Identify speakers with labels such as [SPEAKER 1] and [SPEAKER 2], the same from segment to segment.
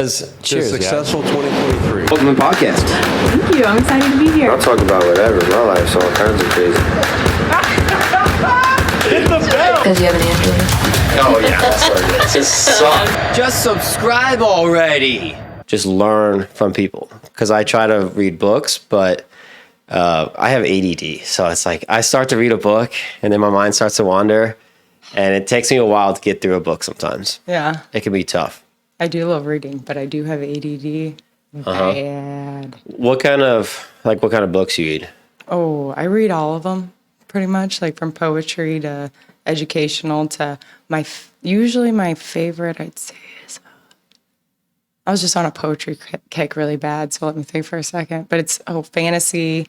[SPEAKER 1] Cheers,
[SPEAKER 2] successful 2023.
[SPEAKER 1] Welcome to the podcast.
[SPEAKER 3] Thank you. I'm excited to be here.
[SPEAKER 1] I'll talk about whatever. My life's all kinds of crazy.
[SPEAKER 2] Hit the bell!
[SPEAKER 3] Because you have an Android.
[SPEAKER 1] Oh, yeah. That's just suck. Just subscribe already. Just learn from people. Because I try to read books, but I have ADD. So it's like I start to read a book, and then my mind starts to wander. And it takes me a while to get through a book sometimes.
[SPEAKER 4] Yeah.
[SPEAKER 1] It can be tough.
[SPEAKER 4] I do love reading, but I do have ADD. Bad.
[SPEAKER 1] What kind of books you read?
[SPEAKER 4] Oh, I read all of them pretty much, like from poetry to educational to usually my favorite, I'd say, is, I was just on a poetry kick really bad, so let me think for a second. But it's, fantasy.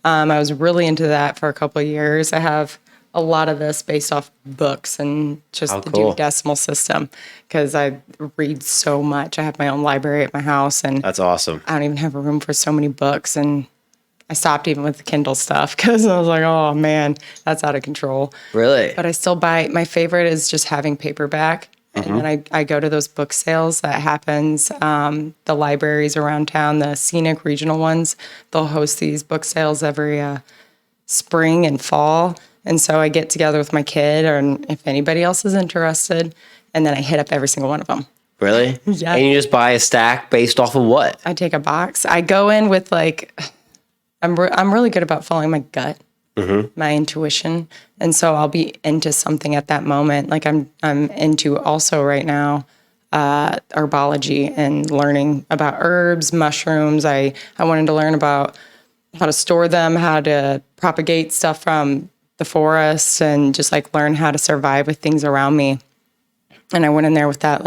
[SPEAKER 4] I was really into that for a couple of years. I have a lot of this based off books and just the Dewey Decimal System because I read so much. I have my own library at my house, and
[SPEAKER 1] That's awesome.
[SPEAKER 4] I don't even have a room for so many books. And I stopped even with the Kindle stuff because I was like, oh man, that's out of control.
[SPEAKER 1] Really?
[SPEAKER 4] But I still buy. My favorite is just having paperback. And then I go to those book sales that happens, the libraries around town, the scenic regional ones. They'll host these book sales every spring and fall. And so I get together with my kid, or if anybody else is interested, and then I hit up every single one of them.
[SPEAKER 1] Really?
[SPEAKER 4] Yeah.
[SPEAKER 1] And you just buy a stack based off of what?
[SPEAKER 4] I take a box. I go in with I'm really good about following my gut, my intuition, and so I'll be into something at that moment. Like I'm into also right now herbology and learning about herbs, mushrooms. I wanted to learn about how to store them, how to propagate stuff from the forest, and just like learn how to survive with things around me. And I went in there with that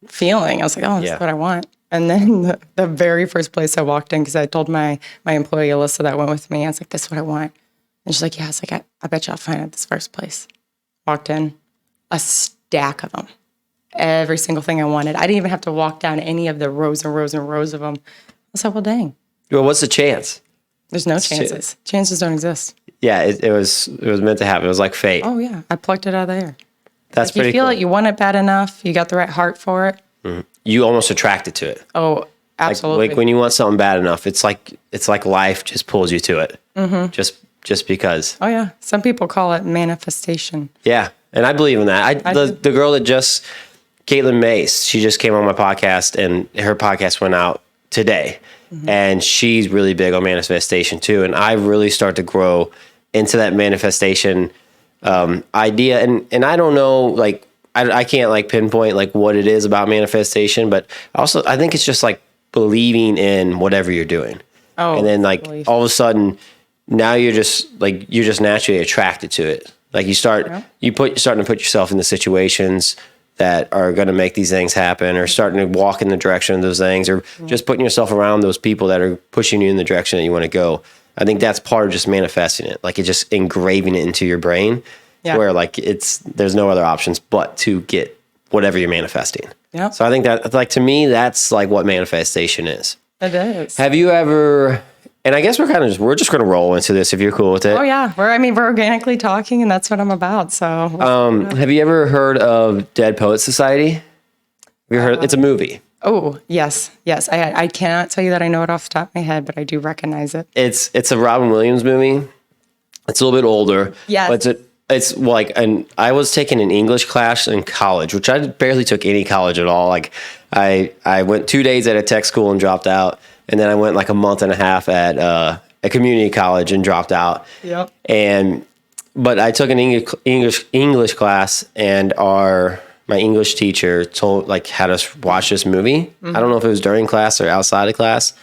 [SPEAKER 4] feeling. I was like, oh, this is what I want. And then the very first place I walked in, because I told my employee Alyssa that went with me, I was like, this is what I want. And she's like, yeah. I was like, I bet you I'll find it at this first place. Walked in, a stack of them, every single thing I wanted. I didn't even have to walk down any of the rows and rows and rows of them. I said, well, dang.
[SPEAKER 1] Well, what's the chance?
[SPEAKER 4] There's no chances. Chances don't exist.
[SPEAKER 1] Yeah, it was meant to happen. It was like fate.
[SPEAKER 4] Oh, yeah. I plucked it out of the air.
[SPEAKER 1] That's
[SPEAKER 4] pretty cool. You feel like you want it bad enough, you got the right heart for it.
[SPEAKER 1] You almost attracted to it.
[SPEAKER 4] Oh, absolutely.
[SPEAKER 1] Like when you want something bad enough, it's like life just pulls you to it. Just because.
[SPEAKER 4] Oh, yeah. Some people call it manifestation.
[SPEAKER 1] Yeah, and I believe in that. The girl that Caitlin Mace, she just came on my podcast, and her podcast went out today. And she's really big on manifestation too. And I really start to grow into that manifestation idea. And I don't know, like, I can't like pinpoint like what it is about manifestation, but also I think it's just like believing in whatever you're doing. Oh, and then like all of a sudden now you're just naturally attracted to it. Like starting to put yourself in the situations that are going to make these things happen, or starting to walk in the direction of those things, or just putting yourself around those people that are pushing you in the direction that you want to go. I think that's part of just manifesting it. Like it's just engraving it into your brain where like there's no other options but to get whatever you're manifesting. Yeah. So I think that, like, to me, that's like what manifestation is.
[SPEAKER 4] It is.
[SPEAKER 1] Have you ever, and I guess we're just going to roll into this if you're cool with it.
[SPEAKER 4] Oh yeah. We're organically talking, and that's what I'm about. So
[SPEAKER 1] have you ever heard of Dead Poets Society? Have you heard? It's a movie.
[SPEAKER 4] Oh, yes. I cannot tell you that I know it off the top of my head, but I do recognize it.
[SPEAKER 1] It's a Robin Williams movie. It's a little bit older.
[SPEAKER 4] Yeah.
[SPEAKER 1] But it's like, and I was taking an English class in college, which I barely took any college at all. Like I went 2 days at a tech school and dropped out. And then I went like a month and a half at a community college and dropped out. Yep. But I took an English class, and my English teacher had us watch this movie. I don't know if it was during class or outside of class.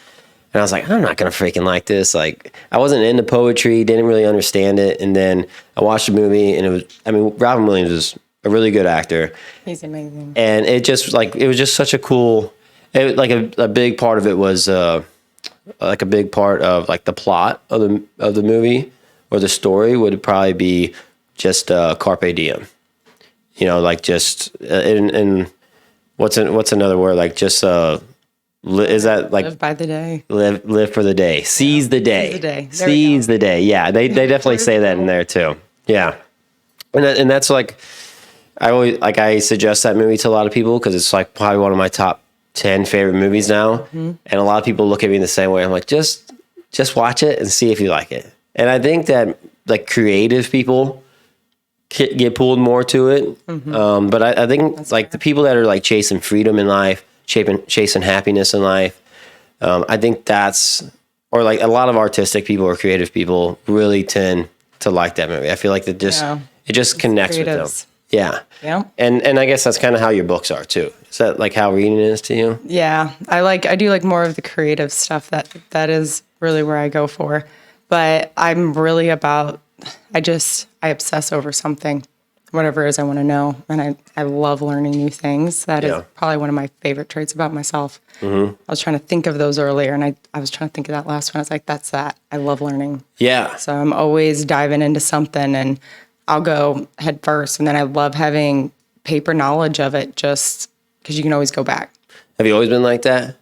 [SPEAKER 1] And I was like, I'm not going to freaking like this. Like, I wasn't into poetry, didn't really understand it. And then I watched the movie, and Robin Williams is a really good actor.
[SPEAKER 4] He's amazing.
[SPEAKER 1] And it was just such a cool, a big part of it was, like a big part of like the plot of the movie or the story would probably be just carpe diem. You know, like just, and what's another word? Like just, is that like
[SPEAKER 4] live by the day?
[SPEAKER 1] Live for the day. Seize the day. Seize the day. Yeah, they definitely say that in there too. Yeah, and that's like, I suggest that movie to a lot of people because it's like probably one of my top 10 favorite movies now. And a lot of people look at me the same way. I'm like, just watch it and see if you like it. And I think that like creative people get pulled more to it. But I think that's like the people that are like chasing freedom in life, chasing happiness in life. I think or like a lot of artistic people or creative people really tend to like that movie. I feel like it just connects with them. Yeah.
[SPEAKER 4] Yeah.
[SPEAKER 1] And I guess that's kind of how your books are too. Is that like how reading is to you?
[SPEAKER 4] Yeah. I do like more of the creative stuff. That is really where I go for. But I'm really about, I obsess over something, whatever it is I want to know. And I love learning new things. That is probably one of my favorite traits about myself. I was trying to think of those earlier, and I was trying to think of that last one. I was like, that's that. I love learning.
[SPEAKER 1] Yeah.
[SPEAKER 4] So I'm always diving into something, and I'll go head first. And then I love having paper knowledge of it just because you can always go back.
[SPEAKER 1] Have you always been like that?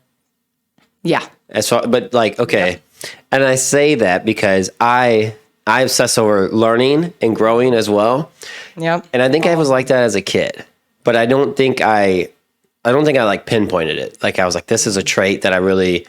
[SPEAKER 4] Yeah.
[SPEAKER 1] But like, okay. Yep. And I say that because I obsess over learning and growing as well.
[SPEAKER 4] Yep.
[SPEAKER 1] And I think I was like that as a kid, but I don't think I like pinpointed it. Like I was like, this is a trait that I really,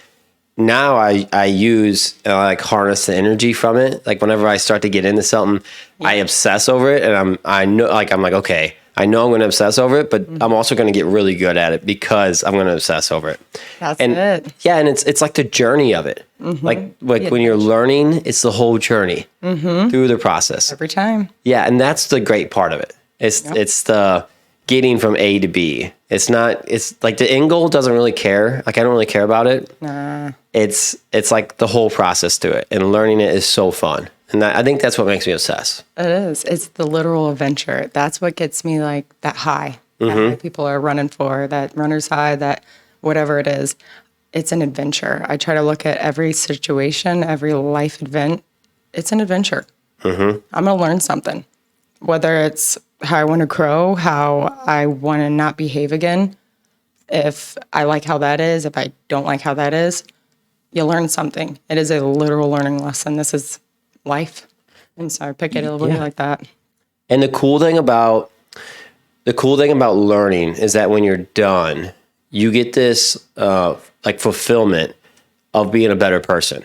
[SPEAKER 1] now I use and I like harness the energy from it. Like whenever I start to get into something, I obsess over it, and I'm like, okay, I know I'm going to obsess over it, but I'm also going to get really good at it because I'm going to obsess over it.
[SPEAKER 4] That's it.
[SPEAKER 1] Yeah, and it's like the journey of it. Like when you're learning, it's the whole journey through the process.
[SPEAKER 4] Every time.
[SPEAKER 1] Yeah, and that's the great part of it. It's the getting from A to B. It's like the end goal doesn't really care. Like I don't really care about it.
[SPEAKER 4] Nah.
[SPEAKER 1] It's like the whole process to it, and learning it is so fun. And I think that's what makes me obsess.
[SPEAKER 4] It is. It's the literal adventure. That's what gets me like that high. That high people are running for, that runner's high, that whatever it is. It's an adventure. I try to look at every situation, every life event. It's an adventure. I'm going to learn something. Whether it's how I want to grow, how I want to not behave again. If I like how that is, if I don't like how that is, you learn something. It is a literal learning lesson. This is life. And so I pick it a little bit like that.
[SPEAKER 1] And the cool thing about learning is that when you're done, you get this like fulfillment of being a better person.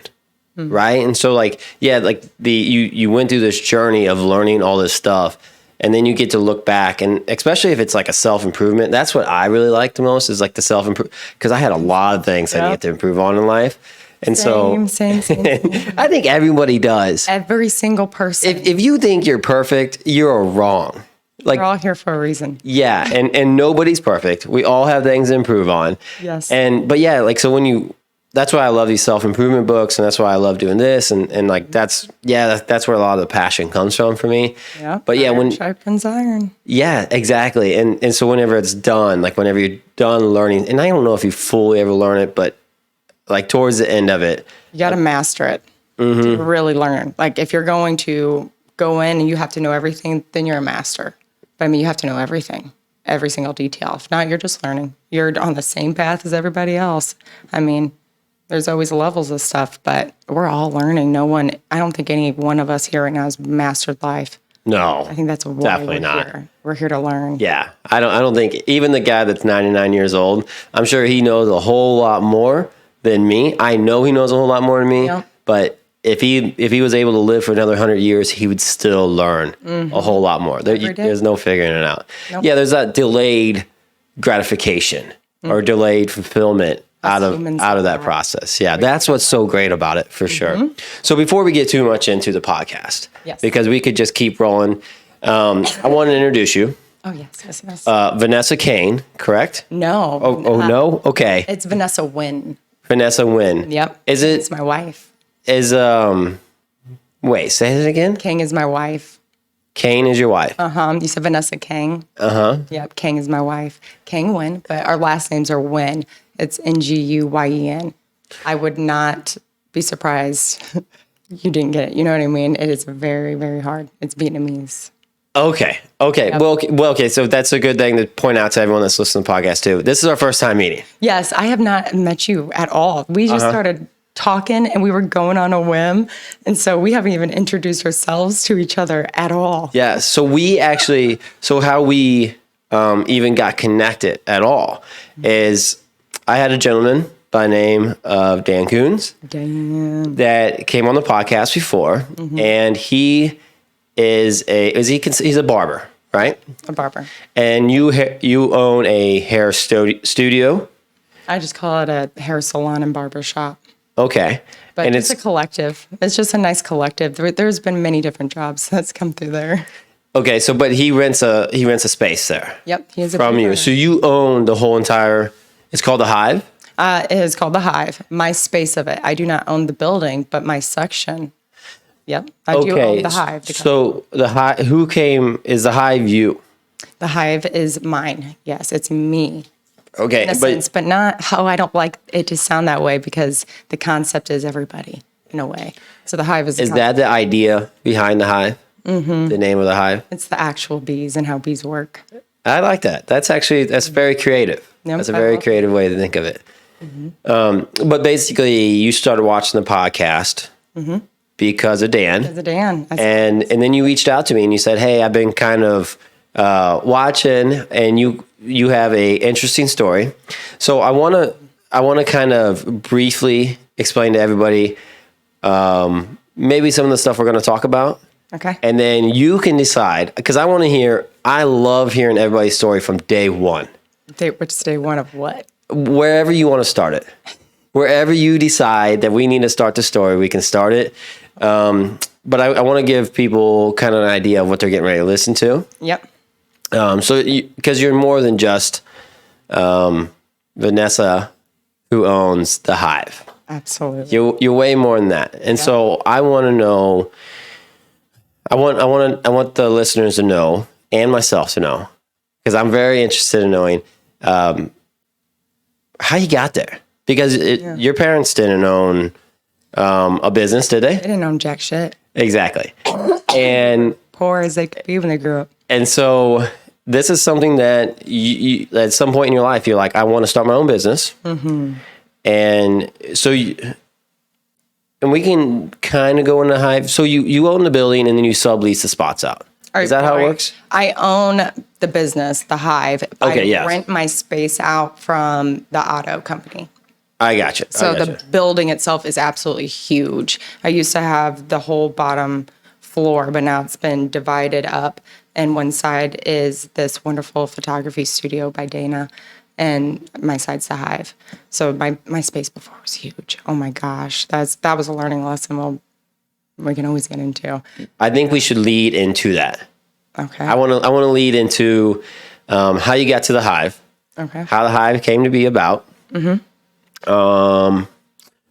[SPEAKER 1] Right? And so like, yeah, like you went through this journey of learning all this stuff, and then you get to look back, and especially if it's like a self-improvement, that's what I really like the most is like the self-improvement, because I had a lot of things I needed to improve on in life. And same. I think everybody does.
[SPEAKER 4] Every single person.
[SPEAKER 1] If you think you're perfect, you're wrong. Like,
[SPEAKER 4] we're all here for a reason.
[SPEAKER 1] Yeah, and nobody's perfect. We all have things to improve on.
[SPEAKER 4] Yes.
[SPEAKER 1] But yeah, like so that's why I love these self-improvement books, and that's why I love doing this, and like that's where a lot of the passion comes from for me.
[SPEAKER 4] Yeah.
[SPEAKER 1] But yeah,
[SPEAKER 4] when sharpens iron.
[SPEAKER 1] Yeah, exactly. And so whenever it's done, like whenever you're done learning, and I don't know if you fully ever learn it, but like towards the end of it,
[SPEAKER 4] you got to master it to really learn. Like if you're going to go in and you have to know everything, then you're a master. But I mean, you have to know everything, every single detail. If not, you're just learning. You're on the same path as everybody else. I mean, there's always levels of stuff, but we're all learning. I don't think any one of us here right now has mastered life.
[SPEAKER 1] No,
[SPEAKER 4] I think that's why
[SPEAKER 1] definitely not.
[SPEAKER 4] Here. We're here to learn.
[SPEAKER 1] Yeah, I don't think even the guy that's 99 years old, I'm sure he knows a whole lot more than me. I know he knows a whole lot more than me, but if he was able to live for another 100 years, he would still learn a whole lot more. There's no figuring it out. Nope. Yeah, there's that delayed gratification or delayed fulfillment out of that process. Yeah, that's what's so great about it, for sure. So before we get too much into the podcast, because we could just keep rolling, I want to introduce you.
[SPEAKER 4] Oh, yes.
[SPEAKER 1] Vanessa Nguyen, correct?
[SPEAKER 4] No.
[SPEAKER 1] Oh, no? Okay.
[SPEAKER 4] It's Vanessa Nguyen.
[SPEAKER 1] Vanessa Nguyen.
[SPEAKER 4] Yep. It's my wife.
[SPEAKER 1] Wait, say it again?
[SPEAKER 4] King is my wife.
[SPEAKER 1] Kane is your wife.
[SPEAKER 4] You said Vanessa King. Yep, King is my wife. King Nguyen, but our last names are Nguyen. It's Nguyen. I would not be surprised you didn't get it. You know what I mean? It is very, very hard. It's Vietnamese.
[SPEAKER 1] Okay. Yep. Well, okay. So that's a good thing to point out to everyone that's listening to the podcast too. This is our first time meeting.
[SPEAKER 4] Yes, I have not met you at all. We just started talking and we were going on a whim. And so we haven't even introduced ourselves to each other at all.
[SPEAKER 1] Yeah. So how we even got connected at all is I had a gentleman by the name of Dan Coons that came on the podcast before, and he's a barber, right?
[SPEAKER 4] A barber.
[SPEAKER 1] And you own a hair studio.
[SPEAKER 4] I just call it a hair salon and barber shop.
[SPEAKER 1] Okay.
[SPEAKER 4] But
[SPEAKER 1] and
[SPEAKER 4] it's a collective. It's just a nice collective. There's been many different jobs that's come through there.
[SPEAKER 1] Okay, so but he rents a space there.
[SPEAKER 4] Yep, he is a
[SPEAKER 1] from you.
[SPEAKER 4] barber.
[SPEAKER 1] So you own the whole entire. It's called the Hive.
[SPEAKER 4] It is called the Hive. My space of it. I do not own the building, but my section. Yep, I do own the Hive.
[SPEAKER 1] So the Hive. Who came? Is the Hive you?
[SPEAKER 4] The Hive is mine. Yes, it's me.
[SPEAKER 1] Okay,
[SPEAKER 4] In a sense, but not how I don't like it to sound that way because the concept is everybody in a way. So the Hive is.
[SPEAKER 1] Is that the idea behind the Hive? Mm-hmm. The name of the Hive.
[SPEAKER 4] It's the actual bees and how bees work.
[SPEAKER 1] I like that. That's very creative.
[SPEAKER 4] Yep,
[SPEAKER 1] That's a very creative way to think of it. Mm-hmm. But basically, you started watching the podcast because of Dan.
[SPEAKER 4] Because of Dan.
[SPEAKER 1] And then you reached out to me and you said, "Hey, I've been kind of watching, and you have a interesting story. So I want to kind of briefly explain to everybody maybe some of the stuff we're going to talk about."
[SPEAKER 4] Okay.
[SPEAKER 1] And then you can decide, because I love hearing everybody's story from day one.
[SPEAKER 4] Which day one of what?
[SPEAKER 1] Wherever you want to start it. Wherever you decide that we need to start the story, we can start it. But I want to give people kind of an idea of what they're getting ready to listen to.
[SPEAKER 4] Yep.
[SPEAKER 1] Because you're more than just Vanessa who owns the Hive.
[SPEAKER 4] Absolutely.
[SPEAKER 1] You're way more than that. And so I want to know, I want the listeners to know, and myself to know, because I'm very interested in knowing how you got there. Because your parents didn't own a business, did they?
[SPEAKER 4] They didn't own jack shit.
[SPEAKER 1] Exactly. And
[SPEAKER 4] Poor as they could be when they grew up.
[SPEAKER 1] And so this is something that you at some point in your life, you're like, I want to start my own business. Mm-hmm. And so and we can kind of go in the Hive. So you own the building and then you sublease the spots out. Is that how it works?
[SPEAKER 4] I own the business, the Hive.
[SPEAKER 1] Okay,
[SPEAKER 4] I rent my space out from the auto company.
[SPEAKER 1] I got you.
[SPEAKER 4] So the building itself is absolutely huge. I used to have the whole bottom floor, but now it's been divided up. And one side is this wonderful photography studio by Dana, and my side's the Hive. So my space before was huge. Oh my gosh, that was a learning lesson. Well, we can always get into.
[SPEAKER 1] I think we should lead into that.
[SPEAKER 4] Okay.
[SPEAKER 1] I want to lead into how you got to the Hive.
[SPEAKER 4] Okay.
[SPEAKER 1] How the Hive came to be about. Mm-hmm.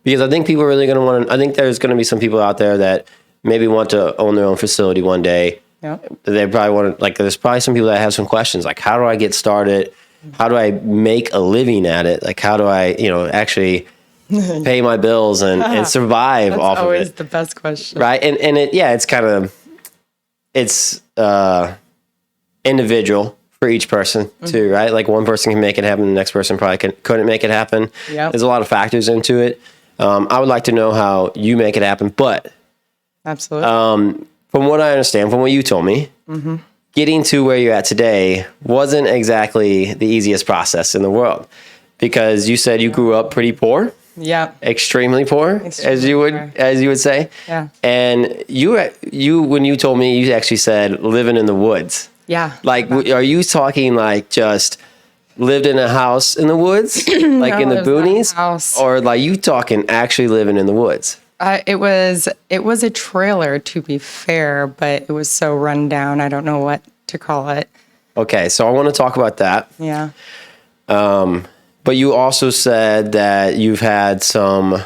[SPEAKER 1] Because I think people are really going to want to. I think there's going to be some people out there that maybe want to own their own facility one day.
[SPEAKER 4] Yep.
[SPEAKER 1] They probably want to, there's probably some people that have some questions, like, how do I get started? How do I make a living at it? Like, how do I, actually pay my bills and survive off of it?
[SPEAKER 4] That's always the best question.
[SPEAKER 1] Right. And it's kind of, it's individual for each person too, right? Like one person can make it happen. The next person probably couldn't make it happen.
[SPEAKER 4] Yep.
[SPEAKER 1] There's a lot of factors into it. I would like to know how you make it happen, but
[SPEAKER 4] absolutely.
[SPEAKER 1] From what I understand, from what you told me, getting to where you're at today wasn't exactly the easiest process in the world, because you said you grew up pretty poor.
[SPEAKER 4] Yeah.
[SPEAKER 1] Extremely poor, as you would say.
[SPEAKER 4] Yeah.
[SPEAKER 1] And you when you told me, you actually said living in the woods.
[SPEAKER 4] Yeah.
[SPEAKER 1] Like, are you talking like just lived in a house in the woods, like
[SPEAKER 4] No,
[SPEAKER 1] in the
[SPEAKER 4] it was not a
[SPEAKER 1] boonies,
[SPEAKER 4] house.
[SPEAKER 1] or like you talking actually living in the woods?
[SPEAKER 4] It was a trailer, to be fair, but it was so run down. I don't know what to call it.
[SPEAKER 1] Okay, so I want to talk about that.
[SPEAKER 4] Yeah.
[SPEAKER 1] But you also said that you've had some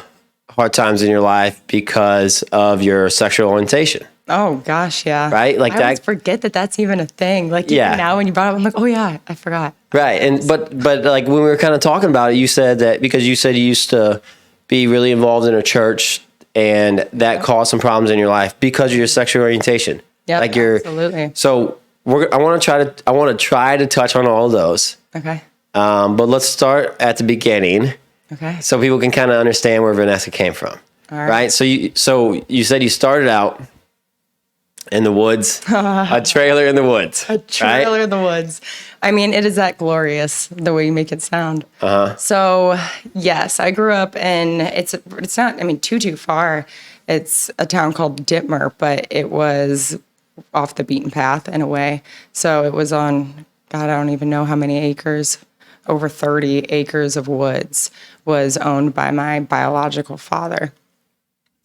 [SPEAKER 1] hard times in your life because of your sexual orientation.
[SPEAKER 4] Oh gosh, yeah.
[SPEAKER 1] Right? Like
[SPEAKER 4] I
[SPEAKER 1] that.
[SPEAKER 4] always forget that that's even a thing. Like
[SPEAKER 1] Yeah.
[SPEAKER 4] even now when you brought it up, I'm like, oh yeah, I forgot.
[SPEAKER 1] Right. And but like when we were kind of talking about it, you said that because you said you used to be really involved in a church and that caused some problems in your life because of your sexual orientation.
[SPEAKER 4] Yeah,
[SPEAKER 1] like
[SPEAKER 4] absolutely.
[SPEAKER 1] So I want to try to touch on all of those.
[SPEAKER 4] Okay.
[SPEAKER 1] But let's start at the beginning.
[SPEAKER 4] Okay.
[SPEAKER 1] So people can kind of understand where Vanessa came from.
[SPEAKER 4] All right.
[SPEAKER 1] Right? So you said you started out in the woods, a trailer in the woods.
[SPEAKER 4] A trailer
[SPEAKER 1] right?
[SPEAKER 4] in the woods. I mean, it is that glorious the way you make it sound. So yes, I grew up in it's not too far. It's a town called Ditmer, but it was off the beaten path in a way. So it was on God, I don't even know how many acres. Over 30 acres of woods was owned by my biological father.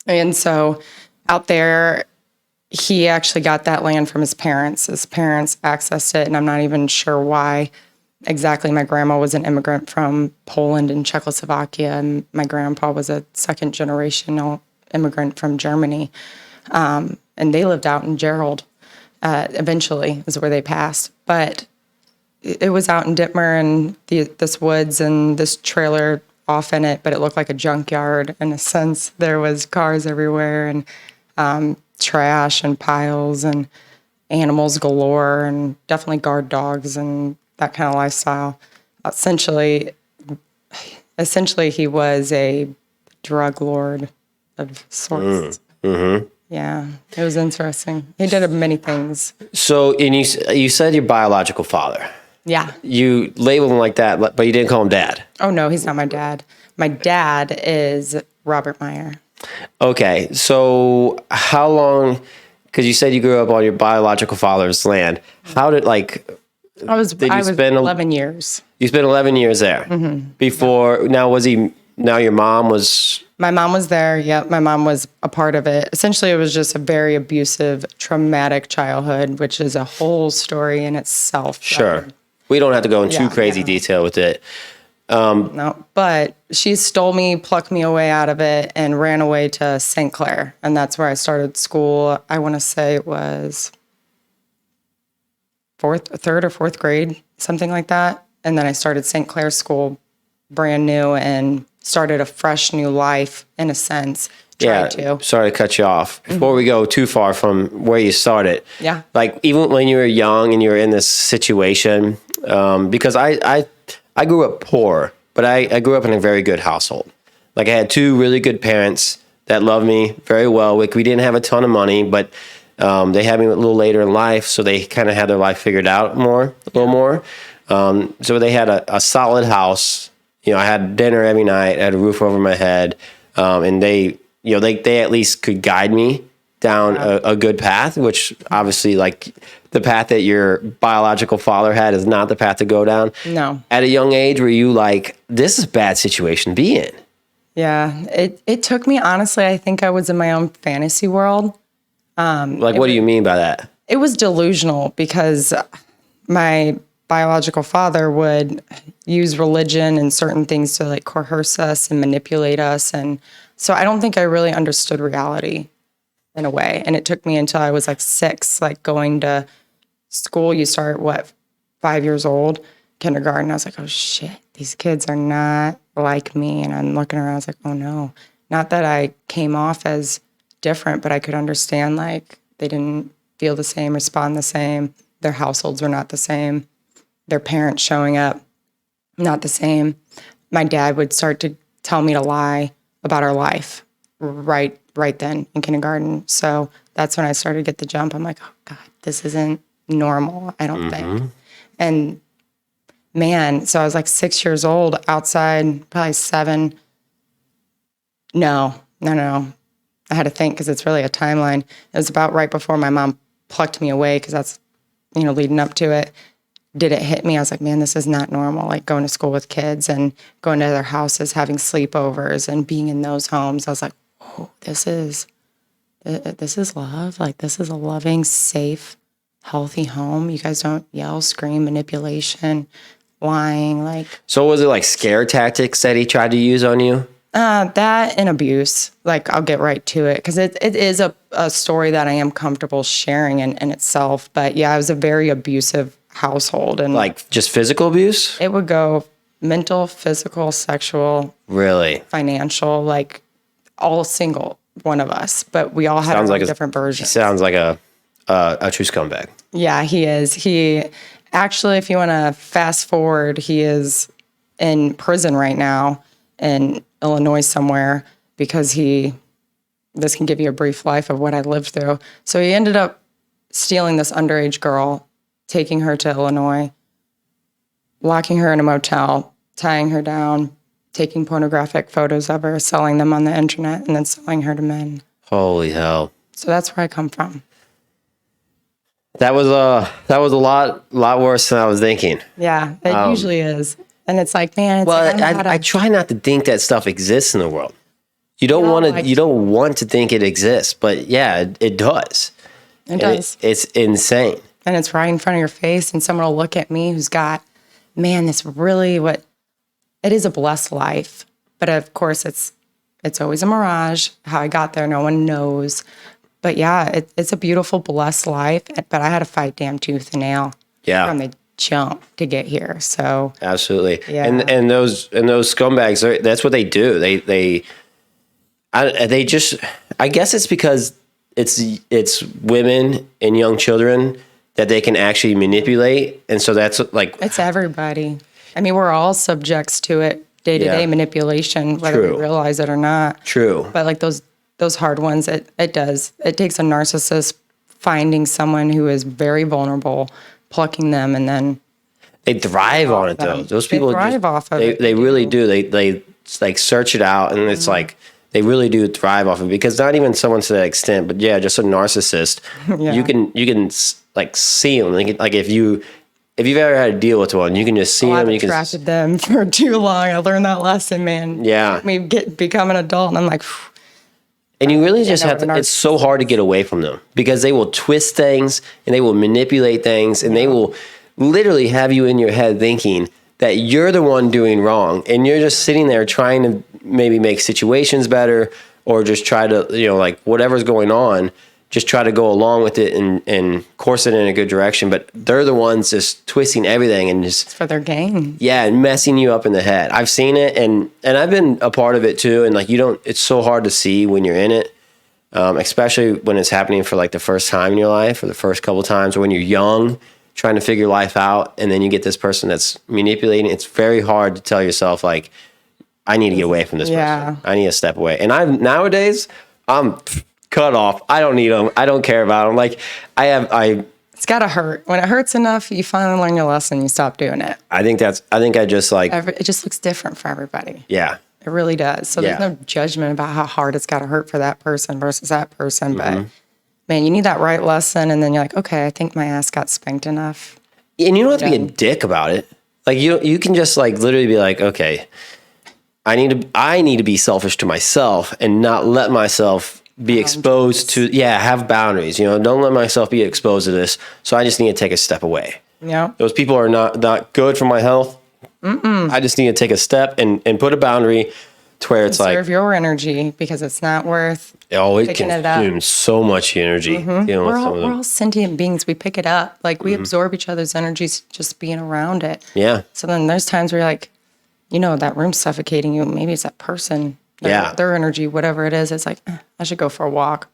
[SPEAKER 4] And so out there, he actually got that land from his parents. His parents accessed it, and I'm not even sure why exactly. My grandma was an immigrant from Poland and Czechoslovakia, and my grandpa was a second generational immigrant from Germany. And they lived out in Gerald, eventually is where they passed. But it was out in Ditmer and this woods and this trailer off in it, but it looked like a junkyard in a sense. There was cars everywhere and trash and piles and animals galore and definitely guard dogs and that kind of lifestyle. Essentially, he was a drug lord of sorts. Mm-hmm. Yeah, it was interesting. He did many things.
[SPEAKER 1] So, and you said your biological father.
[SPEAKER 4] Yeah.
[SPEAKER 1] You labeled him like that, but you didn't call him dad.
[SPEAKER 4] Oh, no, he's not my dad. My dad is Robert Meyer.
[SPEAKER 1] Okay, so how long, because you said you grew up on your biological father's land. How did,
[SPEAKER 4] I was
[SPEAKER 1] spend
[SPEAKER 4] 11 years.
[SPEAKER 1] You spent 11 years there. Mm-hmm. Before, now your mom was...
[SPEAKER 4] My mom was there. Yep. My mom was a part of it. Essentially, it was just a very abusive, traumatic childhood, which is a whole story in itself.
[SPEAKER 1] Sure. We don't have to go in too crazy detail with it.
[SPEAKER 4] No, but she stole me, plucked me away out of it, and ran away to St. Clair. And that's where I started school. I want to say it was third or fourth grade, something like that. And then I started St. Clair School brand new and started a fresh new life in a sense. Sorry
[SPEAKER 1] to cut you off. Before we go too far from where you started.
[SPEAKER 4] Yeah.
[SPEAKER 1] Like even when you were young and you were in this situation, because I grew up poor, but I grew up in a very good household. Like I had two really good parents that loved me very well. We didn't have a ton of money, but they had me a little later in life, so they kind of had their life figured out a little more. So they had a solid house. You know, I had dinner every night, I had a roof over my head, and they at least could guide me down a good path, which obviously like the path that your biological father had is not the path to go down.
[SPEAKER 4] No.
[SPEAKER 1] At a young age, were you like, this is a bad situation to be in?
[SPEAKER 4] Yeah. It took me, honestly, I think I was in my own fantasy world.
[SPEAKER 1] What do you mean by that?
[SPEAKER 4] It was delusional because my biological father would use religion and certain things to like coerce us and manipulate us. And so I don't think I really understood reality in a way. And it took me until I was like 6, like going to school. You start, 5 years old, kindergarten. I was like, oh shit, these kids are not like me. And I'm looking around, I was like, oh no. Not that I came off as different, but I could understand like they didn't feel the same, respond the same. Their households were not the same. Their parents showing up, not the same. My dad would start to tell me to lie about our life right then in kindergarten. So that's when I started to get the jump. I'm like, oh God, this isn't normal, I don't think. And man, so I was like 6 years old outside, probably 7. No. I had to think because it's really a timeline. It was about right before my mom plucked me away because that's, leading up to it. Did it hit me? I was like, man, this is not normal. Like going to school with kids and going to their houses, having sleepovers and being in those homes. I was like, oh, this is love. Like this is a loving, safe, healthy home. You guys don't yell, scream, manipulation, lying. Like.
[SPEAKER 1] So was it like scare tactics that he tried to use on you?
[SPEAKER 4] That and abuse. Like I'll get right to it because it is a story that I am comfortable sharing in itself. But yeah, it was a very abusive household. And
[SPEAKER 1] like just physical abuse?
[SPEAKER 4] It would go mental, physical, sexual.
[SPEAKER 1] Really?
[SPEAKER 4] Financial, like all single one of us. But we all had different versions.
[SPEAKER 1] He sounds like a true scumbag.
[SPEAKER 4] Yeah, he is. He actually, if you want to fast forward, he is in prison right now. in Illinois somewhere because this can give you a brief life of what I lived through. So he ended up stealing this underage girl, taking her to Illinois, locking her in a motel, tying her down, taking pornographic photos of her, selling them on the internet, and then selling her to men.
[SPEAKER 1] Holy hell.
[SPEAKER 4] So that's where I come from.
[SPEAKER 1] That was a lot worse than I was thinking.
[SPEAKER 4] Yeah, it usually is. And it's like, man, it's like,
[SPEAKER 1] I try not to think that stuff exists in the world. You don't want to think it exists, but yeah, it does.
[SPEAKER 4] It does.
[SPEAKER 1] It's insane.
[SPEAKER 4] And it's right in front of your face, and someone will look at me who's got, man, this really it is a blessed life. But of course, it's always a mirage. How I got there, no one knows. But yeah, it's a beautiful, blessed life. But I had to fight damn tooth and nail from the jump to get here. So
[SPEAKER 1] absolutely,
[SPEAKER 4] yeah.
[SPEAKER 1] And those scumbags, that's what they do. They just, I guess it's because it's women and young children that they can actually manipulate, and so that's like
[SPEAKER 4] it's everybody. I mean, we're all subjects to it, day-to-day manipulation, whether we realize it or not.
[SPEAKER 1] True.
[SPEAKER 4] But like those hard ones, it does. It takes a narcissist finding someone who is very vulnerable, plucking them, and then
[SPEAKER 1] they thrive on it though. Those people
[SPEAKER 4] thrive off of it.
[SPEAKER 1] They really do. They like search it out, and it's like they really do thrive off of it, because not even someone to that extent, but yeah, just a narcissist. You can like see them. Like if you've ever had to deal with one, you can just see them.
[SPEAKER 4] I've
[SPEAKER 1] You can
[SPEAKER 4] attracted them for too long. I learned that lesson, man.
[SPEAKER 1] Yeah.
[SPEAKER 4] Become an adult, and I'm like, phew.
[SPEAKER 1] And you really just have to, it's so hard to get away from them, because they will twist things and they will manipulate things, and they will literally have you in your head thinking that you're the one doing wrong. And you're just sitting there trying to maybe make situations better, or just try to, like whatever's going on, just try to go along with it and course it in a good direction. But they're the ones just twisting everything and just...
[SPEAKER 4] It's for their gain.
[SPEAKER 1] Yeah, and messing you up in the head. I've seen it, and I've been a part of it too. And like, it's so hard to see when you're in it, especially when it's happening for like the first time in your life, or the first couple times, or when you're young, trying to figure life out. And then you get this person that's manipulating. It's very hard to tell yourself, like, I need to get away from this person. I need to step away. And nowadays, I'm cut off. I don't need them. I don't care about them. Like
[SPEAKER 4] it's gotta hurt. When it hurts enough, you finally learn your lesson. You stop doing it.
[SPEAKER 1] I think I just like...
[SPEAKER 4] It just looks different for everybody.
[SPEAKER 1] Yeah.
[SPEAKER 4] It really does. So there's no judgment about how hard it's gotta hurt for that person versus that person. But man, you need that right lesson. And then you're like, okay, I think my ass got spanked enough.
[SPEAKER 1] And you don't have to be a dick about it. Like you can just like literally be like, okay, I need to be selfish to myself and not let myself be exposed to, have boundaries, don't let myself be exposed to this. So I just need to take a step away.
[SPEAKER 4] Yeah.
[SPEAKER 1] Those people are not good for my health. I just need to take a step and put a boundary to where it's like...
[SPEAKER 4] Conserve your energy, because it's not worth
[SPEAKER 1] it consumes so much energy.
[SPEAKER 4] We're all sentient beings. We pick it up. Like we absorb each other's energies just being around it.
[SPEAKER 1] Yeah.
[SPEAKER 4] So then there's times where you're like, that room's suffocating you. Maybe it's that person. Their energy, whatever it is, it's like, I should go for a walk.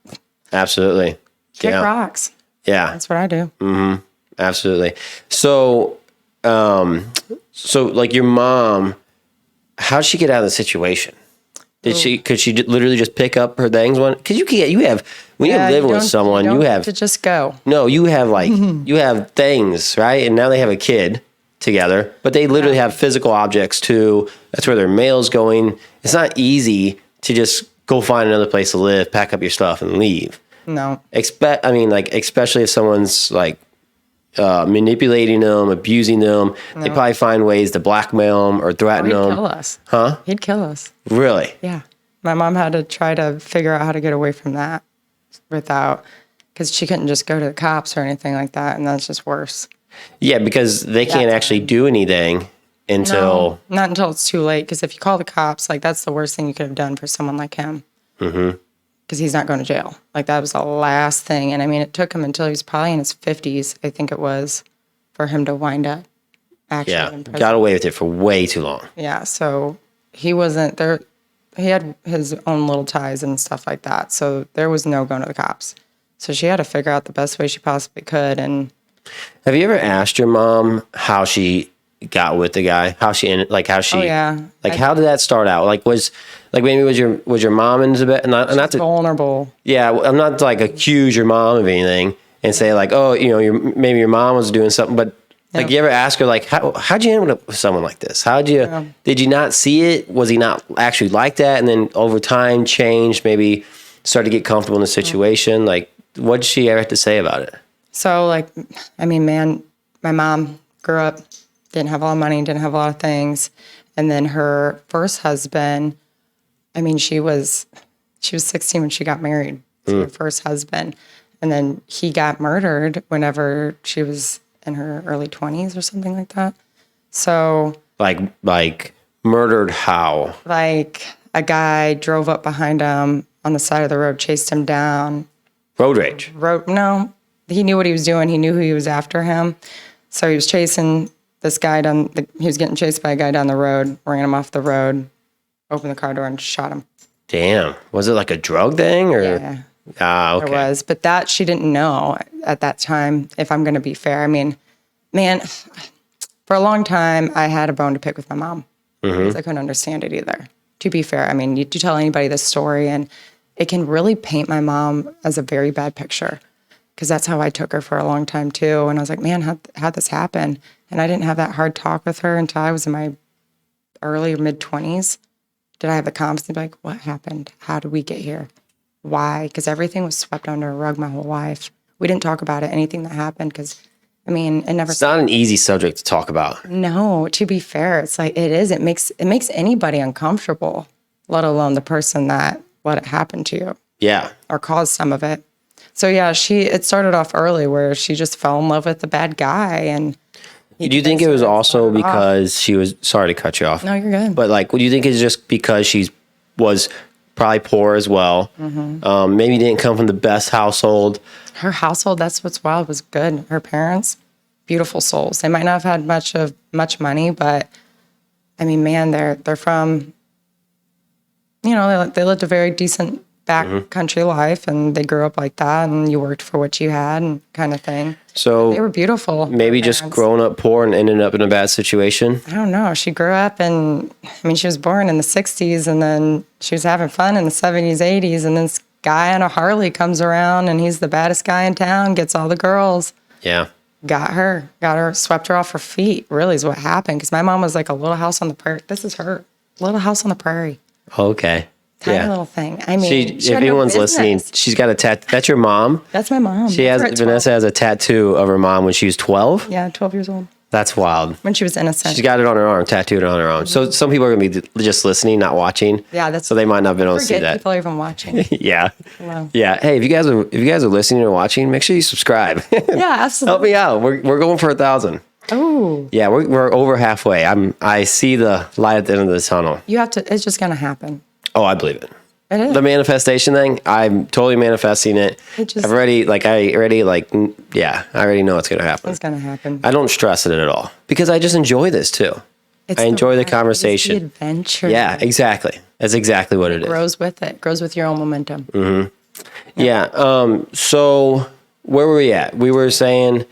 [SPEAKER 1] Absolutely.
[SPEAKER 4] Kick rocks.
[SPEAKER 1] Yeah.
[SPEAKER 4] That's what I do.
[SPEAKER 1] Mm-hmm. Absolutely. So, like your mom, how'd she get out of the situation? Could she literally just pick up her things because when you're living with someone, you have
[SPEAKER 4] to just go.
[SPEAKER 1] No, you have like, you have things, right? And now they have a kid together, but they literally have physical objects too. That's where their mail's going. It's not easy to just go find another place to live, pack up your stuff, and leave.
[SPEAKER 4] No.
[SPEAKER 1] Especially if someone's like manipulating them, abusing them. No. They probably find ways to blackmail them or threaten them.
[SPEAKER 4] He'd kill us.
[SPEAKER 1] Huh?
[SPEAKER 4] He'd kill us.
[SPEAKER 1] Really?
[SPEAKER 4] Yeah. My mom had to try to figure out how to get away from that because she couldn't just go to the cops or anything like that, and that's just worse.
[SPEAKER 1] Yeah, because they can't actually do anything until...
[SPEAKER 4] No, not until it's too late, because if you call the cops, like, that's the worst thing you could have done for someone like him. Mm-hmm. Because he's not going to jail. Like, that was the last thing. And, I mean, it took him until he was probably in his 50s, I think it was, for him to wind up actually in prison.
[SPEAKER 1] Got away with it for way too long.
[SPEAKER 4] Yeah, so he wasn't there. He had his own little ties and stuff like that. So there was no going to the cops. So she had to figure out the best way she possibly could. And
[SPEAKER 1] have you ever asked your mom how she got with the guy? How she ended, like how she,
[SPEAKER 4] Oh, yeah.
[SPEAKER 1] how did that start out? Like was your mom into bed? Not to,
[SPEAKER 4] Vulnerable.
[SPEAKER 1] yeah, I'm not to, like accuse your mom of anything and say like, oh, maybe your mom was doing something, but like you ever ask her like, how'd you end up with someone like this? Did you not see it? Was he not actually like that? And then over time changed, maybe started to get comfortable in the situation. Like, what did she ever have to say about it?
[SPEAKER 4] So, like, I mean, man, my mom grew up, didn't have a lot of money, didn't have a lot of things. And then her first husband, I mean, she was 16 when she got married to her first husband. And then he got murdered whenever she was in her early 20s or something like that. So,
[SPEAKER 1] Like murdered how?
[SPEAKER 4] like, a guy drove up behind him on the side of the road, chased him down.
[SPEAKER 1] Road rage.
[SPEAKER 4] No, he knew what he was doing. He knew who he was after him. So he was chasing this guy he was getting chased by a guy down the road, ran him off the road, opened the car door and shot him.
[SPEAKER 1] Damn. Was it like a drug thing or?
[SPEAKER 4] Yeah.
[SPEAKER 1] Okay.
[SPEAKER 4] It was, but that she didn't know at that time, if I'm going to be fair. I mean, man, for a long time, I had a bone to pick with my mom because I couldn't understand it either. To be fair, I mean, you tell anybody this story and it can really paint my mom as a very bad picture because that's how I took her for a long time too. And I was like, man, how'd this happen? And I didn't have that hard talk with her until I was in my early or mid-20s. Did I have the confidence to be like, what happened? How did we get here? Why? Because everything was swept under a rug my whole life. We didn't talk about it, anything that happened, because, I mean, it never...
[SPEAKER 1] It's not an easy subject to talk about.
[SPEAKER 4] No, to be fair, it's like, it is. It makes anybody uncomfortable, let alone the person that let it happen to you.
[SPEAKER 1] Yeah.
[SPEAKER 4] Or caused some of it. So, yeah, it started off early where she just fell in love with the bad guy, and...
[SPEAKER 1] Do you think it was also because she was... Sorry to cut you off.
[SPEAKER 4] No, you're good.
[SPEAKER 1] But, like, do you think it's just because she was probably poor as well? Maybe didn't come from the best household.
[SPEAKER 4] Her household, that's what's wild, was good. Her parents, beautiful souls. They might not have had much money, but, I mean, man, they're from... they lived a very decent back country life, and they grew up like that, and you worked for what you had and kind of thing.
[SPEAKER 1] So
[SPEAKER 4] they were beautiful.
[SPEAKER 1] Maybe just growing up poor and ended up in a bad situation.
[SPEAKER 4] I don't know. She grew up she was born in the 60s, and then she was having fun in the 70s, 80s, and then this guy on a Harley comes around, and he's the baddest guy in town, gets all the girls.
[SPEAKER 1] Yeah.
[SPEAKER 4] Got her, swept her off her feet, really is what happened, because my mom was like a little house on the prairie. This is her. Little house on the prairie.
[SPEAKER 1] Okay.
[SPEAKER 4] Tiny little thing. I mean,
[SPEAKER 1] if anyone's listening, she's got a tattoo. That's your mom?
[SPEAKER 4] That's my mom.
[SPEAKER 1] Vanessa has a tattoo of her mom when she was 12?
[SPEAKER 4] Yeah, 12 years old.
[SPEAKER 1] That's wild.
[SPEAKER 4] When she was innocent.
[SPEAKER 1] She's got it on her arm, tattooed on her arm. So some people are going to be just listening, not watching.
[SPEAKER 4] Yeah,
[SPEAKER 1] so they might not have been able to see that.
[SPEAKER 4] People are even watching.
[SPEAKER 1] Yeah.
[SPEAKER 4] Hello.
[SPEAKER 1] Yeah. Hey, if you guys are listening or watching, make sure you subscribe.
[SPEAKER 4] Yeah, absolutely.
[SPEAKER 1] Help me out. We're going for 1,000.
[SPEAKER 4] Oh.
[SPEAKER 1] Yeah, we're over halfway. I see the light at the end of the tunnel.
[SPEAKER 4] You have to. It's just going to happen.
[SPEAKER 1] Oh, I believe it.
[SPEAKER 4] It is.
[SPEAKER 1] The manifestation thing, I'm totally manifesting it. I already know it's going to happen.
[SPEAKER 4] It's going to happen.
[SPEAKER 1] I don't stress it at all because I just enjoy this too. I enjoy the conversation.
[SPEAKER 4] It's the adventure.
[SPEAKER 1] Yeah, exactly. That's exactly what it is.
[SPEAKER 4] Grows with it. Grows with your own momentum.
[SPEAKER 1] Mm-hmm. Yeah. So where were we at? We were saying,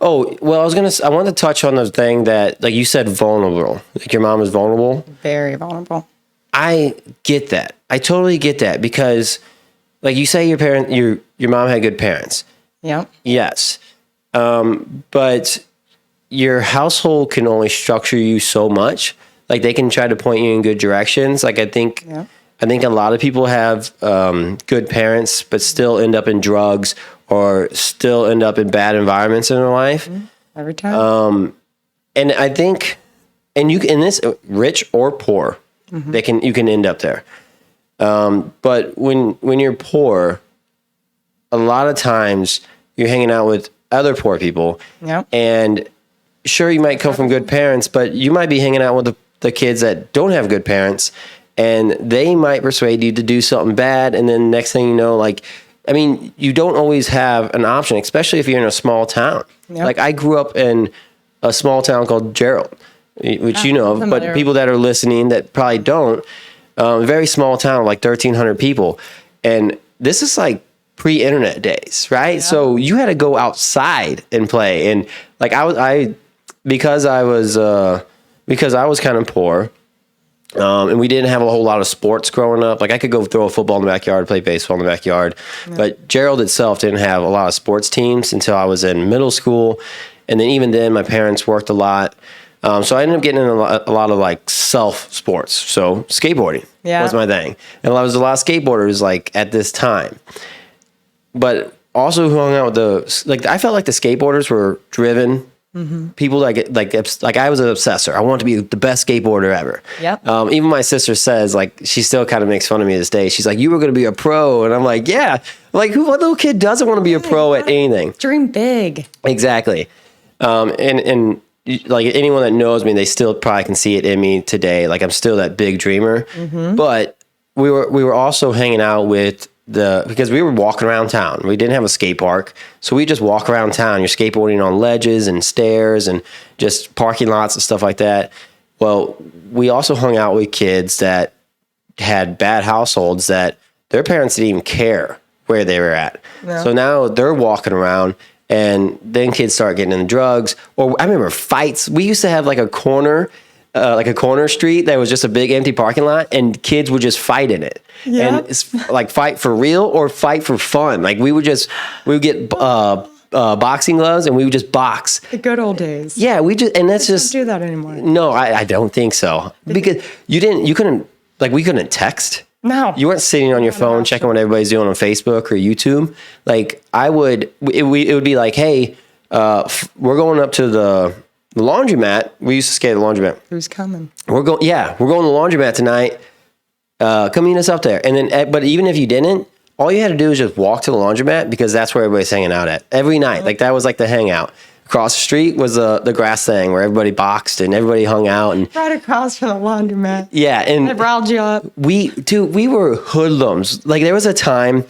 [SPEAKER 1] I wanted to touch on the thing that, like you said, vulnerable. Like your mom is vulnerable.
[SPEAKER 4] Very vulnerable.
[SPEAKER 1] I get that. I totally get that because, like you say, your mom had good parents.
[SPEAKER 4] Yeah.
[SPEAKER 1] Yes. But your household can only structure you so much. Like they can try to point you in good directions. Like I think a lot of people have good parents, but still end up in drugs or still end up in bad environments in their life.
[SPEAKER 4] Every time.
[SPEAKER 1] And I think, and you in this rich or poor. You can end up there. But when you're poor, a lot of times you're hanging out with other poor people.
[SPEAKER 4] Yep.
[SPEAKER 1] And sure, you might come from good parents, but you might be hanging out with the kids that don't have good parents, and they might persuade you to do something bad. And then next thing you know, you don't always have an option, especially if you're in a small town. Yep. Like I grew up in a small town called Gerald, which you know of, but people that are listening that probably don't, very small town, like 1,300 people. And this is like pre-internet days, right? Yeah. So you had to go outside and play. And like I because I was kind of poor, and we didn't have a whole lot of sports growing up. Like I could go throw a football in the backyard, play baseball in the backyard, but Gerald itself didn't have a lot of sports teams until I was in middle school, and then even then my parents worked a lot. So I ended up getting in a lot of like self sports. So skateboarding was my thing. And I was a lot of skateboarders like at this time. But also who hung out with I felt like the skateboarders were driven people like I was an obsessor. I wanted to be the best skateboarder ever.
[SPEAKER 4] Yep.
[SPEAKER 1] Even my sister says, like, she still kind of makes fun of me to this day. She's like, you were going to be a pro. And I'm like, yeah. Like, what little kid doesn't want to be a pro at anything?
[SPEAKER 4] Dream big.
[SPEAKER 1] Exactly. And like anyone that knows me, they still probably can see it in me today. Like I'm still that big dreamer, but we were also hanging out with because we were walking around town. We didn't have a skate park. So we just walk around town. You're skateboarding on ledges and stairs and just parking lots and stuff like that. Well, we also hung out with kids that had bad households that their parents didn't even care where they were at. No. So now they're walking around. And then kids start getting into drugs. Or I remember fights. We used to have like a corner street that was just a big empty parking lot, and kids would just fight in it. Yeah. And it's like fight for real or fight for fun. Like we would get boxing gloves and we would just box.
[SPEAKER 4] The good old days.
[SPEAKER 1] Yeah, that's just
[SPEAKER 4] don't do that anymore.
[SPEAKER 1] No, I don't think so. Because we couldn't text.
[SPEAKER 4] No.
[SPEAKER 1] You weren't sitting on your phone checking what everybody's doing on Facebook or YouTube. Like it would be like, hey, we're going up to the laundromat. We used to skate at the laundromat.
[SPEAKER 4] Who's coming?
[SPEAKER 1] We're going to the laundromat tonight. Come meet us up there. And then, but even if you didn't, all you had to do is just walk to the laundromat because that's where everybody's hanging out at every night. Like that was like the hangout. Across the street was the grass thing where everybody boxed and everybody hung out and
[SPEAKER 4] right across from the laundromat.
[SPEAKER 1] Yeah, and
[SPEAKER 4] it riled you up.
[SPEAKER 1] We were hoodlums. Like there was a time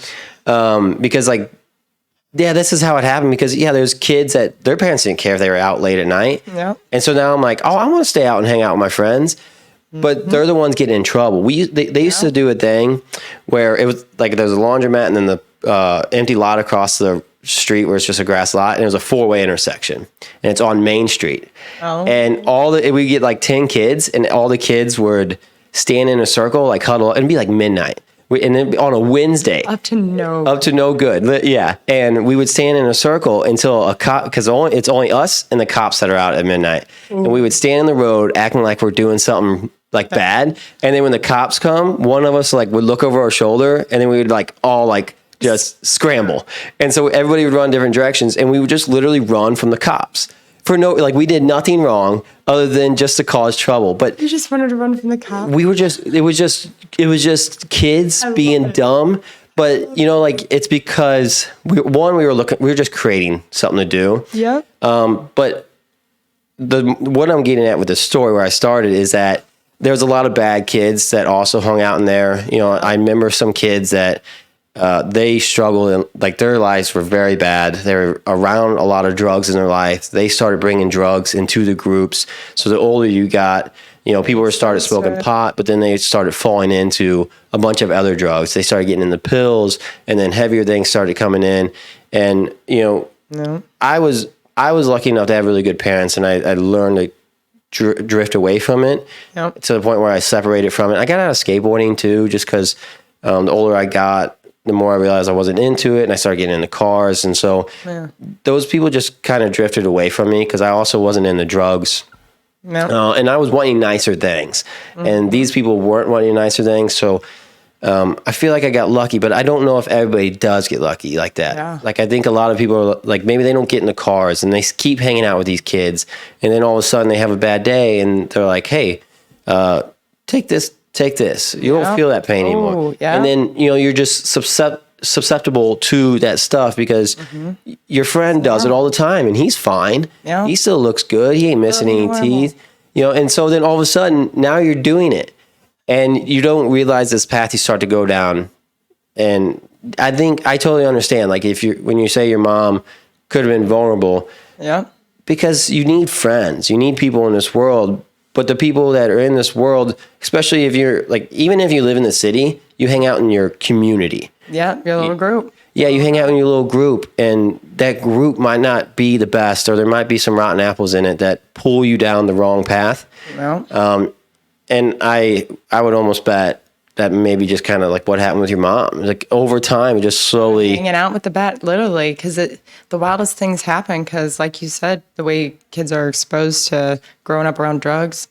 [SPEAKER 1] because this is how it happened because there's kids that their parents didn't care if they were out late at night. Yeah. And so now I'm like, oh, I want to stay out and hang out with my friends. But they're the ones getting in trouble. They used to do a thing where it was like there's a laundromat and then the empty lot across the street where it's just a grass lot, and it was a 4-way intersection, and it's on Main Street. Oh. And we get like 10 kids, and all the kids would stand in a circle, like huddle, and be like midnight. And then on a Wednesday, up to no good. Yeah, and we would stand in a circle until a cop, because it's only us and the cops that are out at midnight. Ooh. And we would stand in the road acting like we're doing something like bad, and then when the cops come, one of us like would look over our shoulder, and then we would like all like just scramble. And so everybody would run different directions, and we would just literally run from the cops for we did nothing wrong other than just to cause trouble. But
[SPEAKER 4] you just wanted to run from the cops.
[SPEAKER 1] It was just kids being dumb. But it's because we were just creating something to do. Yeah. But what I'm getting at with the story where I started is that there was a lot of bad kids that also hung out in there. I remember some kids that they struggled and like their lives were very bad. They were around a lot of drugs in their life. They started bringing drugs into the groups. So the older you got, people started smoking pot, but then they started falling into a bunch of other drugs. They started getting into pills, and then heavier things started coming in. And I was lucky enough to have really good parents, and I learned to drift away from it to the point where I separated from it. I got out of skateboarding too, just because the older I got, the more I realized I wasn't into it, and I started getting into cars. And so those people just kind of drifted away from me because I also wasn't into drugs. No. And I was wanting nicer things. Mm-hmm. And these people weren't wanting nicer things. So I feel like I got lucky, but I don't know if everybody does get lucky like that. Yeah. Like I think a lot of people are like, maybe they don't get into cars and they keep hanging out with these kids. And then all of a sudden they have a bad day and they're like, hey, take this. You don't feel that pain anymore. Yeah. And then, you're just susceptible to that stuff because your friend does it all the time and he's fine. Yeah. He still looks good. He ain't missing any teeth. And so then all of a sudden now you're doing it and you don't realize this path you start to go down. And I think I totally understand. Like when you say your mom could have been vulnerable. Yeah. Because you need friends. You need people in this world. But the people that are in this world, especially if you're like, even if you live in the city, you hang out in your community.
[SPEAKER 4] Yeah, your little group.
[SPEAKER 1] Yeah, you hang out in your little group, and that group might not be the best, or there might be some rotten apples in it that pull you down the wrong path.
[SPEAKER 4] Well,
[SPEAKER 1] And I would almost bet that maybe just kind of like what happened with your mom. Like over time, it just slowly.
[SPEAKER 4] hanging out with the bat, literally, because the wildest things happen. Because, like you said, the way kids are exposed to growing up around drugs,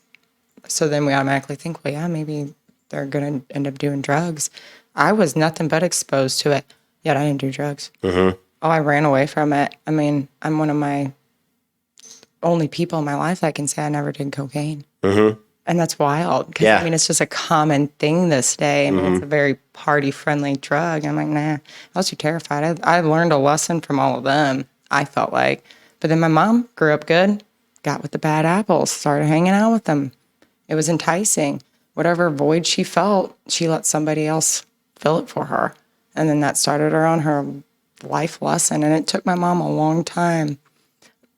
[SPEAKER 4] so then we automatically think, well, yeah, maybe they're going to end up doing drugs. I was nothing but exposed to it, yet I didn't do drugs. Mm-hmm. Oh, I ran away from it. I mean, I'm one of my only people in my life that can say I never did cocaine. Mm-hmm. And that's wild. Because,
[SPEAKER 1] Yeah.
[SPEAKER 4] I mean, it's just a common thing this day. I mean, it's a very party-friendly drug. I'm like, nah, I was too terrified. I learned a lesson from all of them, I felt like. But then my mom grew up good, got with the bad apples, started hanging out with them. It was enticing. Whatever void she felt, she let somebody else fill it for her. And then that started her on her life lesson. And it took my mom a long time.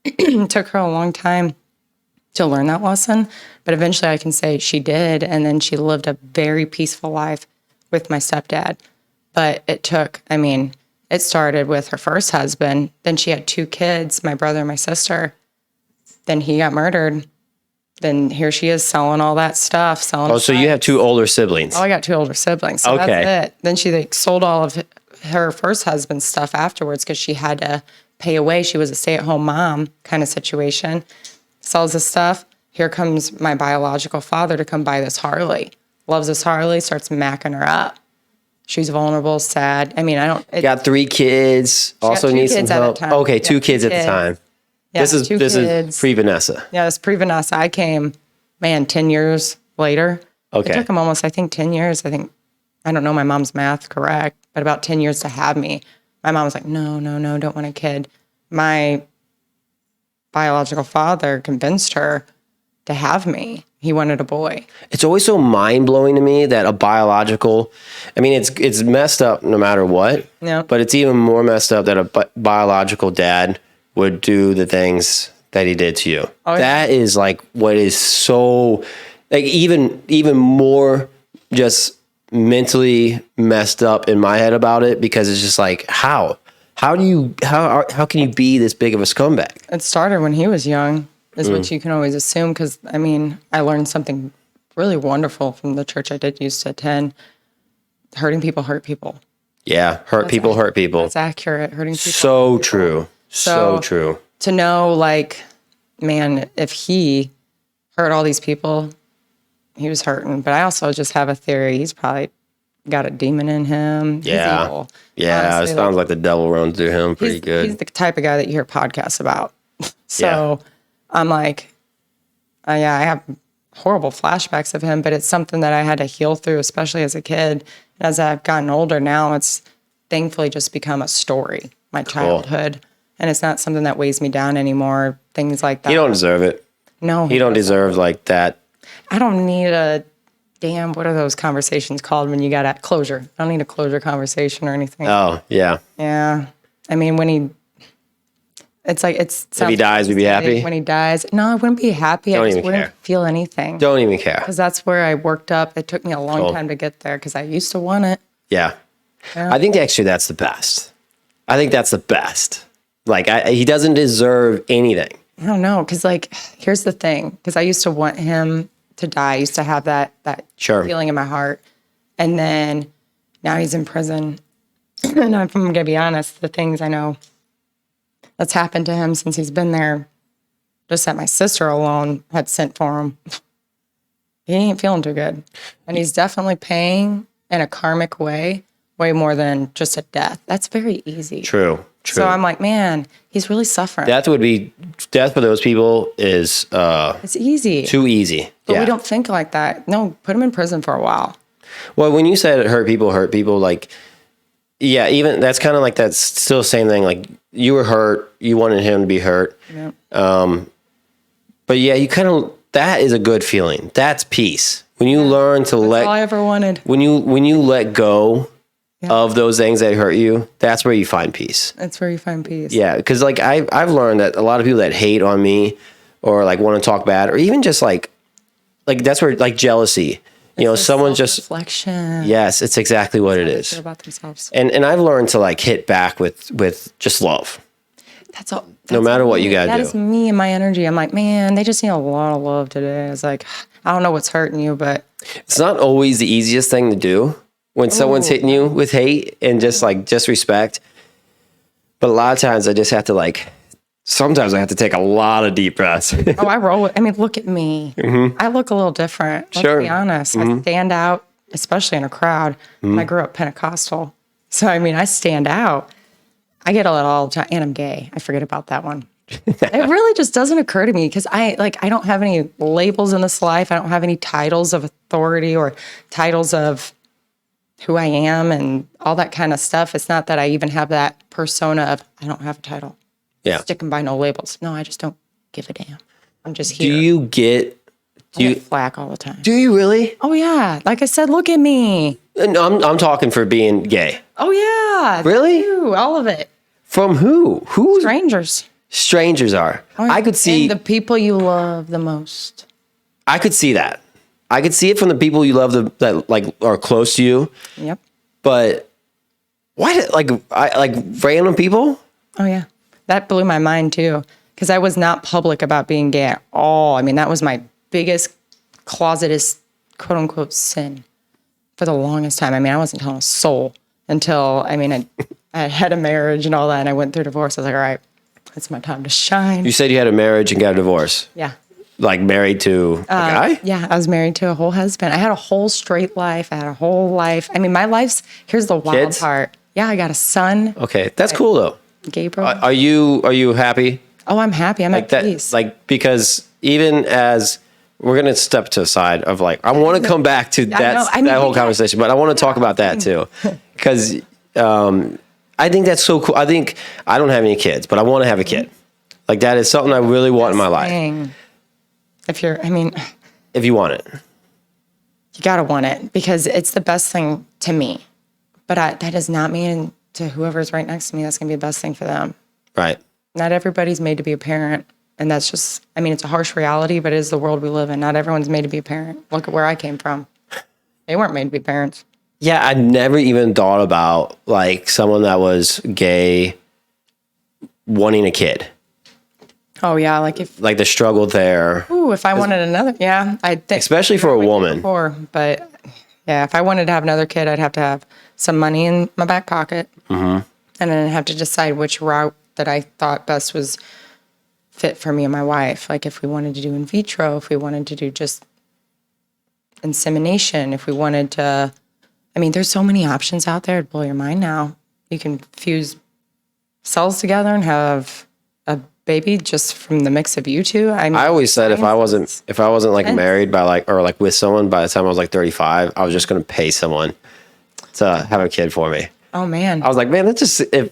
[SPEAKER 4] It took her a long time to learn that lesson. But eventually I can say she did. And then she lived a very peaceful life with my stepdad. But it took, I mean, it started with her first husband. Then she had 2 kids, my brother and my sister. Then he got murdered. Then here she is selling all that stuff.
[SPEAKER 1] Oh, so you have 2 older siblings.
[SPEAKER 4] Oh, I got 2 older siblings. So
[SPEAKER 1] Okay.
[SPEAKER 4] that's it. Then she sold all of her first husband's stuff afterwards because she had to pay away. She was a stay-at-home mom kind of situation. Sells the stuff. Here comes my biological father to come buy this Harley. Loves this Harley, starts macking her up. She's vulnerable, sad. I mean,
[SPEAKER 1] Got 3 kids. Also
[SPEAKER 4] two
[SPEAKER 1] needs some
[SPEAKER 4] kids at the
[SPEAKER 1] help.
[SPEAKER 4] time.
[SPEAKER 1] Okay,
[SPEAKER 4] Yeah,
[SPEAKER 1] 2 kids
[SPEAKER 4] two
[SPEAKER 1] at the
[SPEAKER 4] kids.
[SPEAKER 1] time.
[SPEAKER 4] Yeah,
[SPEAKER 1] This is
[SPEAKER 4] 2 kids.
[SPEAKER 1] pre Vanessa.
[SPEAKER 4] Yeah, that's pre-Vanessa. I came, 10 years later.
[SPEAKER 1] Okay.
[SPEAKER 4] It took them almost, 10 years. I don't know my mom's math correct, but about 10 years to have me. My mom was like, no, don't want a kid. My biological father convinced her to have me. He wanted a boy.
[SPEAKER 1] It's always so mind blowing to me that a biological, I mean, it's messed up no matter what.
[SPEAKER 4] Yeah.
[SPEAKER 1] But it's even more messed up that a biological dad would do the things that he did to you.
[SPEAKER 4] Oh, yeah.
[SPEAKER 1] That is like what is so, like even more just mentally messed up in my head about it, because it's just like, how can you be this big of a scumbag?
[SPEAKER 4] It started when he was young, is what you can always assume. Because, I learned something really wonderful from the church I did used to attend. Hurting people hurt people.
[SPEAKER 1] Yeah. Hurt people.
[SPEAKER 4] That's accurate. Hurting people.
[SPEAKER 1] So true. So true.
[SPEAKER 4] To know, if he hurt all these people, he was hurting. But I also just have a theory. He's probably got a demon in him.
[SPEAKER 1] Yeah.
[SPEAKER 4] He's evil.
[SPEAKER 1] Yeah.
[SPEAKER 4] Honestly,
[SPEAKER 1] It sounds like the devil runs through him pretty good.
[SPEAKER 4] He's the type of guy that you hear podcasts about. So I'm like, I have horrible flashbacks of him, but it's something that I had to heal through, especially as a kid. And as I've gotten older now, it's thankfully just become a story, my childhood. And it's not something that weighs me down anymore, things like that.
[SPEAKER 1] You don't deserve it.
[SPEAKER 4] No.
[SPEAKER 1] You don't deserve like that.
[SPEAKER 4] I don't need what are those conversations called when you got at closure? I don't need a closure conversation or anything.
[SPEAKER 1] Oh, yeah.
[SPEAKER 4] Yeah.
[SPEAKER 1] If he dies, we'd be happy?
[SPEAKER 4] When he dies, no, I wouldn't be happy. I
[SPEAKER 1] Don't
[SPEAKER 4] just
[SPEAKER 1] even
[SPEAKER 4] wouldn't
[SPEAKER 1] care.
[SPEAKER 4] feel anything.
[SPEAKER 1] Don't even care.
[SPEAKER 4] Because that's where I worked up. It took me a long
[SPEAKER 1] Cool.
[SPEAKER 4] time to get there because I used to want it.
[SPEAKER 1] Yeah.
[SPEAKER 4] Yeah.
[SPEAKER 1] I think actually that's the best. I think that's the best. Like, he doesn't deserve anything.
[SPEAKER 4] I don't know. Because, here's the thing. Because I used to want him to die. I used to have that
[SPEAKER 1] Sure.
[SPEAKER 4] feeling in my heart. And then now he's in prison. And if I'm going to be honest, the things I know that's happened to him since he's been there, just that my sister alone had sent for him, he ain't feeling too good. And he's definitely paying in a karmic way more than just a death. That's very easy.
[SPEAKER 1] True.
[SPEAKER 4] So I'm like, man, he's really suffering.
[SPEAKER 1] Death for those people is
[SPEAKER 4] It's easy.
[SPEAKER 1] too easy.
[SPEAKER 4] But
[SPEAKER 1] yeah.
[SPEAKER 4] we don't think like that. No, put him in prison for a while.
[SPEAKER 1] Well, when you said hurt people, like, yeah, even that's kind of like that's still the same thing. Like, you were hurt, you wanted him to be hurt.
[SPEAKER 4] Yeah.
[SPEAKER 1] But yeah, that is a good feeling. That's peace. When you learn to
[SPEAKER 4] All I ever wanted.
[SPEAKER 1] when you let go of those things that hurt you, that's where you find peace.
[SPEAKER 4] That's where you find peace.
[SPEAKER 1] Yeah, because I've learned that a lot of people that hate on me or want to talk bad or even just like that's where jealousy You know, someone just,
[SPEAKER 4] reflection.
[SPEAKER 1] yes, it's exactly what it is.
[SPEAKER 4] About themselves.
[SPEAKER 1] And I've learned to like hit back with just love.
[SPEAKER 4] That's all.
[SPEAKER 1] No matter what you gotta
[SPEAKER 4] That
[SPEAKER 1] do.
[SPEAKER 4] is me and my energy. I'm like, man, they just need a lot of love today. It's like, I don't know what's hurting you, but
[SPEAKER 1] It's not always the easiest thing to do when someone's hitting you with hate and just like disrespect. But a lot of times I just have to like, sometimes I have to take a lot of deep breaths.
[SPEAKER 4] oh, I roll with. I mean, look at me. I look a little different. Let's
[SPEAKER 1] Sure.
[SPEAKER 4] be honest. I stand out, especially in a crowd. And I grew up Pentecostal, so I mean, I stand out. I get it all the time, and I'm gay. I forget about that one. It really just doesn't occur to me because I don't have any labels in this life. I don't have any titles of authority or titles of who I am and all that kind of stuff. It's not that I even have that persona of I don't have a title.
[SPEAKER 1] Yeah.
[SPEAKER 4] Sticking by no labels. No, I just don't give a damn. I'm just
[SPEAKER 1] Do
[SPEAKER 4] here.
[SPEAKER 1] you get,
[SPEAKER 4] I get flack all the time.
[SPEAKER 1] do you really?
[SPEAKER 4] Oh yeah, like I said, look at me.
[SPEAKER 1] No, I'm talking for being gay.
[SPEAKER 4] Oh yeah,
[SPEAKER 1] Really?
[SPEAKER 4] you, all of it.
[SPEAKER 1] From who? Who
[SPEAKER 4] Strangers.
[SPEAKER 1] strangers are? I could see,
[SPEAKER 4] And the people you love the most.
[SPEAKER 1] I could see that. I could see it from the people you love that like are close to you.
[SPEAKER 4] Yep.
[SPEAKER 1] But why, like random people?
[SPEAKER 4] Oh yeah, that blew my mind too because I was not public about being gay at all. I mean, that was my biggest closeted quote unquote sin for the longest time. I mean, I wasn't telling a soul until I had a marriage and all that, and I went through divorce. I was like, all right, it's my time to shine.
[SPEAKER 1] You said you had a marriage and got a divorce.
[SPEAKER 4] Yeah.
[SPEAKER 1] Like married to a guy?
[SPEAKER 4] Yeah, I was married to a whole husband. I had a whole straight life. I had a whole life. I mean, my life's, here's the wild
[SPEAKER 1] Kids?
[SPEAKER 4] part. Yeah, I got a son,
[SPEAKER 1] Okay, that's cool though.
[SPEAKER 4] Gabriel.
[SPEAKER 1] Are you happy?
[SPEAKER 4] Oh, I'm happy. I'm
[SPEAKER 1] Like
[SPEAKER 4] at
[SPEAKER 1] that,
[SPEAKER 4] peace.
[SPEAKER 1] like because even as we're gonna step to the side of like I want to come back to
[SPEAKER 4] know. I mean,
[SPEAKER 1] that whole
[SPEAKER 4] yeah.
[SPEAKER 1] conversation, but I want to talk about that too because I think that's so cool. I think I don't have any kids, but I want to have a kid. Like that is something I really want in my life.
[SPEAKER 4] Dang. If you're, I mean,
[SPEAKER 1] If you want it,
[SPEAKER 4] you gotta want it because it's the best thing to me. But that does not mean to whoever's right next to me that's gonna be the best thing for them.
[SPEAKER 1] right?
[SPEAKER 4] Not everybody's made to be a parent. And that's just, I mean, it's a harsh reality, but it is the world we live in. Not everyone's made to be a parent. Look at where I came from. They weren't made to be parents.
[SPEAKER 1] Yeah, I never even thought about like someone that was gay wanting a kid.
[SPEAKER 4] Oh yeah, like
[SPEAKER 1] Like the struggle there,
[SPEAKER 4] if I wanted another, yeah, I think.
[SPEAKER 1] especially for a woman.
[SPEAKER 4] Before, but yeah, if I wanted to have another kid, I'd have to have some money in my back pocket, and then I'd have to decide which route that I thought best was fit for me and my wife. Like if we wanted to do in vitro, if we wanted to do just insemination, if we wanted to, I mean, there's so many options out there. It'd blow your mind now. You can fuse cells together and have a baby just from the mix of you two. I mean,
[SPEAKER 1] I always said if I wasn't like
[SPEAKER 4] Intense.
[SPEAKER 1] married by like or like with someone by the time I was like 35, I was just gonna pay someone to have a kid for me.
[SPEAKER 4] oh man,
[SPEAKER 1] I was like, man, that's just if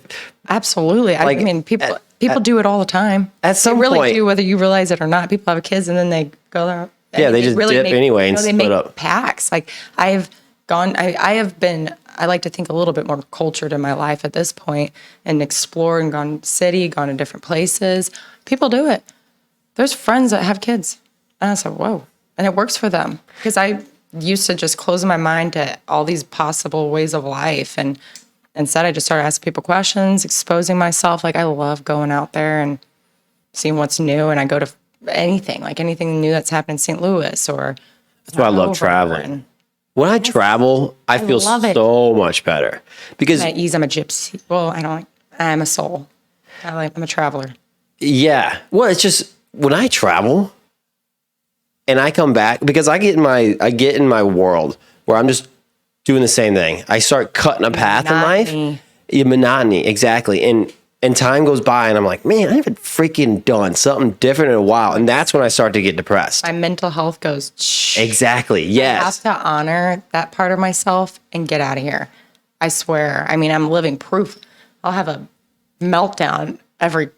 [SPEAKER 4] absolutely.
[SPEAKER 1] Like,
[SPEAKER 4] I mean, people do it all the time.
[SPEAKER 1] at some
[SPEAKER 4] they really
[SPEAKER 1] point-
[SPEAKER 4] do, whether you realize it or not. People have kids and then they go there.
[SPEAKER 1] Yeah, they just dip anyway and
[SPEAKER 4] they
[SPEAKER 1] split
[SPEAKER 4] make
[SPEAKER 1] up.
[SPEAKER 4] packs. Like I have been. I like to think a little bit more cultured in my life at this point and explore and gone city, gone to different places. People do it. There's friends that have kids, and I said, whoa, and it works for them because I used to just close my mind to all these possible ways of life and. Instead, I just started asking people questions, exposing myself. Like I love going out there and seeing what's new. And I go to anything new that's happened in St. Louis or.
[SPEAKER 1] that's why I love
[SPEAKER 4] over.
[SPEAKER 1] traveling.
[SPEAKER 4] And
[SPEAKER 1] When I travel, I feel
[SPEAKER 4] love it.
[SPEAKER 1] so much better because
[SPEAKER 4] at ease, I'm a gypsy. Well, I'm a soul. I'm a traveler.
[SPEAKER 1] yeah, well, it's just when I travel and I come back because I get in my world where I'm just doing the same thing. I start cutting a path in
[SPEAKER 4] Monotony.
[SPEAKER 1] life. Yeah, monotony, exactly. And time goes by and I'm like, man, I haven't freaking done something different in a while. And that's when I start to get depressed.
[SPEAKER 4] My mental health goes, shh.
[SPEAKER 1] Exactly.
[SPEAKER 4] I
[SPEAKER 1] Yes.
[SPEAKER 4] have to honor that part of myself and get out of here. I swear. I mean, I'm living proof. I'll have a meltdown every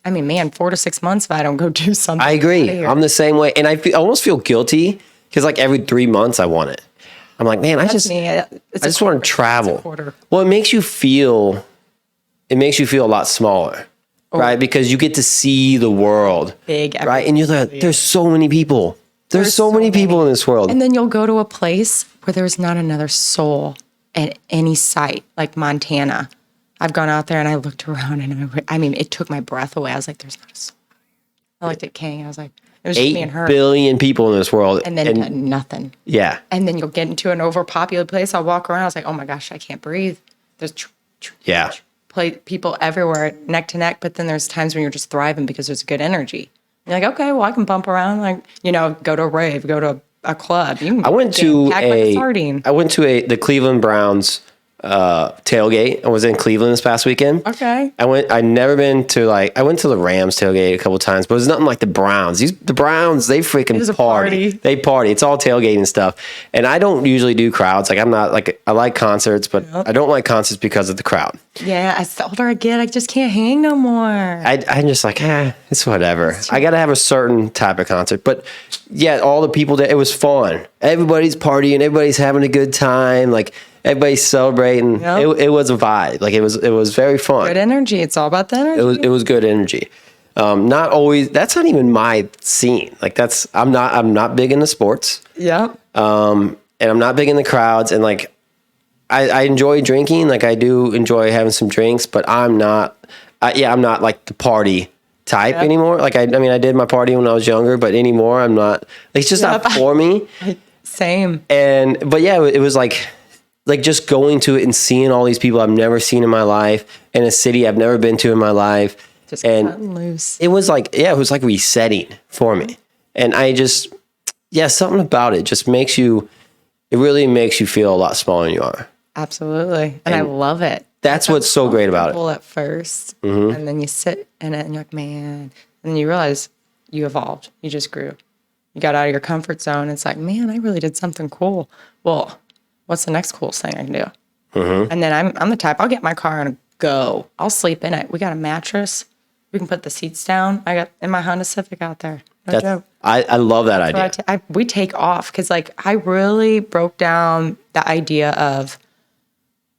[SPEAKER 4] 4 to 6 months if I don't go do something.
[SPEAKER 1] I
[SPEAKER 4] Get
[SPEAKER 1] agree.
[SPEAKER 4] outta here.
[SPEAKER 1] I'm the same way. And I almost feel guilty because like every 3 months I want it. I'm like, man, I just
[SPEAKER 4] me.
[SPEAKER 1] want to travel.
[SPEAKER 4] quarter.
[SPEAKER 1] Well, it makes you feel a lot smaller, right? Because you get to see the world,
[SPEAKER 4] Big,
[SPEAKER 1] right? And you're like, there's so many people. There's so many people in this world.
[SPEAKER 4] And then you'll go to a place where there's not another soul at any site, like Montana. I've gone out there and I looked around and I mean, it took my breath away. I was like, there's not a soul. I looked at King. I was like, it was just me and her.
[SPEAKER 1] 8 billion people in this world.
[SPEAKER 4] And then nothing.
[SPEAKER 1] Yeah.
[SPEAKER 4] And then you'll get into an overpopulated place. I'll walk around. I was like, oh my gosh, I can't breathe. There's people everywhere, neck to neck. But then there's times when you're just thriving because there's good energy. You're like, okay, well, I can bump around, like, go to a rave, go to a club.
[SPEAKER 1] I went to
[SPEAKER 4] the
[SPEAKER 1] the Cleveland Browns tailgate. I was in Cleveland this past weekend.
[SPEAKER 4] Okay.
[SPEAKER 1] I'd never been to I went to the Rams tailgate a couple times, but it was nothing like the Browns. The Browns, they freaking party. They party. It's all tailgating stuff. And I don't usually do crowds. Like I'm not I like concerts, but I don't like concerts because of the crowd.
[SPEAKER 4] Yeah. As the older I get, I just can't hang no more.
[SPEAKER 1] I'm just like, it's whatever. I got to have a certain type of concert. But yeah, all the people there, it was fun. Everybody's partying. Everybody's having a good time. Like, everybody's celebrating. Yep. It was a vibe. Like it was very fun.
[SPEAKER 4] Good energy. It's all about the energy.
[SPEAKER 1] It was good energy. Not always. That's not even my scene. Like I'm not big into sports.
[SPEAKER 4] Yep.
[SPEAKER 1] And I'm not big in the crowds. And like I enjoy drinking. Like I do enjoy having some drinks. But I'm not. I'm not like the party type anymore. Like I mean I did my party when I was younger, but anymore I'm not. It's just not for me.
[SPEAKER 4] Same.
[SPEAKER 1] But yeah, it was like just going to it and seeing all these people I've never seen in my life in a city I've never been to in my life.
[SPEAKER 4] Just cutting loose.
[SPEAKER 1] It was like resetting for me. And I just, something about it just really makes you feel a lot smaller than you are.
[SPEAKER 4] Absolutely. And I love it.
[SPEAKER 1] That's what's so great about it.
[SPEAKER 4] At first, and then you sit in it and you're like, man, and then you realize you evolved. You just grew. You got out of your comfort zone. It's like, man, I really did something cool. Well, what's the next coolest thing I can do? And then I'm the type, I'll get my car and go. I'll sleep in it. We got a mattress. We can put the seats down. I got in my Honda Civic out there. No joke.
[SPEAKER 1] I love that idea.
[SPEAKER 4] We take off because I really broke down the idea of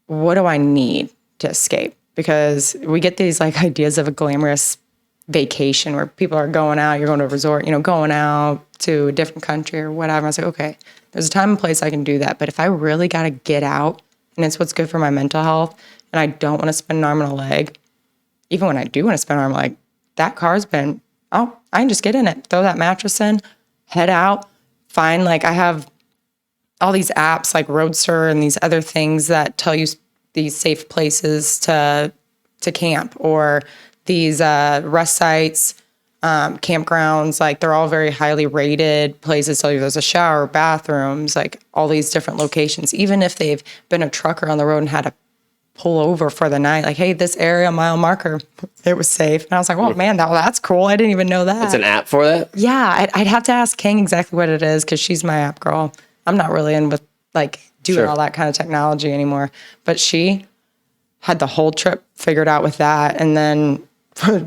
[SPEAKER 4] what do I need to escape? Because we get these ideas of a glamorous vacation where people are going out, you're going to a resort, going out to a different country or whatever. I was like, okay, there's a time and place I can do that. But if I really got to get out and it's what's good for my mental health and I don't want to spend an arm and a leg, even when I do want to spend an arm and a leg, that car's been, I can just get in it, throw that mattress in, head out, find I have all these apps like Roadster and these other things that tell you these safe places to camp or these rest sites, campgrounds, they're all very highly rated places. So there's a shower, bathrooms, all these different locations. Even if they've been a trucker on the road and had to pull over for the night, hey, this area mile marker, it was safe. And I was like, oh man, that's cool. I didn't even know that.
[SPEAKER 1] It's an app for that?
[SPEAKER 4] Yeah, I'd have to ask King exactly what it is because she's my app girl. I'm not really in with doing all that kind of technology anymore. But she had the whole trip figured out with that, and then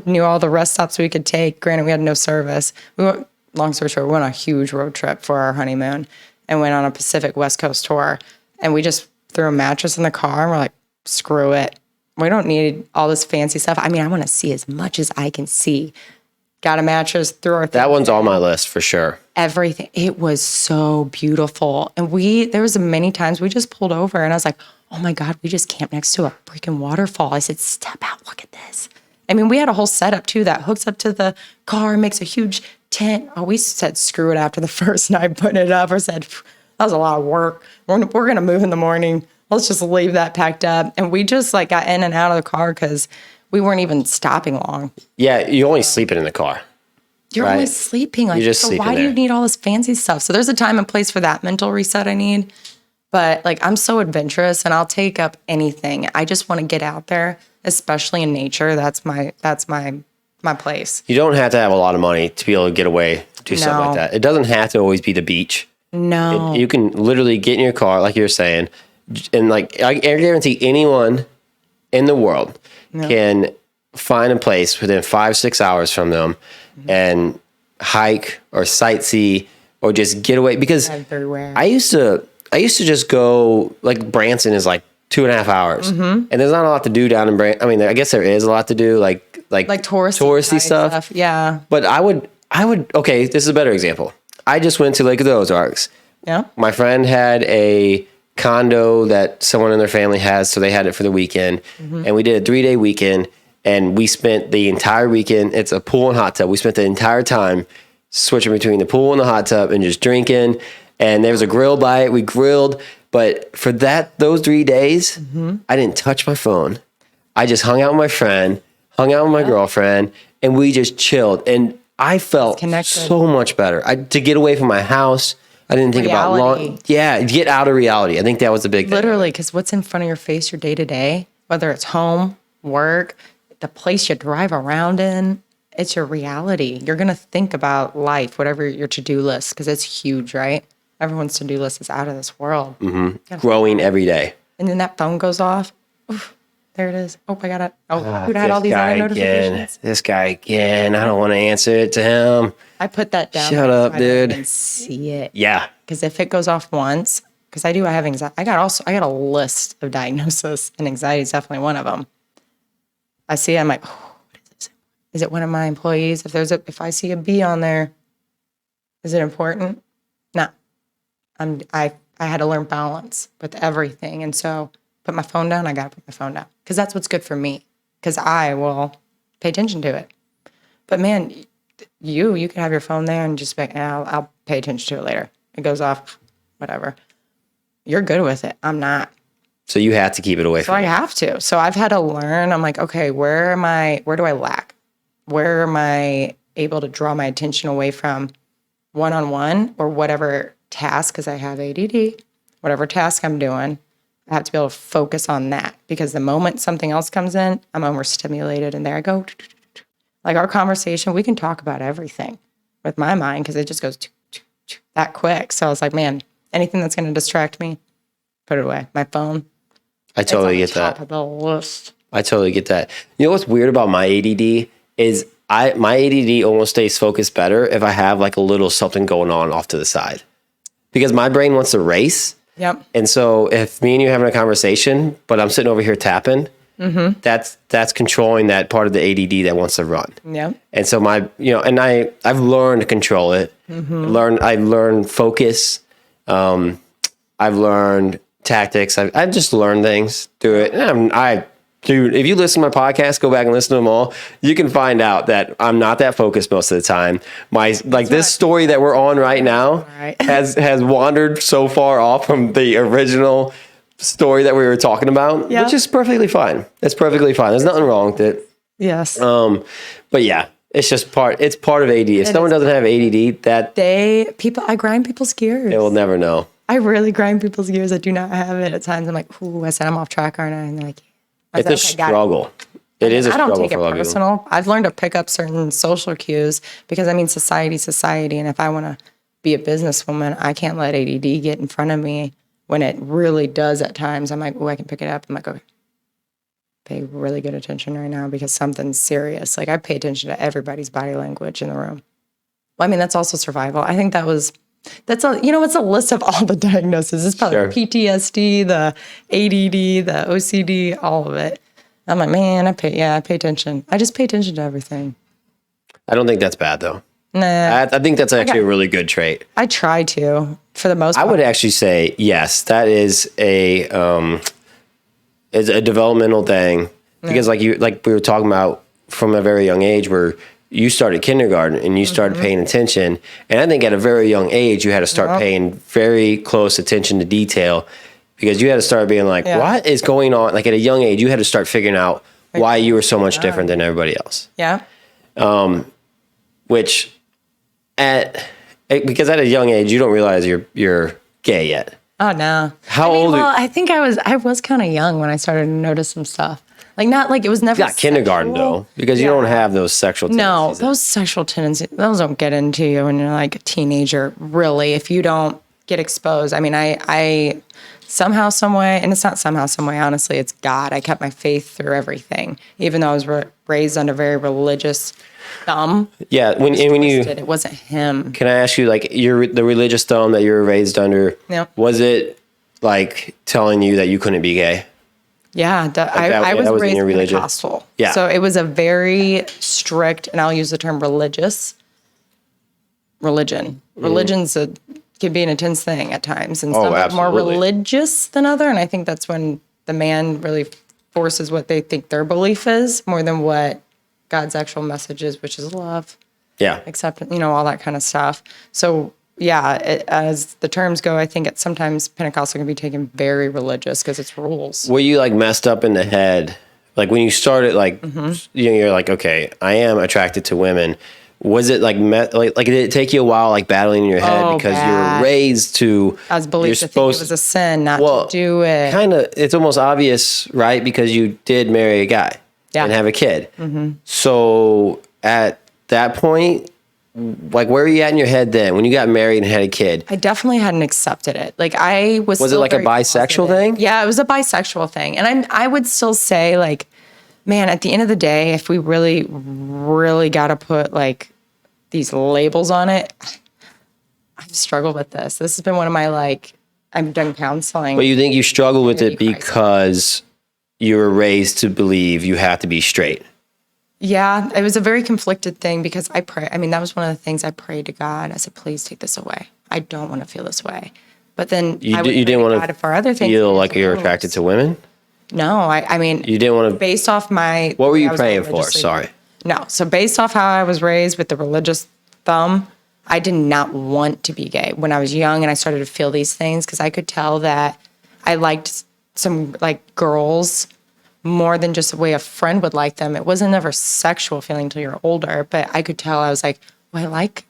[SPEAKER 4] knew all the rest stops we could take. Granted, we had no service. Long story short, we went on a huge road trip for our honeymoon and went on a Pacific West Coast tour. And we just threw a mattress in the car and we're like, screw it. We don't need all this fancy stuff. I mean, I want to see as much as I can see. Got a mattress, threw our things.
[SPEAKER 1] That one's on my list for sure.
[SPEAKER 4] Everything. It was so beautiful. And there was many times we just pulled over and I was like, oh my God, we just camped next to a freaking waterfall. I said, step out, look at this. I mean, we had a whole setup too that hooks up to the car, makes a huge tent. Oh, we said, screw it after the first night putting it up, or said, that was a lot of work. We're going to move in the morning. Let's just leave that packed up. And we just got in and out of the car because we weren't even stopping long.
[SPEAKER 1] Yeah, you're only sleeping in the car.
[SPEAKER 4] You're only sleeping.
[SPEAKER 1] You're just sleeping
[SPEAKER 4] why do you need all this fancy stuff? So there's a time and place for that mental reset I need. But I'm so adventurous and I'll take up anything. I just want to get out there, especially in nature. That's my place. You
[SPEAKER 1] don't have to have a lot of money to be able to get away, do something like that. It doesn't have to always be the beach.
[SPEAKER 4] No.
[SPEAKER 1] You can literally get in your car, like you're saying, and I guarantee anyone in the world can find a place within 5-6 hours from them and hike or sightsee or just get away. Because
[SPEAKER 4] everywhere.
[SPEAKER 1] I used to just go, Branson is 2.5 hours, and there's not a lot to do down in Branson. I mean, I guess there is a lot to do, touristy stuff.
[SPEAKER 4] Yeah.
[SPEAKER 1] But I would. Okay, this is a better example. I just went to Lake of the Ozarks.
[SPEAKER 4] Yeah.
[SPEAKER 1] My friend had a condo that someone in their family has, so they had it for the weekend. And we did a 3-day weekend, and we spent the entire weekend. It's a pool and hot tub. We spent the entire time switching between the pool and the hot tub and just drinking. And there was a grill by it. We grilled. But for those 3 days, I didn't touch my phone. I just hung out with my friend, hung out with my girlfriend, and we just chilled. And I felt so much better. To get away from my house. I didn't think about get out of reality. I think that was the big thing.
[SPEAKER 4] Literally, because what's in front of your face, your day to day, whether it's home, work, the place you drive around in, it's your reality. You're going to think about life, whatever your to-do list, because it's huge, right? Everyone's to-do list is out of this world.
[SPEAKER 1] Growing every day.
[SPEAKER 4] And then that phone goes off. Oof, there it is. Oh, I got it. Oh, dude, I had all these other notifications.
[SPEAKER 1] This guy again. I don't want to answer it to him.
[SPEAKER 4] I put that down.
[SPEAKER 1] Shut up,
[SPEAKER 4] so
[SPEAKER 1] dude.
[SPEAKER 4] I don't even see it.
[SPEAKER 1] Yeah.
[SPEAKER 4] Because if it goes off once, because I have anxiety. I got a list of diagnoses, and anxiety is definitely one of them. I see it, I'm like, oh, what is this? Is it one of my employees? If I see a B on there, is it important? No. I had to learn balance with everything, and so put my phone down. I got to put my phone down because that's what's good for me. Because I will pay attention to it. But man, you could have your phone there and just be, I'll pay attention to it later. It goes off, whatever. You're good with it. I'm not.
[SPEAKER 1] So you have to keep it away
[SPEAKER 4] So
[SPEAKER 1] from
[SPEAKER 4] I have to. So I've had to learn. I'm like, okay, where do I lack? Where am I able to draw my attention away from one-on-one or whatever task, because I have ADD, whatever task I'm doing, I have to be able to focus on that, because the moment something else comes in, I'm overstimulated, and there I go. Like our conversation, we can talk about everything with my mind because it just goes that quick. So I was like, man, anything that's going to distract me, put it away. My phone.
[SPEAKER 1] I totally get
[SPEAKER 4] top
[SPEAKER 1] that.
[SPEAKER 4] of the list.
[SPEAKER 1] I totally get that. You know what's weird about my ADD is my ADD almost stays focused better if I have like a little something going on off to the side, because my brain wants to race.
[SPEAKER 4] Yep.
[SPEAKER 1] And so if me and you are having a conversation, but I'm sitting over here tapping, that's controlling that part of the ADD that wants to run.
[SPEAKER 4] Yep.
[SPEAKER 1] And so I've learned to control it. I've learned focus. I've learned tactics. I've just learned things through it. And dude, if you listen to my podcast, go back and listen to them all. You can find out that I'm not that focused most of the time. This story that we're on right now has wandered so far off from the original story that we were talking about, which is perfectly fine. It's perfectly fine. There's nothing wrong with it.
[SPEAKER 4] Yes.
[SPEAKER 1] But yeah, it's just part of ADD. If someone doesn't have ADD,
[SPEAKER 4] I grind people's gears.
[SPEAKER 1] they will never know.
[SPEAKER 4] I really grind people's gears. I do not have it. At times I'm like, ooh, I said I'm off track, aren't I? And they're like,
[SPEAKER 1] It's a struggle. It is a struggle.
[SPEAKER 4] I don't take
[SPEAKER 1] for a lot
[SPEAKER 4] it
[SPEAKER 1] of people.
[SPEAKER 4] personal. I've learned to pick up certain social cues because society. And if I want to be a businesswoman, I can't let ADD get in front of me when it really does at times. I'm like, oh, I can pick it up. I'm like, okay, pay really good attention right now because something's serious. Like I pay attention to everybody's body language in the room. Well, I mean, that's also survival. I think it's a list of all the diagnoses. It's probably PTSD, the ADD, the OCD, all of it. I'm like, man, I pay attention. I just pay attention to everything.
[SPEAKER 1] I don't think that's bad though.
[SPEAKER 4] Nah.
[SPEAKER 1] I think that's actually a really good trait.
[SPEAKER 4] I try to, for the most part.
[SPEAKER 1] I would actually say, yes, that is a developmental thing. Because like we were talking about from a very young age where you started kindergarten and you started paying attention. And I think at a very young age, you had to start paying very close attention to detail, because you had to start being like, what is going on? Like at a young age, you had to start figuring out why you were so much different than everybody else.
[SPEAKER 4] Yeah.
[SPEAKER 1] Because at a young age, you don't realize you're gay yet.
[SPEAKER 4] Oh, no.
[SPEAKER 1] How old?
[SPEAKER 4] Well, I think I was kind of young when I started to notice some stuff. Like not like it was never
[SPEAKER 1] not kindergarten though, because you don't have those sexual tendencies.
[SPEAKER 4] No, those sexual tendencies, those don't get into you when you're like a teenager, really, if you don't get exposed. I mean, I somehow, some way, and it's not somehow, some way, honestly, it's God. I kept my faith through everything, even though I was raised under very religious thumb.
[SPEAKER 1] Yeah,
[SPEAKER 4] it wasn't him.
[SPEAKER 1] Can I ask you, like, the religious thumb that you were raised under, was it like telling you that you couldn't be gay?
[SPEAKER 4] Yeah, I was raised Pentecostal.
[SPEAKER 1] Yeah.
[SPEAKER 4] So it was a very strict, and I'll use the term religious religion. Religion's can be an intense thing at times, and some are more
[SPEAKER 1] absolutely.
[SPEAKER 4] religious than other. And I think that's when the man really forces what they think their belief is more than what God's actual message is, which is love,
[SPEAKER 1] Yeah.
[SPEAKER 4] acceptance, all that kind of stuff. So yeah, as the terms go, I think sometimes Pentecostal can be taken very religious because it's rules.
[SPEAKER 1] Were you like messed up in the head? Like when you started, like, you're like, okay, I am attracted to women. Was it like, like did it take you a while, like battling in your head because you
[SPEAKER 4] bad.
[SPEAKER 1] were raised to,
[SPEAKER 4] I was believed to think it was a sin not to do it.
[SPEAKER 1] Kind of, it's almost obvious, right? Because you did marry a guy and have a kid. So at that point, like where were you at in your head then when you got married and had a kid?
[SPEAKER 4] I definitely hadn't accepted it. Like I was.
[SPEAKER 1] Was it like a bisexual thing?
[SPEAKER 4] Yeah, it was a bisexual thing, and I would still say like, man, at the end of the day, if we really, really got to put like these labels on it, I've struggled with this. This has been one of my I've done counseling.
[SPEAKER 1] But you think you struggled with it because you were raised to believe you have to be straight?
[SPEAKER 4] Yeah, it was a very conflicted thing because I pray. I mean, that was one of the things I prayed to God. I said, please take this away. I don't want to feel this way. But then
[SPEAKER 1] You didn't want to
[SPEAKER 4] for other things,
[SPEAKER 1] feel like you're attracted to women?
[SPEAKER 4] No, I mean,
[SPEAKER 1] You didn't want to.
[SPEAKER 4] based off my.
[SPEAKER 1] What were you
[SPEAKER 4] I was
[SPEAKER 1] praying for?
[SPEAKER 4] religiously-
[SPEAKER 1] Sorry.
[SPEAKER 4] No, so based off how I was raised with the religious thumb, I did not want to be gay when I was young, and I started to feel these things because I could tell that I liked some girls more than just the way a friend would like them. It wasn't ever sexual feeling until you're older, but I could tell I was like, well, I like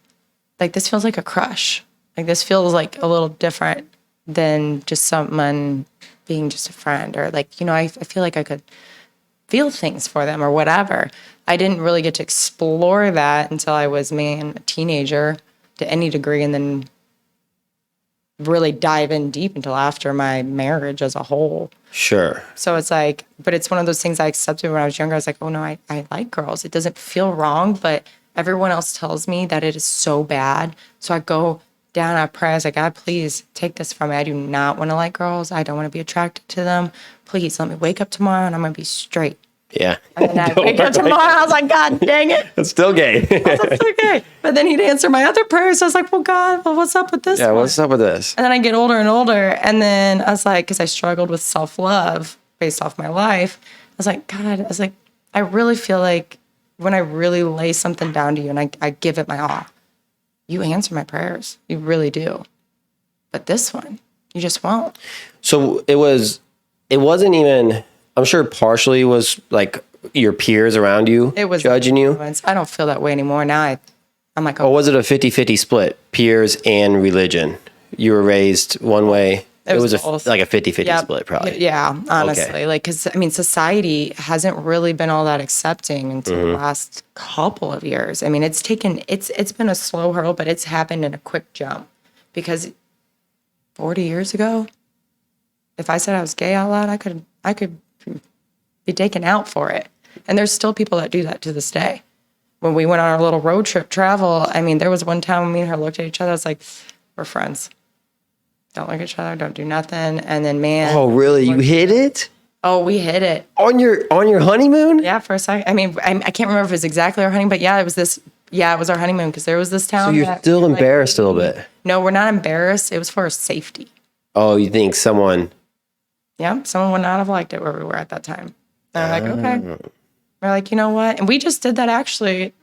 [SPEAKER 4] this feels like a crush. Like this feels like a little different than just someone being just a friend, or I feel like I could feel things for them or whatever. I didn't really get to explore that until I was a teenager to any degree, and then really dive in deep until after my marriage as a whole.
[SPEAKER 1] Sure.
[SPEAKER 4] So it's but it's one of those things I accepted when I was younger. I was like, oh no, I like girls. It doesn't feel wrong, but everyone else tells me that it is so bad. So I go down, I pray, I was like, God, please take this from me. I do not want to like girls. I don't want to be attracted to them. Please let me wake up tomorrow and I'm going to be straight.
[SPEAKER 1] Yeah.
[SPEAKER 4] And then I wake up tomorrow and I was like, God dang it.
[SPEAKER 1] It's still gay.
[SPEAKER 4] That's okay. But then he'd answer my other prayers. So I was like, well, God, what's up with this
[SPEAKER 1] Yeah,
[SPEAKER 4] one?
[SPEAKER 1] what's up with this?
[SPEAKER 4] And then I get older and older. And then I was like, because I struggled with self-love based off my life. I was like, God, I really feel like when I really lay something down to you and I give it my all, you answer my prayers. You really do. But this one, you just won't.
[SPEAKER 1] So it wasn't even, I'm sure partially was like your peers around you
[SPEAKER 4] It was
[SPEAKER 1] judging you.
[SPEAKER 4] I don't feel that way anymore. Now I'm like,
[SPEAKER 1] Or was it a 50-50 split, peers and religion? You were raised one way. It was
[SPEAKER 4] both.
[SPEAKER 1] like a 50-50
[SPEAKER 4] Yep.
[SPEAKER 1] split probably.
[SPEAKER 4] Yeah, honestly.
[SPEAKER 1] Okay.
[SPEAKER 4] Because, society hasn't really been all that accepting until
[SPEAKER 1] Mm-hmm.
[SPEAKER 4] the last couple of years. I mean, it's been a slow hurdle, but it's happened in a quick jump. Because 40 years ago, if I said I was gay out loud, I could be taken out for it. And there's still people that do that to this day. When we went on our little road trip travel, I mean, there was one time when me and her looked at each other, I was like, we're friends. Don't look at each other, don't do nothing. And then, man.
[SPEAKER 1] Oh, really? You hit it?
[SPEAKER 4] Oh, we hit it.
[SPEAKER 1] On your honeymoon?
[SPEAKER 4] Yeah, for a second. I mean, I can't remember if it was exactly our honeymoon, but yeah, it was our honeymoon because there was this town.
[SPEAKER 1] So you're still embarrassed a little bit.
[SPEAKER 4] No, we're not embarrassed. It was for our safety.
[SPEAKER 1] Oh, you think someone...
[SPEAKER 4] Yeah, someone would not have liked it where we were at that time. And I'm like, okay. We're like, you know what? And we just did that actually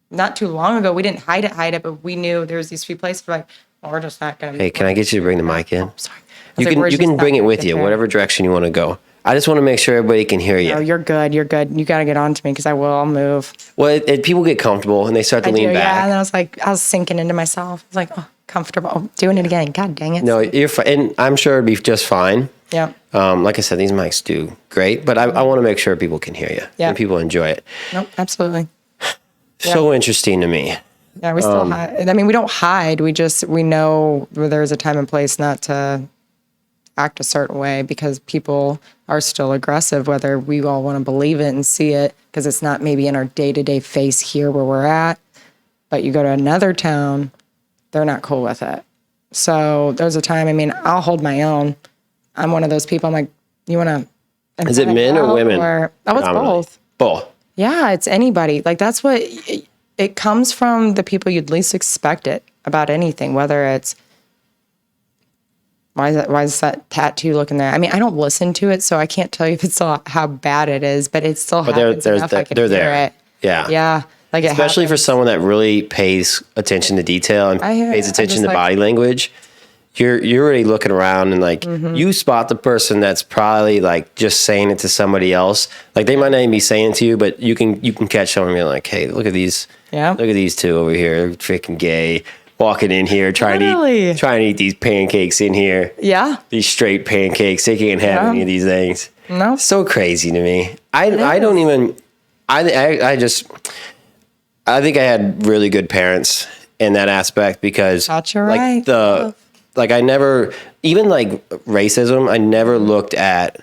[SPEAKER 4] not too long ago. We didn't hide it, but we knew there was these few places we're like, well, we're just not going to.
[SPEAKER 1] Hey, can I get you to bring the mic in?
[SPEAKER 4] Sorry.
[SPEAKER 1] You can bring it with you, whatever direction you want to go. I just want to make sure everybody can hear you.
[SPEAKER 4] No, you're good. You're good. You got to get on to me because I'll move.
[SPEAKER 1] Well, people get comfortable and they start to lean back.
[SPEAKER 4] Yeah, and then I was sinking into myself. I was like, oh, comfortable. Oh, doing it again. God dang it.
[SPEAKER 1] No, you're fine. And I'm sure it'd be just fine.
[SPEAKER 4] Yeah.
[SPEAKER 1] Like I said, these mics do great, but I want to make sure people can hear you and people enjoy it.
[SPEAKER 4] Nope, absolutely.
[SPEAKER 1] So interesting to me.
[SPEAKER 4] Yeah, we still hide. I mean, we don't hide. We know where there's a time and place not to act a certain way because people are still aggressive, whether we all want to believe it and see it because it's not maybe in our day-to-day face here where we're at. But you go to another town, they're not cool with it. So there's a time, I mean, I'll hold my own. I'm one of those people. I'm like, you want to...
[SPEAKER 1] Is it men or women?
[SPEAKER 4] Oh, it's both.
[SPEAKER 1] Both.
[SPEAKER 4] Yeah, it's anybody. Like, that's what... It comes from the people you'd least expect it. about anything, whether it's why is that tattoo looking there? I mean, I don't listen to it, so I can't tell you if it's still how bad it is, but it still happens enough. I can
[SPEAKER 1] they're
[SPEAKER 4] hear
[SPEAKER 1] there.
[SPEAKER 4] it.
[SPEAKER 1] Yeah.
[SPEAKER 4] Yeah. Like
[SPEAKER 1] Especially for someone that really pays attention to detail and pays attention to body language. You're already looking around and like you spot the person that's probably like just saying it to somebody else. Like they might not even be saying it to you, but you can catch someone and be like, hey, look at these.
[SPEAKER 4] Yeah.
[SPEAKER 1] Look at these two over here, freaking gay, walking in here trying to eat these pancakes in here.
[SPEAKER 4] Yeah.
[SPEAKER 1] These straight pancakes. They can't have any of these things.
[SPEAKER 4] No.
[SPEAKER 1] So crazy to me. I don't even. I think I had really good parents in that aspect because
[SPEAKER 4] right.
[SPEAKER 1] I never, even like racism, I never looked at,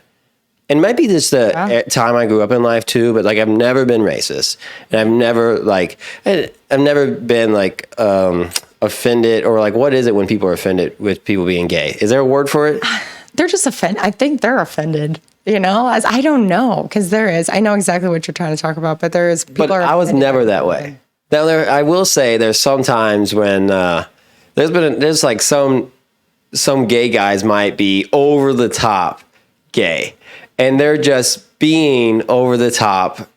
[SPEAKER 1] and it might be just the time I grew up in life too, but like I've never been racist and I've never been like offended or like, what is it when people are offended with people being gay? Is there a word for it?
[SPEAKER 4] They're just offended. I think they're offended. As I don't know, because there is. I know exactly what you're trying to talk about, but there is.
[SPEAKER 1] But I was never that way. Now, I will say there's some times when there's like some gay guys might be over the top gay, and they're just being over the top.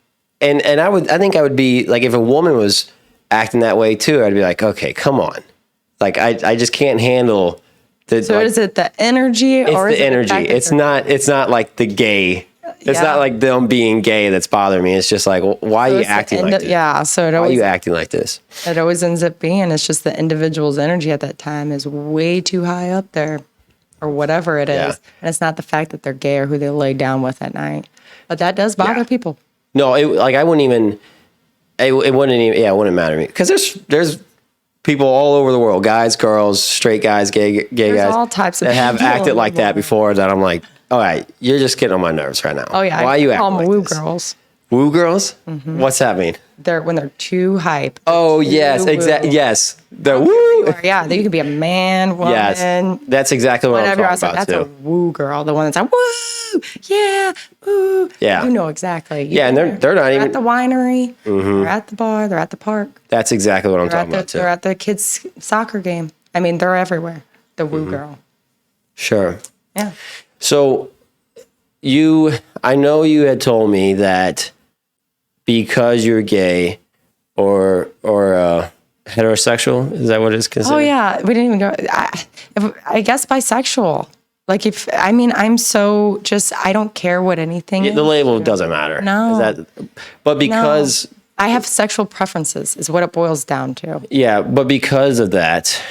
[SPEAKER 1] And I think I would be like if a woman was acting that way too, I'd be like, okay, come on, like I just can't handle. So
[SPEAKER 4] is it the energy or
[SPEAKER 1] it's the energy? It's not like the gay. It's not like them being gay that's bothering me. It's just like, why are you acting like this?
[SPEAKER 4] Yeah. So
[SPEAKER 1] why are you acting like this?
[SPEAKER 4] It always ends up being it's just the individual's energy at that time is way too high up there, or whatever it is, and it's not the fact that they're gay or who they lay down with at night. But that does bother people.
[SPEAKER 1] No, it wouldn't matter to me because there's people all over the world, guys, girls, straight guys, gay guys,
[SPEAKER 4] all types of
[SPEAKER 1] that have
[SPEAKER 4] people
[SPEAKER 1] acted like that before. That I'm like, all right, you're just getting on my nerves right now.
[SPEAKER 4] Oh yeah,
[SPEAKER 1] why are you acting
[SPEAKER 4] call them
[SPEAKER 1] like
[SPEAKER 4] woo
[SPEAKER 1] this?
[SPEAKER 4] girls.
[SPEAKER 1] Woo girls? Mm-hmm. What's that mean?
[SPEAKER 4] When they're too hype.
[SPEAKER 1] Oh yes, exactly. Yes, the woo.
[SPEAKER 4] Yeah, you could be a man, woman.
[SPEAKER 1] Yes, that's exactly what I'm talking about
[SPEAKER 4] that's
[SPEAKER 1] too.
[SPEAKER 4] a woo girl, the one that's like woo, yeah, woo.
[SPEAKER 1] Yeah,
[SPEAKER 4] you know exactly.
[SPEAKER 1] And they're not even
[SPEAKER 4] at the winery. They're at the bar. They're at the park.
[SPEAKER 1] That's exactly what I'm talking about too.
[SPEAKER 4] They're at the kids' soccer game. I mean, they're everywhere. The woo girl.
[SPEAKER 1] Sure.
[SPEAKER 4] Yeah.
[SPEAKER 1] So I know you had told me that because you're gay or heterosexual, is that what it's considered?
[SPEAKER 4] Oh yeah, we didn't even go. I guess bisexual. Like I'm so just I don't care what anything is.
[SPEAKER 1] The label doesn't matter.
[SPEAKER 4] No.
[SPEAKER 1] But because
[SPEAKER 4] I have sexual preferences is what it boils down to.
[SPEAKER 1] Yeah, but because of that,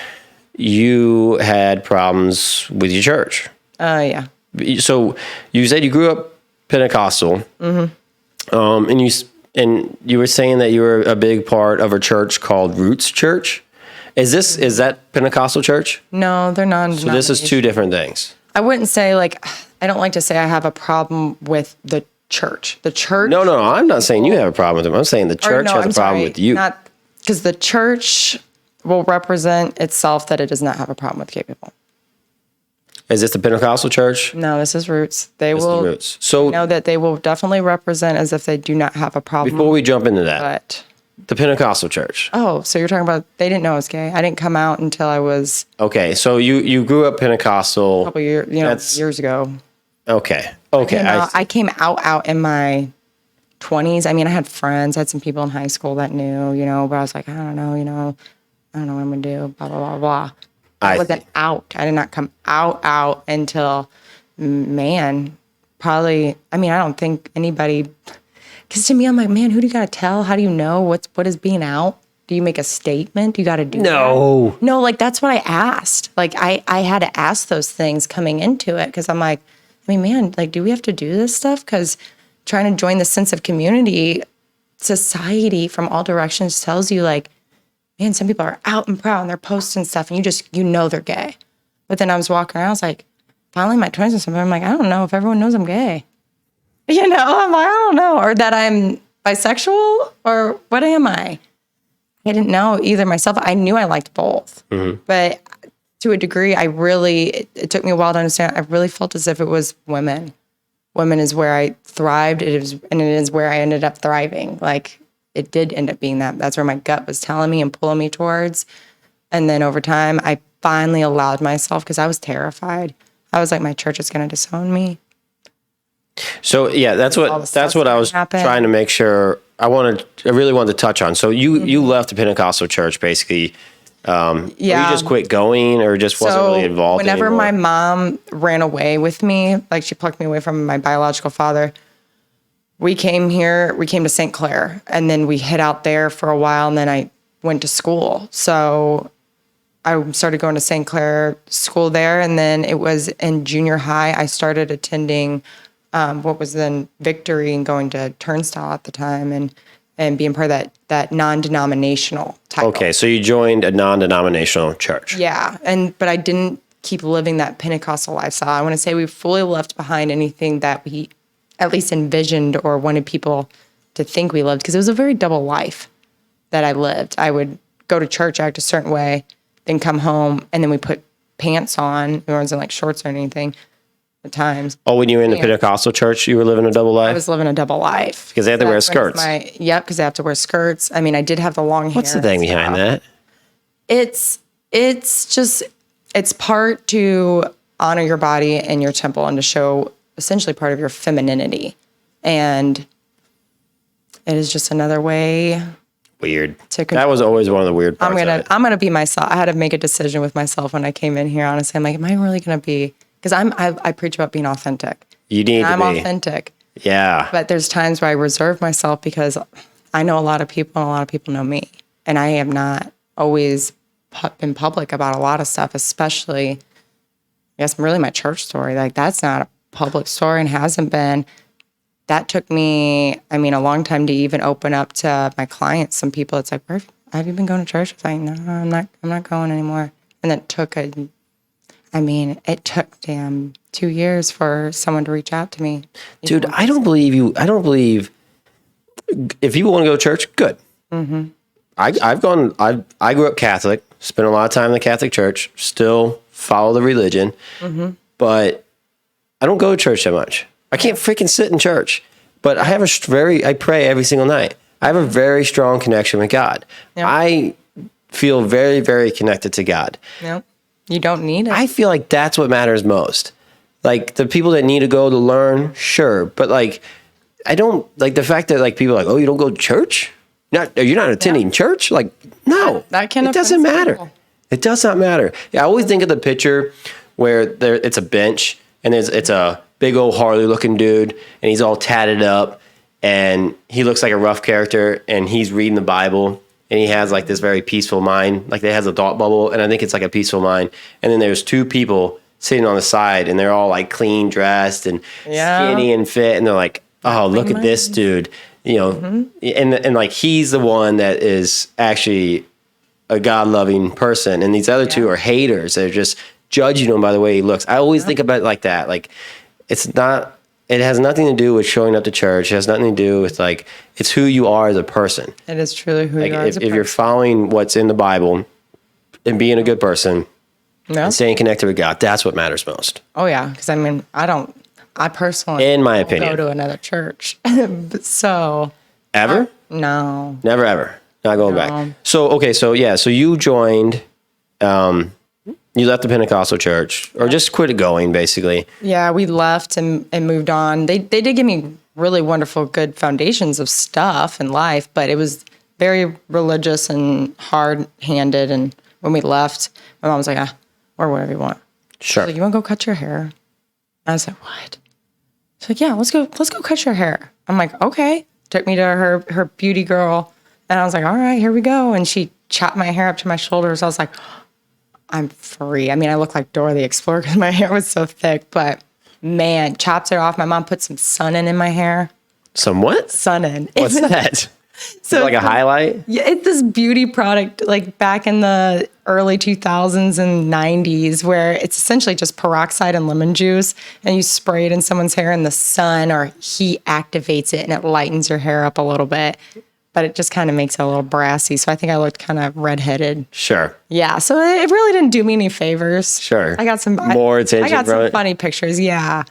[SPEAKER 1] you had problems with your church.
[SPEAKER 4] Yeah.
[SPEAKER 1] So you said you grew up Pentecostal, and you were saying that you were a big part of a church called Roots Church. Is that Pentecostal church?
[SPEAKER 4] No, they're not.
[SPEAKER 1] So this is two different things.
[SPEAKER 4] I wouldn't say I don't like to say I have a problem with the church. The church.
[SPEAKER 1] No, I'm not saying you have a problem with them. I'm saying the church has a problem with you.
[SPEAKER 4] Not because the church will represent itself that it does not have a problem with gay people.
[SPEAKER 1] Is this the Pentecostal church?
[SPEAKER 4] No, this is Roots. Roots.
[SPEAKER 1] So
[SPEAKER 4] know that they will definitely represent as if they do not have a problem.
[SPEAKER 1] Before we jump into that,
[SPEAKER 4] but
[SPEAKER 1] the Pentecostal church.
[SPEAKER 4] Oh, so you're talking about they didn't know I was gay. I didn't come out until I was
[SPEAKER 1] okay. So you grew up Pentecostal
[SPEAKER 4] a couple years ago.
[SPEAKER 1] Okay.
[SPEAKER 4] I came out in my 20s. I mean, I had friends, I had some people in high school that knew, but I was like, I don't know what I'm gonna do. Blah blah blah blah. I wasn't out. I did not come out until, probably. I mean, I don't think anybody. Because to me, I'm like, man, who do you got to tell? How do you know what is being out? Do you make a statement? You got to do that? No, like that's what I asked. Like I had to ask those things coming into it because I'm like, man, like, do we have to do this stuff? Because trying to join the sense of community, society from all directions tells you like, man, some people are out and proud and they're posting stuff and you know they're gay. But then I was walking around, I was like, finally my 20s and something, I'm like, I don't know if everyone knows I'm gay. I'm like, I don't know. Or that I'm bisexual or what am I? I didn't know either myself. I knew I liked both. Mm-hmm. But to a degree, it took me a while to understand. I really felt as if it was women. Women is where I thrived. It is where I ended up thriving. Like, it did end up being that. That's where my gut was telling me and pulling me towards. And then over time, I finally allowed myself, because I was terrified. I was like, my church is going to disown me.
[SPEAKER 1] So yeah, that's what I was trying to make sure. I really wanted to touch on. So you left the Pentecostal church basically. Or you just quit going, or just wasn't really involved
[SPEAKER 4] whenever
[SPEAKER 1] anymore?
[SPEAKER 4] my mom ran away with me, like she plucked me away from my biological father, we came to St. Clair, and then we hid out there for a while, and then I went to school. So I started going to St. Clair school there, and then it was in junior high, I started attending what was then Victory, and going to Turnstile at the time, and being part of that non-denominational title.
[SPEAKER 1] Okay, so you joined a non-denominational church.
[SPEAKER 4] Yeah, but I didn't keep living that Pentecostal lifestyle. I want to say we fully left behind anything that we at least envisioned or wanted people to think we lived, because it was a very double life that I lived. I would go to church, act a certain way, then come home, and then we put pants on. We wasn't like shorts or anything at times.
[SPEAKER 1] Oh, when you were in the Pentecostal church, you were living a double life?
[SPEAKER 4] I was living a double life.
[SPEAKER 1] Because they have to wear skirts.
[SPEAKER 4] Because they have to wear skirts. I mean, I did have the long hair.
[SPEAKER 1] What's the thing behind that?
[SPEAKER 4] It's part to honor your body and your temple, and to show essentially part of your femininity. And it is just another way. Weird.
[SPEAKER 1] That was always one of the weird parts.
[SPEAKER 4] I'm gonna be myself. I had to make a decision with myself when I came in here. Honestly, I'm like, am I really gonna be? Because I preach about being authentic.
[SPEAKER 1] You need to be.
[SPEAKER 4] I'm authentic.
[SPEAKER 1] Yeah.
[SPEAKER 4] But there's times where I reserve myself, because I know a lot of people, and a lot of people know me, and I have not always been public about a lot of stuff, especially, I guess, really my church story. Like, that's not a public story, and hasn't been. That took me, a long time to even open up to my clients. Some people, it's like, have you been going to church? It's like, no, I'm not going anymore. And it took it took 2 years for someone to reach out to me.
[SPEAKER 1] Dude, I don't believe you. I don't believe if you want to go to church, good. Mm-hmm. I grew up Catholic, spent a lot of time in the Catholic Church, still follow the religion, but I don't go to church that much. I can't freaking sit in church, but I have I pray every single night. I have a very strong connection with God. Yep. I feel very, very connected to God.
[SPEAKER 4] Yep. You don't need it.
[SPEAKER 1] I feel like that's what matters most. Like, the people that need to go to learn, sure. But, like, I don't, like, the fact that, like, people are like, oh, you don't go to church? You're not attending church? Like, no. It doesn't matter. People. It does not matter. I always think of the picture where it's a bench, and it's a big old Harley-looking dude, and he's all tatted up, and he looks like a rough character, and he's reading the Bible, and he has, like, this very peaceful mind. Like, it has a thought bubble, and I think it's like a peaceful mind. And then there's two people sitting on the side, and they're all, like, clean dressed and skinny and fit, and they're like, oh, look at this dude. You know, and like, he's the one that is actually a God-loving person, and these other two are haters. They're just judging him by the way he looks. I always think about it like that. Like, it has nothing to do with showing up to church. It has nothing to do with, like, it's who you are as a person.
[SPEAKER 4] It is truly who you are as a person. If
[SPEAKER 1] you're following what's in the Bible and being a good person and staying connected with God, that's what matters most.
[SPEAKER 4] Oh, yeah. Because, I personally,
[SPEAKER 1] in my opinion,
[SPEAKER 4] go to another church. So.
[SPEAKER 1] Ever?
[SPEAKER 4] No.
[SPEAKER 1] Never, ever. Not going back. So, okay. So, yeah. So you joined, you left the Pentecostal church, or just quit going, basically.
[SPEAKER 4] Yeah, we left and moved on. They did give me really wonderful, good foundations of stuff in life, but it was very religious and hard-handed. And when we left, my mom was like, or whatever you want.
[SPEAKER 1] Sure.
[SPEAKER 4] Like, you want to go cut your hair? I was like, what? She's like, yeah, let's go cut your hair. I'm like, okay. Took me to her beauty girl, and I was like, all right, here we go. And she chopped my hair up to my shoulders. I was like, I'm free. I look like Dora the Explorer because my hair was so thick, but man, chopped it off. My mom put some Sun-In in my hair.
[SPEAKER 1] Some what?
[SPEAKER 4] Sun-In.
[SPEAKER 1] What's that? So like a highlight?
[SPEAKER 4] Yeah, it's this beauty product, like back in the early 2000s and 90s, where it's essentially just peroxide and lemon juice, and you spray it in someone's hair, and the sun or heat activates it, and it lightens your hair up a little bit. But it just kind of makes it a little brassy. So I think I looked kind of redheaded.
[SPEAKER 1] Sure.
[SPEAKER 4] Yeah. So it really didn't do me any favors.
[SPEAKER 1] Sure.
[SPEAKER 4] I got some
[SPEAKER 1] more attention.
[SPEAKER 4] I got some funny pictures. Yeah.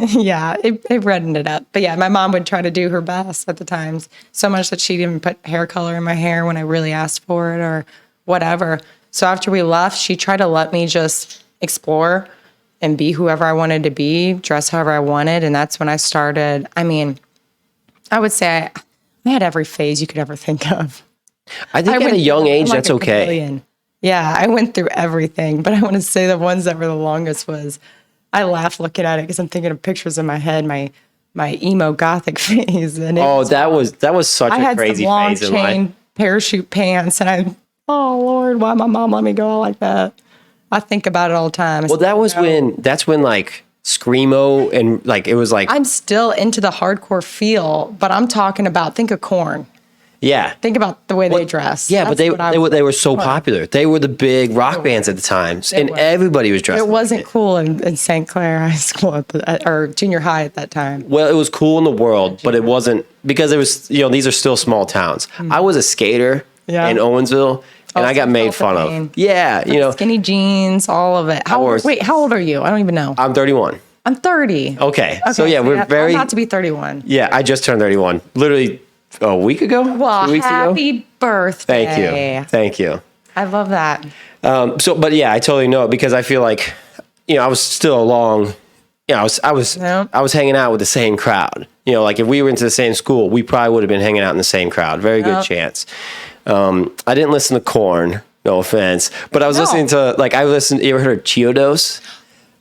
[SPEAKER 4] Yeah. It reddened it up. But yeah, my mom would try to do her best at the times. So much that she didn't put hair color in my hair when I really asked for it or whatever. So after we left, she tried to let me just explore and be whoever I wanted to be, dress however I wanted. And that's when I started. I mean, I would say I had every phase you could ever think of.
[SPEAKER 1] I think at a young age, that's okay.
[SPEAKER 4] Chameleon. Yeah, I went through everything, but I want to say the ones that were the longest was, I laugh looking at it because I'm thinking of pictures in my head, my emo gothic phase. And
[SPEAKER 1] that was such a crazy phase in life.
[SPEAKER 4] I had some long chain parachute pants, and oh Lord, why my mom let me go out like that? I think about it all the time.
[SPEAKER 1] Well, that's when like screamo and like it was like
[SPEAKER 4] I'm still into the hardcore feel, but I'm talking about, think of Korn.
[SPEAKER 1] Yeah.
[SPEAKER 4] Think about the way they dress.
[SPEAKER 1] Yeah, but they were so popular. They were the big rock bands at the time, and everybody was dressed.
[SPEAKER 4] It wasn't cool in St. Clair High School or junior high at that time.
[SPEAKER 1] Well, it was cool in the world, but it wasn't, because it was, these are still small towns. I was a skater in Owensville, and I got made fun of. Yeah,
[SPEAKER 4] skinny jeans, all of it. How old are you? I don't even know.
[SPEAKER 1] I'm 31.
[SPEAKER 4] I'm 30.
[SPEAKER 1] Okay. So yeah, we're very.
[SPEAKER 4] I'm about to be 31.
[SPEAKER 1] Yeah, I just turned 31. Literally a week ago.
[SPEAKER 4] Well,
[SPEAKER 1] 2 weeks
[SPEAKER 4] happy birthday!
[SPEAKER 1] Thank you.
[SPEAKER 4] I love that.
[SPEAKER 1] But yeah, I totally know it, because I feel like, I was still along. I was hanging out with the same crowd. Like if we were into the same school, we probably would have been hanging out in the same crowd. Very good chance. I didn't listen to Korn, no offense, but I was listening to you ever heard of Chiodos?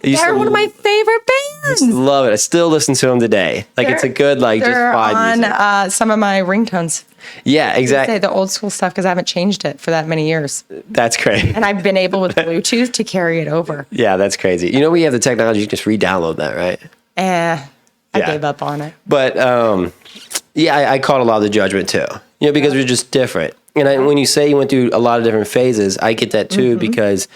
[SPEAKER 4] They're one of my favorite bands.
[SPEAKER 1] Love it. I still listen to them today. It's a good just vibe music.
[SPEAKER 4] On some of my ringtones.
[SPEAKER 1] Yeah, exactly.
[SPEAKER 4] I say the old school stuff because I haven't changed it for that many years.
[SPEAKER 1] That's great.
[SPEAKER 4] And I've been able with Bluetooth to carry it over.
[SPEAKER 1] Yeah, that's crazy. We have the technology, you can just re-download that, right?
[SPEAKER 4] I gave up on it.
[SPEAKER 1] But I caught a lot of the judgment too. Because we're just different. And when you say you went through a lot of different phases, I get that too, because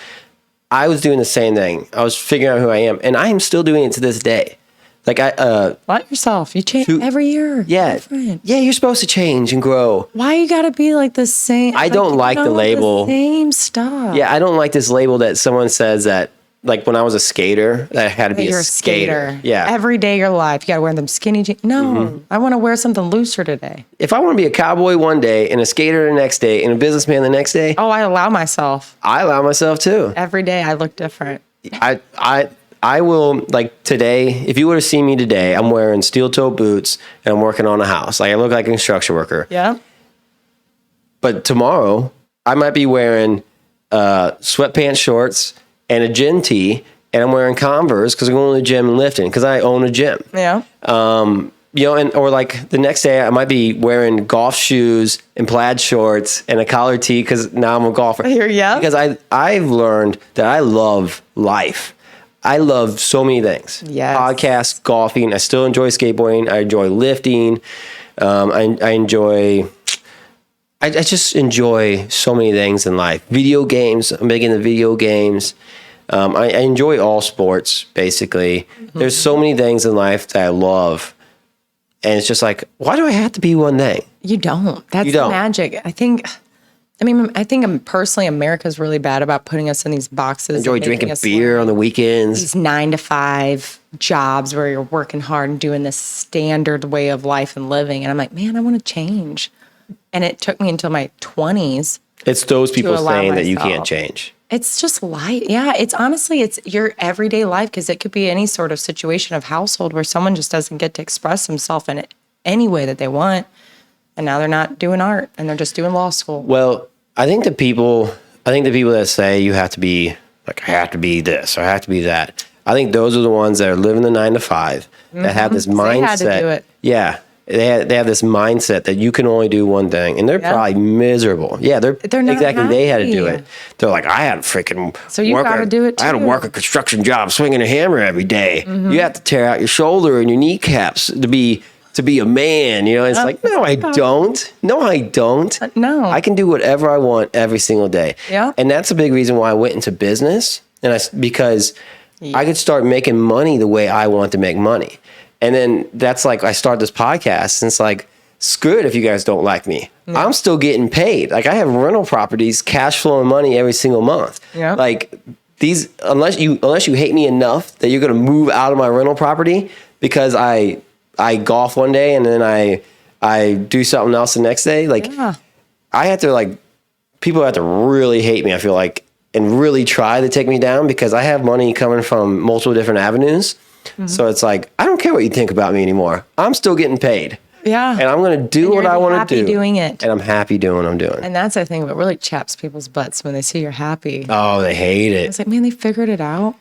[SPEAKER 1] I was doing the same thing. I was figuring out who I am, and I am still doing it to this day.
[SPEAKER 4] Let yourself. You change every year.
[SPEAKER 1] Yeah.
[SPEAKER 4] Different.
[SPEAKER 1] Yeah, you're supposed to change and grow.
[SPEAKER 4] Why you gotta be like the same?
[SPEAKER 1] I don't like the label.
[SPEAKER 4] The same stuff.
[SPEAKER 1] Yeah, I don't like this label that someone says that, like when I was a skater, that I had to be
[SPEAKER 4] You're
[SPEAKER 1] a skater. Yeah.
[SPEAKER 4] Every day of your life, you gotta wear them skinny jeans. No, I want to wear something looser today.
[SPEAKER 1] If I want to be a cowboy one day and a skater the next day and a businessman the next day.
[SPEAKER 4] Oh, I allow myself.
[SPEAKER 1] I allow myself too.
[SPEAKER 4] Every day I look different.
[SPEAKER 1] I will, like today, if you would have seen me today, I'm wearing steel toe boots and I'm working on a house. Like I look like a construction worker.
[SPEAKER 4] Yeah.
[SPEAKER 1] But tomorrow I might be wearing sweatpants, shorts, and a gym tee, and I'm wearing Converse because I'm going to the gym and lifting because I own a gym.
[SPEAKER 4] Yeah.
[SPEAKER 1] Or like the next day I might be wearing golf shoes and plaid shorts and a collar tee because now I'm a golfer.
[SPEAKER 4] Yeah.
[SPEAKER 1] Because I've learned that I love life. I love so many things.
[SPEAKER 4] Yes.
[SPEAKER 1] Podcasts, golfing. I still enjoy skateboarding. I enjoy lifting. I just enjoy so many things in life. Video games. I'm big into video games. I enjoy all sports, basically. There's so many things in life that I love. And it's just like, why do I have to be one thing?
[SPEAKER 4] You don't. That's the magic. I think personally, America's really bad about putting us in these boxes.
[SPEAKER 1] Enjoy drinking beer on the weekends.
[SPEAKER 4] These 9-to-5 jobs where you're working hard and doing this standard way of life and living. And I'm like, man, I want to change. And it took me until my 20s.
[SPEAKER 1] It's those people saying that you can't change.
[SPEAKER 4] It's just life. Yeah, it's your everyday life, because it could be any sort of situation of household where someone just doesn't get to express themselves in any way that they want. And now they're not doing art and they're just doing law school.
[SPEAKER 1] Well, I think the people that say you have to be like, I have to be this or I have to be that, I think those are the ones that are living the 9-to-5 that have this mindset. They had to do it. Yeah. They have this mindset that you can only do one thing, and they're probably miserable. Yeah, they're not exactly. Happy. They had to do it. They're like, I had to freaking.
[SPEAKER 4] So you got to do it too.
[SPEAKER 1] I had to work a construction job, swinging a hammer every day. You have to tear out your shoulder and your kneecaps to be a man. It's like, no, I don't. No, I don't.
[SPEAKER 4] No,
[SPEAKER 1] I can do whatever I want every single day.
[SPEAKER 4] Yeah,
[SPEAKER 1] and that's a big reason why I went into business, because I could start making money the way I want to make money. And then that's like, I start this podcast and it's like, screw it if you guys don't like me. Yeah. I'm still getting paid. Like I have rental properties, cash flowing money every single month.
[SPEAKER 4] Yeah.
[SPEAKER 1] Like these, unless you hate me enough that you're going to move out of my rental property because I golf one day and then I do something else the next day. Like I have to people have to really hate me. I feel like and really try to take me down because I have money coming from multiple different avenues. So it's like, I don't care what you think about me anymore. I'm still getting paid.
[SPEAKER 4] Yeah.
[SPEAKER 1] And I'm going to do what I want to do.
[SPEAKER 4] Doing it.
[SPEAKER 1] And I'm happy doing what I'm doing.
[SPEAKER 4] And that's, I think, what really chaps people's butts when they see you're happy.
[SPEAKER 1] Oh, they hate it.
[SPEAKER 4] It's like, man, they figured it out.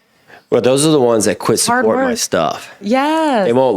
[SPEAKER 1] Well, those are the ones that quit supporting my stuff.
[SPEAKER 4] Yes.
[SPEAKER 1] They won't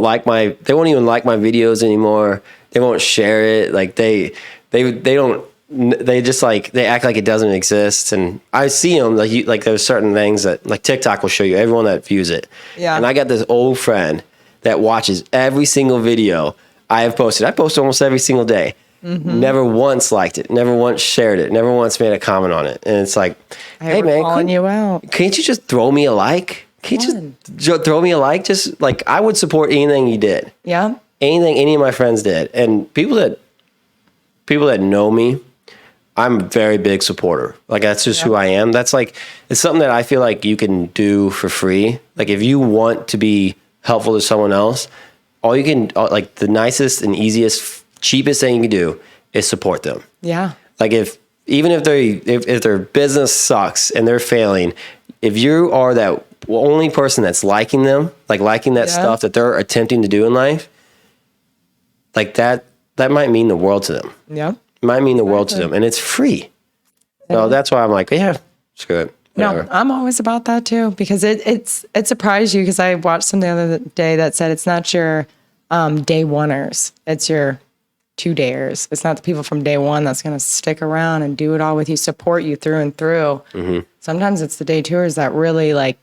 [SPEAKER 1] even like my videos anymore. They won't share it. Like they just like, they act like it doesn't exist. And I see them like there's certain things that like TikTok will show you everyone that views it.
[SPEAKER 4] Yeah.
[SPEAKER 1] And I got this old friend that watches every single video I have posted. I post almost every single day. Never once liked it. Never once shared it. Never once made a comment on it. And it's like, hey man,
[SPEAKER 4] calling you out.
[SPEAKER 1] Can't you just throw me a like? Can't you just throw me a like? Just like I would support anything you did.
[SPEAKER 4] Yeah.
[SPEAKER 1] Anything any of my friends did. And people that know me, I'm a very big supporter. Like that's just who I am. That's like, it's something that I feel like you can do for free. Like if you want to be helpful to someone else, all you can, like the nicest and easiest, cheapest thing you can do is support them. Yeah. Like if their business sucks and they're failing, if you are that only person that's liking them, like liking that stuff that they're attempting to do in life, like that might mean the world to them. Yeah. It might mean the world to them. And it's free. So that's why I'm like, yeah, screw it. Whatever.
[SPEAKER 4] No, I'm always about that too, because it surprised you because I watched something the other day that said it's not your day oneers, it's your 2-dayers. It's not the people from day one that's going to stick around and do it all with you, support you through and through. Sometimes it's the day tours that really like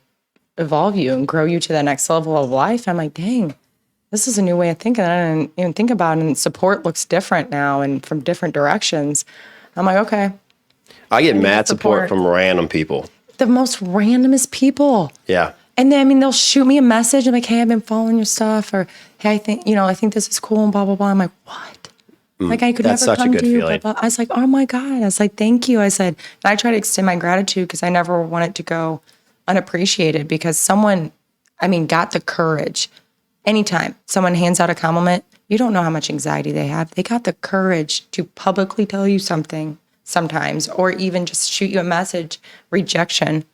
[SPEAKER 4] evolve you and grow you to the next level of life. I'm like, dang, this is a new way of thinking. I didn't even think about it. And support looks different now and from different directions. I'm like, okay.
[SPEAKER 1] I get mad support from random people.
[SPEAKER 4] The most randomest people. Yeah. And then, I mean, they'll shoot me a message. I'm like, hey, I've been following your stuff. Or, hey, I think this is cool and blah, blah, blah. I'm like, what? Like, I could never come to you. Blah, blah. I was like, oh my God. I was like, thank you. I said, and I try to extend my gratitude because I never want it to go unappreciated because someone, got the courage. Anytime someone hands out a compliment, you don't know how much anxiety they have. They got the courage to publicly tell you something sometimes, or even just shoot you a message, rejection.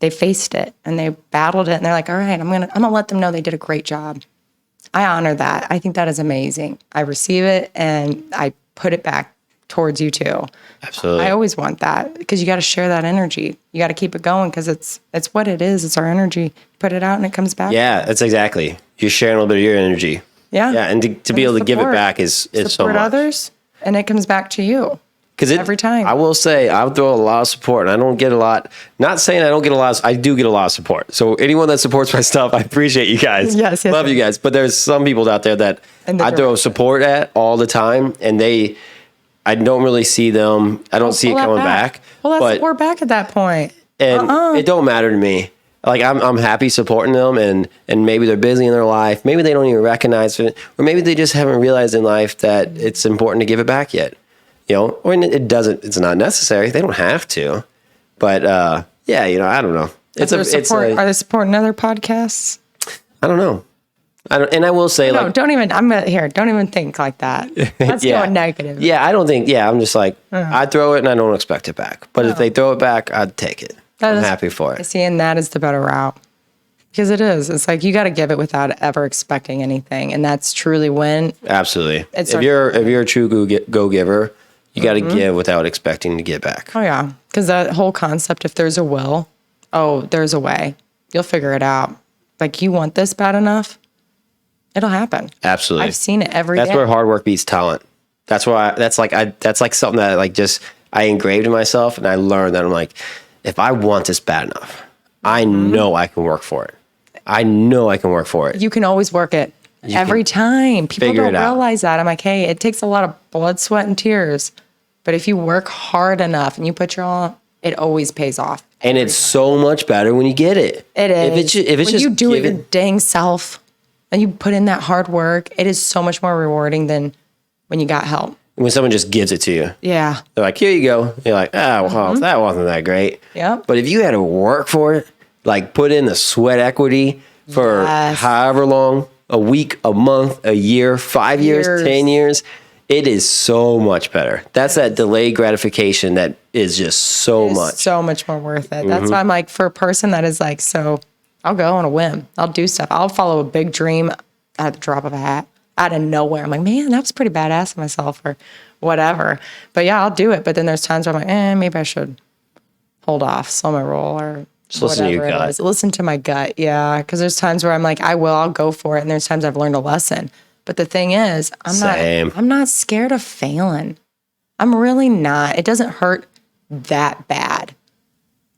[SPEAKER 4] They faced it and they battled it and they're like, all right, I'm gonna let them know they did a great job. I honor that. I think that is amazing. I receive it and I put it back towards you too. Absolutely. I always want that because you got to share that energy. You got to keep it going because it's what it is. It's our energy. Put it out and it comes back.
[SPEAKER 1] Yeah, that's exactly. You're sharing a little bit of your energy. Yeah. Yeah, and to be able to give it back is so much.
[SPEAKER 4] Support others and it comes back to you. Because every time.
[SPEAKER 1] I will say, I throw a lot of support, and I don't get a lot. Not saying I don't get a lot. I do get a lot of support. So anyone that supports my stuff, I appreciate you guys. Yes, love you guys. But there's some people out there that I throw support at all the time, and I don't really see them. I don't see it coming back.
[SPEAKER 4] Well, that's support back at that point.
[SPEAKER 1] And it don't matter to me. Like I'm happy supporting them, and maybe they're busy in their life. Maybe they don't even recognize it, or maybe they just haven't realized in life that it's important to give it back yet. Or it's not necessary. They don't have to. But, I don't know.
[SPEAKER 4] Are they supporting other podcasts?
[SPEAKER 1] I don't know. I will say,
[SPEAKER 4] don't even think like that. That's going negative.
[SPEAKER 1] Yeah, I don't think, I'm just like, I throw it and I don't expect it back. But if they throw it back, I'd take it. I'm happy for it.
[SPEAKER 4] See, and that is the better route. Because it is. It's like you got to give it without ever expecting anything. And that's truly when.
[SPEAKER 1] Absolutely. If you're a true go-giver, you got to give without expecting to get back.
[SPEAKER 4] Oh, yeah. Because that whole concept, if there's a will, there's a way. You'll figure it out. Like, you want this bad enough, it'll happen.
[SPEAKER 1] Absolutely.
[SPEAKER 4] I've seen it every day.
[SPEAKER 1] That's where hard work beats talent. That's why, that's like something that I engraved in myself, and I learned that I'm like, if I want this bad enough, I know I can work for it. I know I can work for it.
[SPEAKER 4] You can always work it. Every time. People don't realize that. I'm like, hey, it takes a lot of blood, sweat, and tears. But if you work hard enough and you put your all, it always pays off.
[SPEAKER 1] And it's so much better when you get it.
[SPEAKER 4] It is.
[SPEAKER 1] If it's
[SPEAKER 4] when
[SPEAKER 1] just
[SPEAKER 4] you do it your dang self and you put in that hard work, it is so much more rewarding than when you got help.
[SPEAKER 1] When someone just gives it to you.
[SPEAKER 4] Yeah.
[SPEAKER 1] They're like, here you go. You're like, well, that wasn't that great.
[SPEAKER 4] Yep.
[SPEAKER 1] But if you had to work for it, like put in the sweat equity for however long, a week, a month, a year, 5 years, 10 years, It is so much better. That's that delayed gratification that is just so much.
[SPEAKER 4] So much more worth it. That's why I'm like, for a person that is like, so I'll go on a whim. I'll do stuff. I'll follow a big dream at the drop of a hat out of nowhere. I'm like, man, that was pretty badass of myself or whatever. But yeah, I'll do it. But then there's times where I'm like, maybe I should hold off, slow my roll or
[SPEAKER 1] just listen to your gut.
[SPEAKER 4] Listen to my gut. Yeah. Because there's times where I'm like, I'll go for it. And there's times I've learned a lesson. But the thing is, I'm not scared of failing. I'm really not. It doesn't hurt that bad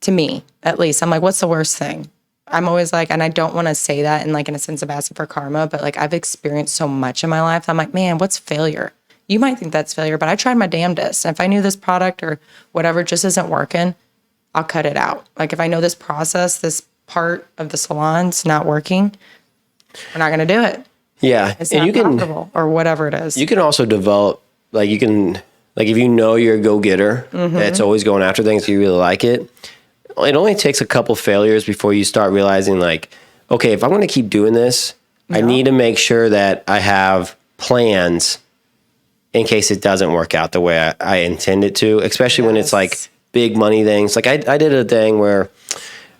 [SPEAKER 4] to me, at least. I'm like, what's the worst thing? I'm always like, and I don't want to say that in like in a sense of asking for karma, but like I've experienced so much in my life. I'm like, man, what's failure? You might think that's failure, but I tried my damnedest. And if I knew this product or whatever just isn't working, I'll cut it out. Like if I know this process, this part of the salon's not working, we're not going to do it.
[SPEAKER 1] Yeah.
[SPEAKER 4] It's not profitable or whatever it is.
[SPEAKER 1] You can also develop, like you can, like if you know you're a go-getter, that's always going after things, you really like it. It only takes a couple failures before you start realizing like, okay, if I'm going to keep doing this, I need to make sure that I have plans in case it doesn't work out the way I intend it to, especially when it's like big money things. Like I did a thing where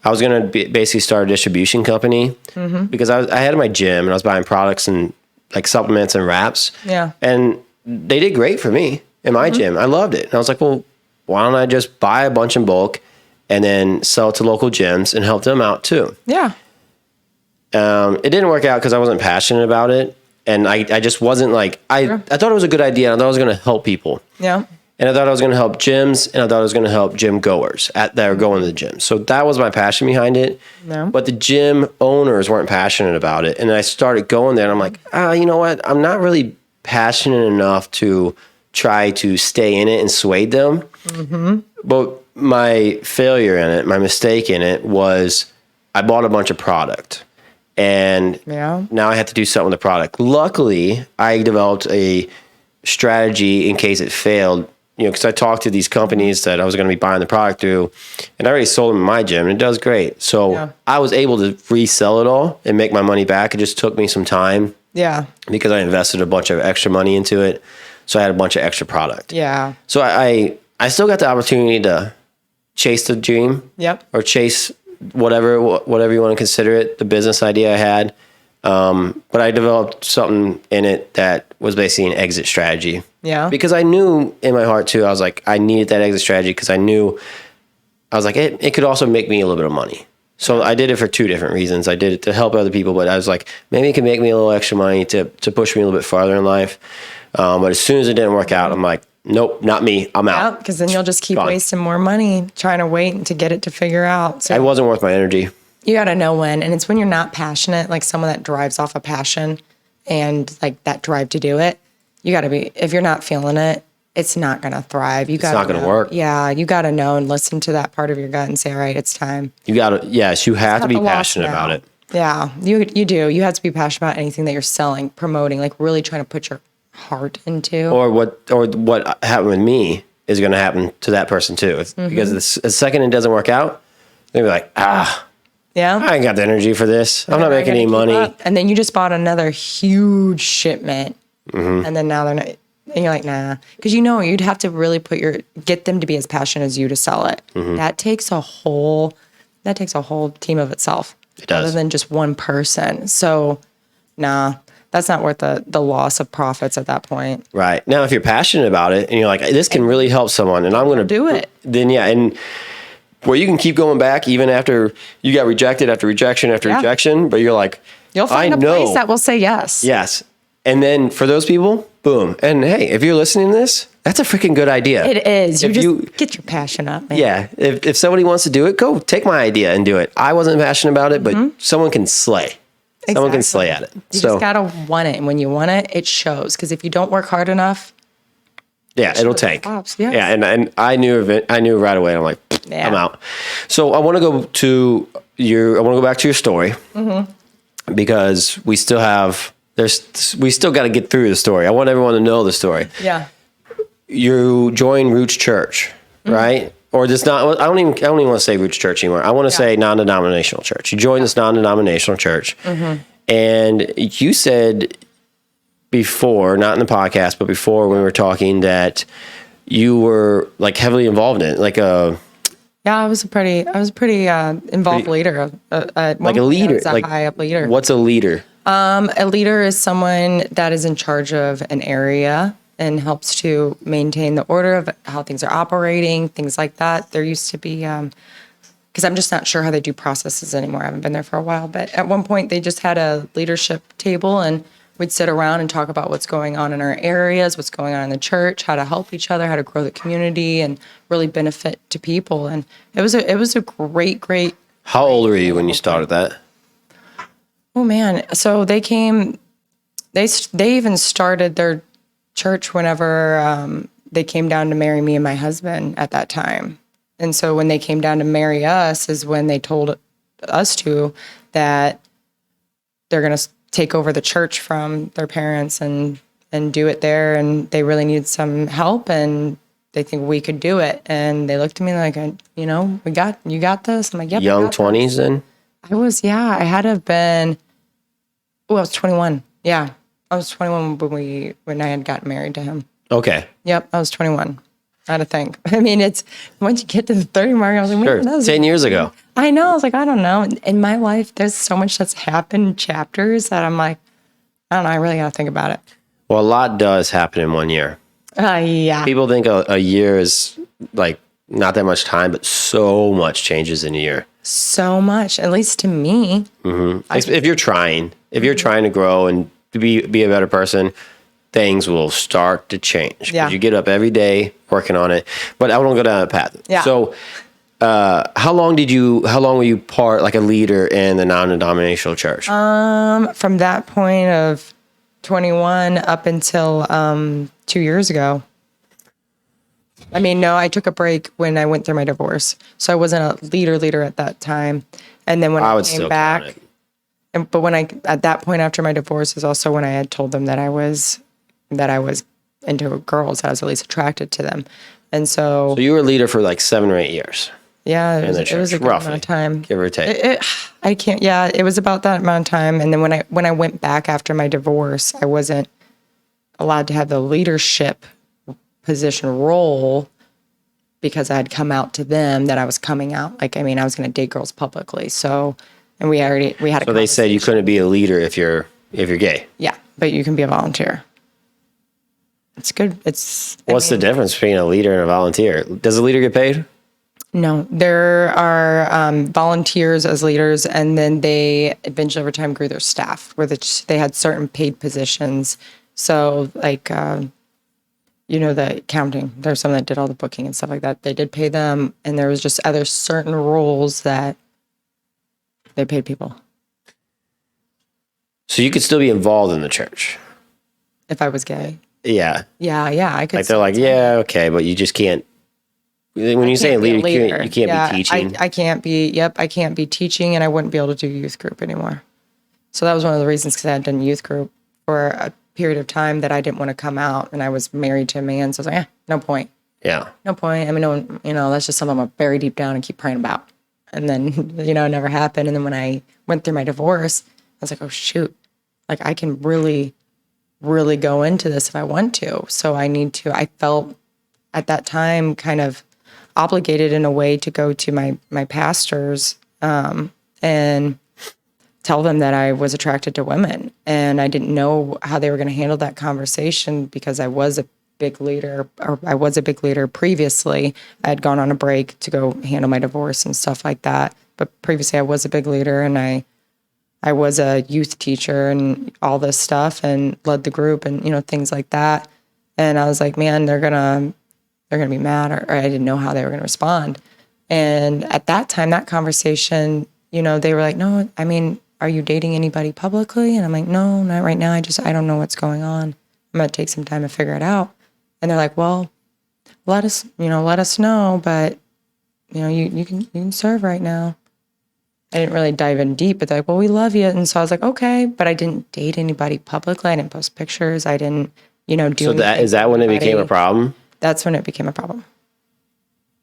[SPEAKER 1] I was going to basically start a distribution company because I had my gym and I was buying products and like supplements and wraps.
[SPEAKER 4] Yeah.
[SPEAKER 1] And they did great for me in my gym. I loved it. And I was like, well, why don't I just buy a bunch in bulk and then sell it to local gyms and help them out too?
[SPEAKER 4] Yeah.
[SPEAKER 1] It didn't work out because I wasn't passionate about it. And I just wasn't like, I thought it was a good idea. I thought I was going to help people.
[SPEAKER 4] Yeah.
[SPEAKER 1] And I thought I was going to help gyms, and I thought I was going to help gym goers that are going to the gym. So that was my passion behind it.
[SPEAKER 4] No.
[SPEAKER 1] But the gym owners weren't passionate about it. And I started going there, and I'm like, you know what? I'm not really passionate enough to try to stay in it and sway them. But my failure in it, my mistake in it was I bought a bunch of product. And now I had to do something with the product. Luckily, I developed a strategy in case it failed. You know, because I talked to these companies that I was going to be buying the product through, and I already sold them in my gym, and it does great. So I was able to resell it all and make my money back. It just took me some time. Yeah. Because I invested a bunch of extra money into it. So I had a bunch of extra product. Yeah. So I still got the opportunity to chase the dream. Yep. Or chase whatever you want to consider it, the business idea I had. But I developed something in it that was basically an exit strategy. Yeah. Because I knew in my heart too, I was like, I needed that exit strategy because I was like, it could also make me a little bit of money. So I did it for two different reasons. I did it to help other people, but I was like, maybe it can make me a little extra money to push me a little bit farther in life. But as soon as it didn't work out, I'm like, nope, not me. I'm out.
[SPEAKER 4] Because then you'll just keep wasting more money trying to wait to get it to figure out. So
[SPEAKER 1] it wasn't worth my energy.
[SPEAKER 4] You got to know when. And it's when you're not passionate, like someone that drives off a passion and like that drive to do it. You got to be, if you're not feeling it, it's not going to thrive. It's not going to work. Yeah. You got to know and listen to that part of your gut and say, all right, it's time.
[SPEAKER 1] You got to, yes, you have to be passionate about it.
[SPEAKER 4] Yeah, you do. You have to be passionate about anything that you're selling, promoting, like really trying to put your heart into.
[SPEAKER 1] Or what happened with me is going to happen to that person too. Because the second it doesn't work out, they'll be like, yeah, I ain't got the energy for this. I'm not making any money.
[SPEAKER 4] And then you just bought another huge shipment. And then now they're not, and you're like, nah. Because you'd have to really get them to be as passionate as you to sell it. That takes a whole team of itself. It does. Other than just one person. So, nah, that's not worth the loss of profits at that point.
[SPEAKER 1] Right. Now, if you're passionate about it and you're like, this can really help someone and I'm going to
[SPEAKER 4] do it.
[SPEAKER 1] Then yeah. And where you can keep going back even after you got rejected after rejection after rejection, but you're like,
[SPEAKER 4] you'll find a place that will say yes.
[SPEAKER 1] Yes. And then for those people, boom. And hey, if you're listening to this, that's a freaking good idea.
[SPEAKER 4] It is. You get your passion up, man.
[SPEAKER 1] Yeah. If somebody wants to do it, go take my idea and do it. I wasn't passionate about it, but someone can slay. Exactly. Someone can slay at it.
[SPEAKER 4] You just got to want it. And when you want it, it shows. Because if you don't work hard enough,
[SPEAKER 1] it'll tank. Yeah. And I knew right away. I'm like, I'm out. So I want to go back to your story because we still got to get through the story. I want everyone to know the story. Yeah. You joined Roots Church, right? Or just not, I don't even want to say Roots Church anymore. I want to say non-denominational church. You joined this non-denominational church. And you said before, not in the podcast, but before when we were talking, that you were like heavily involved in it, like a
[SPEAKER 4] Yeah, I was a pretty involved leader. At one
[SPEAKER 1] like a
[SPEAKER 4] point,
[SPEAKER 1] leader,
[SPEAKER 4] I was a
[SPEAKER 1] like
[SPEAKER 4] high up leader.
[SPEAKER 1] What's a leader?
[SPEAKER 4] A leader is someone that is in charge of an area and helps to maintain the order of how things are operating, things like that. There used to be, because I'm just not sure how they do processes anymore. I haven't been there for a while, but at one point they just had a leadership table and we'd sit around and talk about what's going on in our areas, what's going on in the church, how to help each other, how to grow the community and really benefit to people. And it was a great.
[SPEAKER 1] How old were you when you started that?
[SPEAKER 4] Oh man. So they came, they even started their church whenever they came down to marry me and my husband at that time. And so when they came down to marry us is when they told us that they're going to take over the church from their parents and do it there. And they really needed some help and they think we could do it. And they looked at me like, you got this. I'm like, yep.
[SPEAKER 1] Young 20s then?
[SPEAKER 4] I had to have been, I was 21. Yeah. I was 21 when I had gotten married to him.
[SPEAKER 1] Okay.
[SPEAKER 4] Yep. I was 21. I had to think. I mean, it's once you get to the 30 mark, I was like,
[SPEAKER 1] Sure.
[SPEAKER 4] man, that was
[SPEAKER 1] 10 years ago.
[SPEAKER 4] I know. I was like, I don't know. In my life, there's so much that's happened, chapters that I'm like, I don't know. I really got to think about it.
[SPEAKER 1] Well, a lot does happen in 1 year.
[SPEAKER 4] Yeah.
[SPEAKER 1] People think a year is like not that much time, but so much changes in a year.
[SPEAKER 4] So much, at least to me.
[SPEAKER 1] If you're trying to grow and to be a better person, things will start to change.
[SPEAKER 4] Yeah.
[SPEAKER 1] You get up every day working on it. But I want to go down that path.
[SPEAKER 4] Yeah.
[SPEAKER 1] So how long were you like a leader in the non-denominational church?
[SPEAKER 4] From that point of 21 up until 2 years ago. I mean, no, I took a break when I went through my divorce. So I wasn't a leader at that time. And then when I came back, but at that point after my divorce is also when I had told them that I was into girls. I was at least attracted to them. And so
[SPEAKER 1] you were a leader for like 7 or 8 years.
[SPEAKER 4] Yeah, it was a good amount of time.
[SPEAKER 1] Give or take.
[SPEAKER 4] It was about that amount of time. And then when I went back after my divorce, I wasn't allowed to have the leadership position role because I had come out to them that I was coming out. Like, I mean, I was going to date girls publicly. So, and we had a
[SPEAKER 1] So they said you couldn't be a leader if you're gay.
[SPEAKER 4] Yeah, but you can be a volunteer. It's good.
[SPEAKER 1] What's the difference between a leader and a volunteer? Does a leader get paid?
[SPEAKER 4] No, there are volunteers as leaders, and then they eventually over time grew their staff where they had certain paid positions. So like, the accounting, there's some that did all the booking and stuff like that. They did pay them, and there was just other certain roles that they paid people.
[SPEAKER 1] So you could still be involved in the church.
[SPEAKER 4] If I was gay.
[SPEAKER 1] Yeah.
[SPEAKER 4] Yeah, I could.
[SPEAKER 1] Like they're like, yeah, okay, but you just can't. When you say leader, you can't be teaching.
[SPEAKER 4] I can't be teaching, and I wouldn't be able to do youth group anymore. So that was one of the reasons, because I had done youth group for a period of time that I didn't want to come out, and I was married to a man, so I was like, no point.
[SPEAKER 1] Yeah.
[SPEAKER 4] No point. I mean, that's just something I'm going to bury deep down and keep praying about. And then, it never happened. And then when I went through my divorce, I was like, oh, shoot. Like, I can really, really go into this if I want to. So I felt at that time kind of obligated in a way to go to my pastors and tell them that I was attracted to women. And I didn't know how they were going to handle that conversation because I was a big leader previously. I had gone on a break to go handle my divorce and stuff like that. But previously I was a big leader, and I was a youth teacher and all this stuff, and led the group and, things like that. And I was like, man, they're going to be mad, or I didn't know how they were going to respond. And at that time, that conversation, they were like, no, I mean, are you dating anybody publicly? And I'm like, no, not right now. I don't know what's going on. I'm going to take some time to figure it out. And they're like, well, let us know, but you can serve right now. I didn't really dive in deep, but they're like, well, we love you. And so I was like, okay, but I didn't date anybody publicly. I didn't post pictures. I didn't, do
[SPEAKER 1] So is that when it became a problem?
[SPEAKER 4] That's when it became a problem.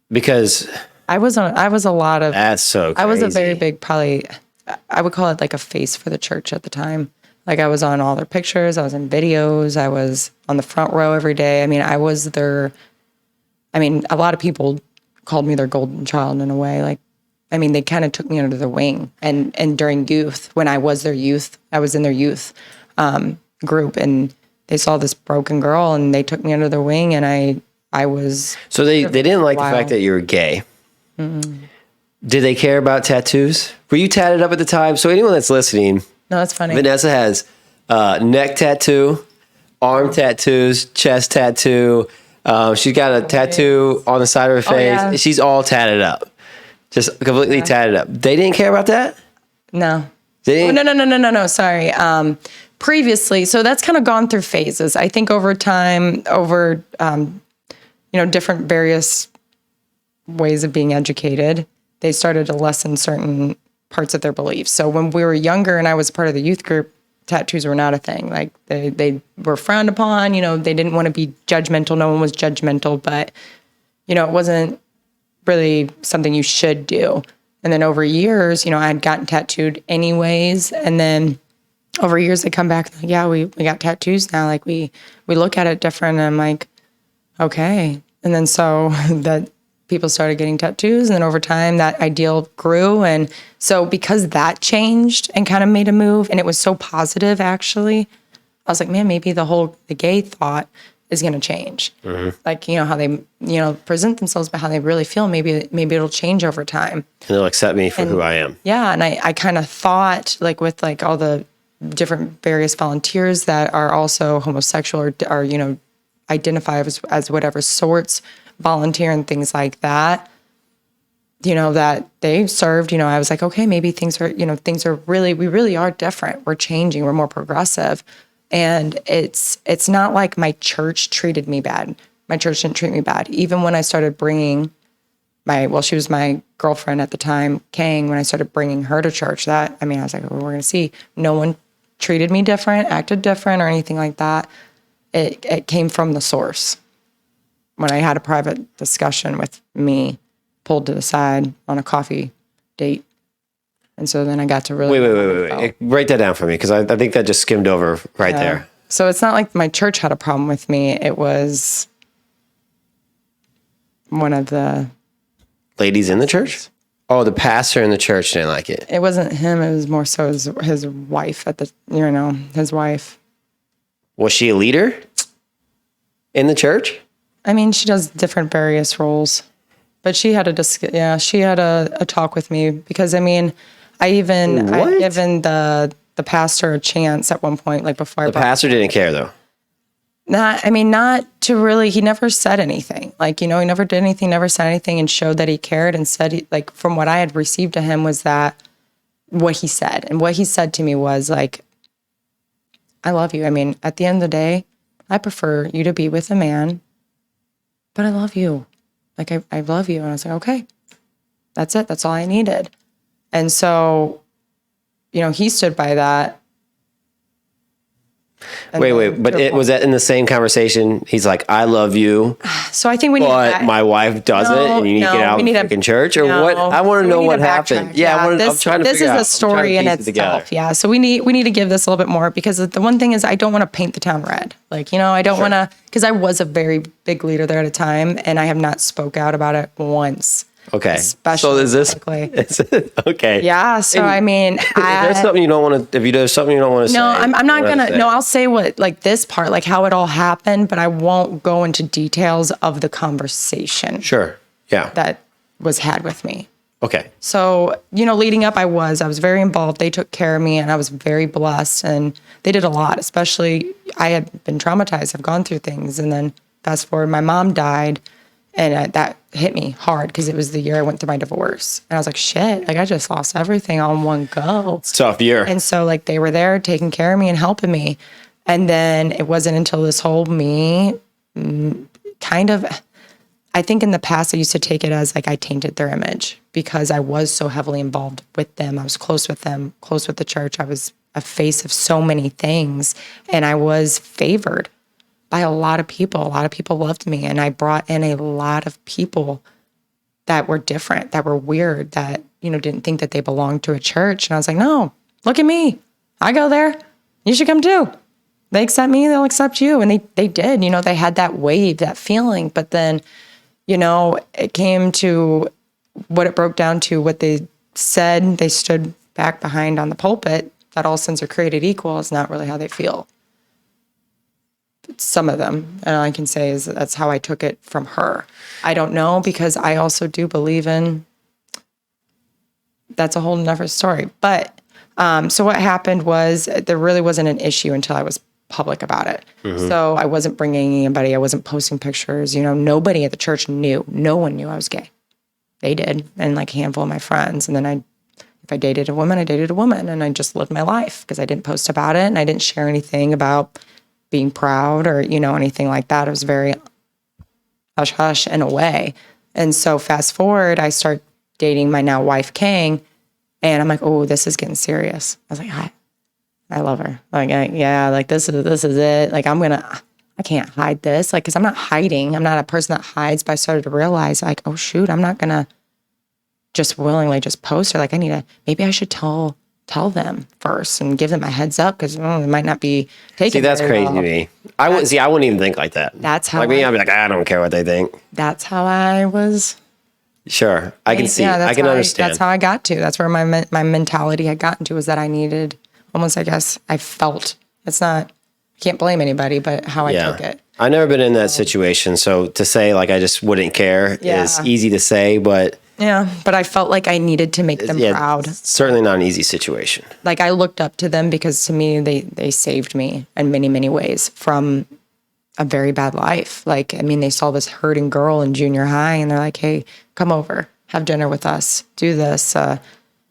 [SPEAKER 1] Because
[SPEAKER 4] I was a lot of.
[SPEAKER 1] That's so crazy.
[SPEAKER 4] I was a very big, probably, I would call it like a face for the church at the time. Like I was on all their pictures. I was in videos. I was on the front row every day. I mean, a lot of people called me their golden child in a way. Like, I mean, they kind of took me under their wing. And during youth, when I was in their youth group, and they saw this broken girl and they took me under their wing, and I was.
[SPEAKER 1] So they didn't like the fact that you were gay. Mm-mm. Did they care about tattoos? Were you tatted up at the time? So anyone that's listening,
[SPEAKER 4] no, that's funny.
[SPEAKER 1] Vanessa has neck tattoo, arm tattoos, chest tattoo. She's got a tattoo on the side of her face.
[SPEAKER 4] Yeah.
[SPEAKER 1] She's all tatted up, just completely tatted up. They didn't care about that?
[SPEAKER 4] No.
[SPEAKER 1] No.
[SPEAKER 4] Sorry. Previously, so that's kind of gone through phases. I think over time, different various ways of being educated, they started to lessen certain parts of their beliefs. So when we were younger and I was part of the youth group, tattoos were not a thing. Like they were frowned upon, they didn't want to be judgmental. No one was judgmental, but it wasn't really something you should do. And then over years, I had gotten tattooed anyways. And then over years they come back, like, yeah, we got tattoos now. Like we look at it different. And I'm like, okay. And then so that people started getting tattoos, and then over time that ideal grew. And so because that changed and kind of made a move, and it was so positive, actually, I was like, man, maybe the gay thought is going to change. Mm-hmm. Like, how they, present themselves, but how they really feel, maybe it'll change over time. And
[SPEAKER 1] they'll accept me for who I am.
[SPEAKER 4] Yeah. And I kind of thought, like, with like all the different various volunteers that are also homosexual or identify as whatever sorts, volunteer and things like that, that they served, I was like, okay, maybe things are we really are different. We're changing. We're more progressive. And it's not like my church treated me bad. My church didn't treat me bad. Even when I started bringing she was my girlfriend at the time, Kang, when I started bringing her to church, I was like, well, we're going to see. No one treated me different, acted different, or anything like that. It came from the source. When I had a private discussion with me, pulled to the side on a coffee date. And so then I got to really...
[SPEAKER 1] Wait. Write that down for me, because I think that just skimmed over right there.
[SPEAKER 4] So it's not like my church had a problem with me. It was one of the...
[SPEAKER 1] Ladies in the church? Oh, the pastor in the church didn't like it.
[SPEAKER 4] It wasn't him. It was more so his wife his wife.
[SPEAKER 1] Was she a leader in the church?
[SPEAKER 4] I mean, she does different various roles, but she had a talk with me, because I'd given the pastor a chance at one point, like before.
[SPEAKER 1] The pastor didn't care though.
[SPEAKER 4] Not to really, he never said anything. Like, he never did anything, never said anything, and showed that he cared, and said, like, from what I had received to him was that what he said. And what he said to me was like, I love you. At the end of the day, I prefer you to be with a man, but I love you. Like, I love you. And I was like, okay, that's it. That's all I needed. And so, he stood by that.
[SPEAKER 1] Wait. But was that in the same conversation? He's like, I love you.
[SPEAKER 4] So I think we need
[SPEAKER 1] but my wife doesn't, and you need to get out of freaking church? Or what? I want to know what happened. Yeah, I'm trying to
[SPEAKER 4] this
[SPEAKER 1] figure out.
[SPEAKER 4] This is a story in itself. Yeah. So we need to give this a little bit more, because the one thing is, I don't want to paint the town red. Like, I don't want to, because I was a very big leader there at a time, and I have not spoke out about it once.
[SPEAKER 1] Okay. So is this okay?
[SPEAKER 4] Yeah. So
[SPEAKER 1] if there's something you don't want to, if there's something you don't want to say,
[SPEAKER 4] I'm not gonna. No, I'll say what, like, this part, like how it all happened, but I won't go into details of the conversation.
[SPEAKER 1] Sure. Yeah.
[SPEAKER 4] That was had with me.
[SPEAKER 1] Okay.
[SPEAKER 4] So, leading up, I was very involved. They took care of me, and I was very blessed, and they did a lot. Especially, I had been traumatized. I've gone through things, and then fast forward, my mom died. And that hit me hard, because it was the year I went through my divorce. And I was like, shit, like, I just lost everything all in one go.
[SPEAKER 1] It's a tough year.
[SPEAKER 4] And so, like, they were there taking care of me and helping me. And then it wasn't until this whole kind of, I think in the past I used to take it as like I tainted their image, because I was so heavily involved with them. I was close with them, close with the church. I was a face of so many things, and I was favored by a lot of people. A lot of people loved me, and I brought in a lot of people that were different, that were weird, that, didn't think that they belonged to a church. And I was like, no, look at me. I go there. you should come too. They accept me, they'll accept you. And they did, they had that wave, that feeling. But then, it came to what it broke down to, what they said, they stood back behind on the pulpit, that all sins are created equal is not really how they feel. Some of them, and all I can say is that's how I took it from her. I don't know, because I also do believe in, that's a whole nother story. But so what happened was there really wasn't an issue until I was public about it. So I wasn't bringing anybody, I wasn't posting pictures, nobody at the church knew. No one knew I was gay. They did, and like a handful of my friends. And then if I dated a woman, I dated a woman, and I just lived my life because I didn't post about it, and I didn't share anything about being proud or, anything like that. It was very hush hush in a way. And so fast forward, I start dating my now wife, Kang, and I'm like, oh, this is getting serious. I was like, I love her. Like, this is it. Like, I can't hide this. Like, cause I'm not hiding. I'm not a person that hides, but I started to realize like, oh shoot, I'm not gonna just willingly just post her. Like maybe I should tell them first and give them a heads up, because it might not be taken.
[SPEAKER 1] See, that's crazy
[SPEAKER 4] well.
[SPEAKER 1] to me. I wouldn't even think like that.
[SPEAKER 4] That's how
[SPEAKER 1] I'd be like, I don't care what they think.
[SPEAKER 4] That's how I was.
[SPEAKER 1] Sure, I can see.
[SPEAKER 4] Yeah,
[SPEAKER 1] I can understand.
[SPEAKER 4] That's how I got to. That's where my mentality had gotten to, was that I needed, almost, I guess, I felt. It's not, I can't blame anybody, but how I took it.
[SPEAKER 1] I've never been in that situation, so to say like I just wouldn't care is easy to say, but
[SPEAKER 4] yeah, but I felt like I needed to make them proud.
[SPEAKER 1] Certainly not an easy situation.
[SPEAKER 4] Like, I looked up to them because to me, they saved me in many, many ways from a very bad life. Like, I mean, they saw this hurting girl in junior high, and they're like, hey, come over, have dinner with us, do this,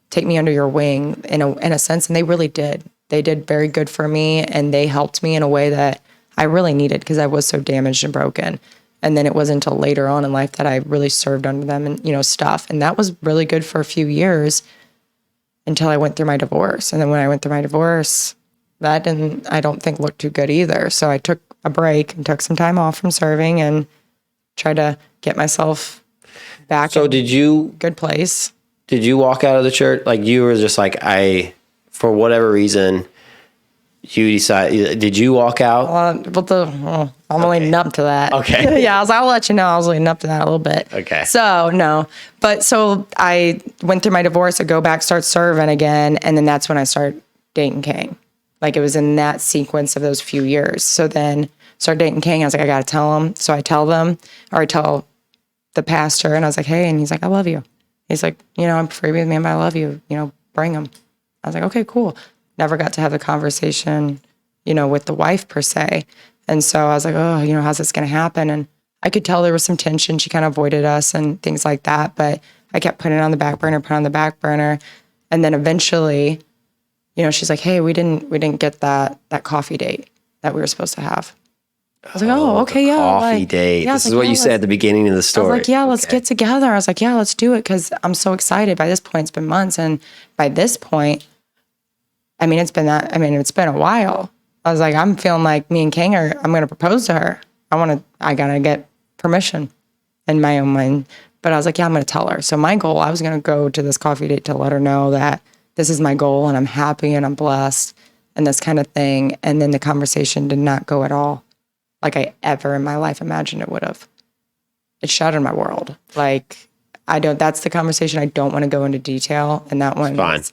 [SPEAKER 4] take me under your wing in a sense. And they really did. They did very good for me, and they helped me in a way that I really needed, because I was so damaged and broken. And then it wasn't until later on in life that I really served under them and, stuff. And that was really good for a few years until I went through my divorce. And then when I went through my divorce, that didn't, I don't think, look too good either. So I took a break and took some time off from serving and tried to get myself back.
[SPEAKER 1] So
[SPEAKER 4] good place.
[SPEAKER 1] Did you walk out of the church? Like, you were just like, for whatever reason, you decided, did you walk out?
[SPEAKER 4] I'm leading up to that.
[SPEAKER 1] Okay.
[SPEAKER 4] Yeah, I'll let you know. I was leading up to that a little bit.
[SPEAKER 1] Okay.
[SPEAKER 4] So, no. But so I went through my divorce, I go back, start serving again, and then that's when I start dating Kang. Like, it was in that sequence of those few years. So then start dating Kang. I was like, I got to tell him. So I tell them, or I tell the pastor, and I was like, hey, and he's like, I love you. He's like, I'm free with me, but I love you. Bring him. I was like, okay, cool. Never got to have the conversation, with the wife per se. And so I was like, oh, how's this going to happen? And I could tell there was some tension. She kind of avoided us and things like that. But I kept putting it on the back burner, And then eventually, she's like, hey, we didn't get that coffee date that we were supposed to have. I was like, oh, okay, yeah.
[SPEAKER 1] Coffee date.
[SPEAKER 4] Yeah,
[SPEAKER 1] this is what you said at the beginning of the story.
[SPEAKER 4] I was like, yeah, let's get together. I was like, yeah, let's do it, because I'm so excited. By this point, it's been months. And by this point, it's been a while. I was like, I'm feeling like me and Kang I'm going to propose to her. I got to get permission in my own mind. But I was like, yeah, I'm going to tell her. So my goal, I was going to go to this coffee date to let her know that this is my goal and I'm happy and I'm blessed and this kind of thing. And then the conversation did not go at all like I ever in my life imagined it would have. It shattered my world. Like, that's the conversation I don't want to go into detail. And that one.
[SPEAKER 1] Fine.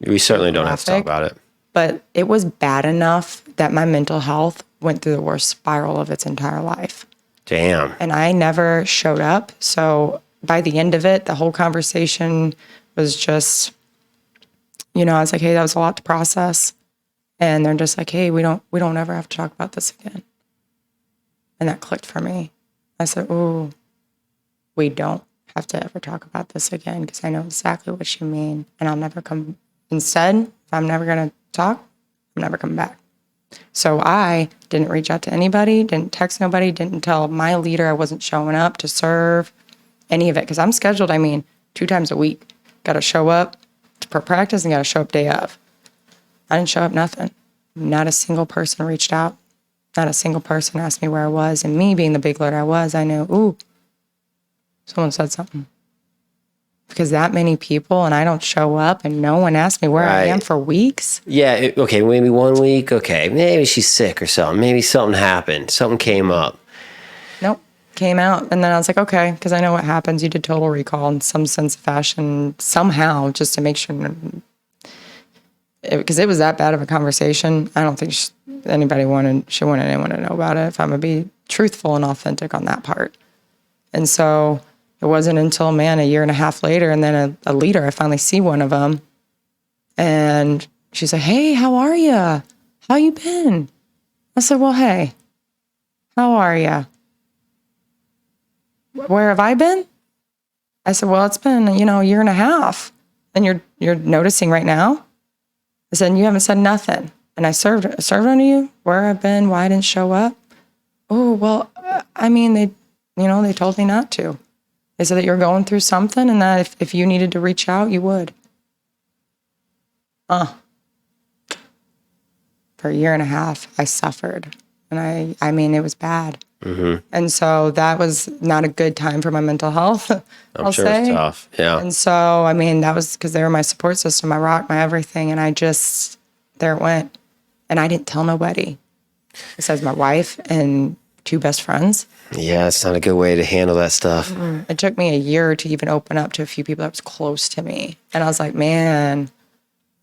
[SPEAKER 1] We certainly don't have to talk about it.
[SPEAKER 4] But it was bad enough that my mental health went through the worst spiral of its entire life.
[SPEAKER 1] Damn.
[SPEAKER 4] And I never showed up. So by the end of it, the whole conversation was just, I was like, hey, that was a lot to process. And they're just like, hey, we don't ever have to talk about this again. And that clicked for me. I said, ooh, we don't have to ever talk about this again, because I know exactly what you mean. And I'll never come. Instead, if I'm never going to talk, I'm never coming back. So I didn't reach out to anybody, didn't text nobody, didn't tell my leader I wasn't showing up to serve, any of it. Because I'm scheduled, 2 times a week. Got to show up for practice and got to show up day of. I didn't show up, nothing. Not a single person reached out. Not a single person asked me where I was. And me being the big leader I was, I knew, ooh, someone said something. because that many people and I don't show up and no one asked me where I am for weeks.
[SPEAKER 1] Yeah. Okay. Maybe 1 week. Okay. Maybe she's sick or something. Maybe something happened. Something came up.
[SPEAKER 4] Nope. Came out. And then I was like, okay, because I know what happens. You did total recall in some sense of fashion somehow just to make sure. Because it was that bad of a conversation. I don't think she wanted anyone to know about it, if I'm going to be truthful and authentic on that part. And so it wasn't until, a year and a half later, and then a leader, I finally see one of them. And she's like, hey, how are you? How you been? I said, well, hey, how are you? Where have I been? I said, well, it's been, a year and a half. And you're noticing right now? I said, you haven't said nothing. And I served under you, where I've been, why I didn't show up. Oh, well, they told me not to. They said that you're going through something and that if you needed to reach out, you would. For a year and a half, I suffered. And it was bad. Mm-hmm. And so that was not a good time for my mental health.
[SPEAKER 1] I'm sure it's tough. Yeah.
[SPEAKER 4] And so, that was because they were my support system, my rock, my everything. And there it went. And I didn't tell nobody besides my wife and 2 best friends.
[SPEAKER 1] Yeah, it's not a good way to handle that stuff.
[SPEAKER 4] It took me a year to even open up to a few people that was close to me. And I was like, man,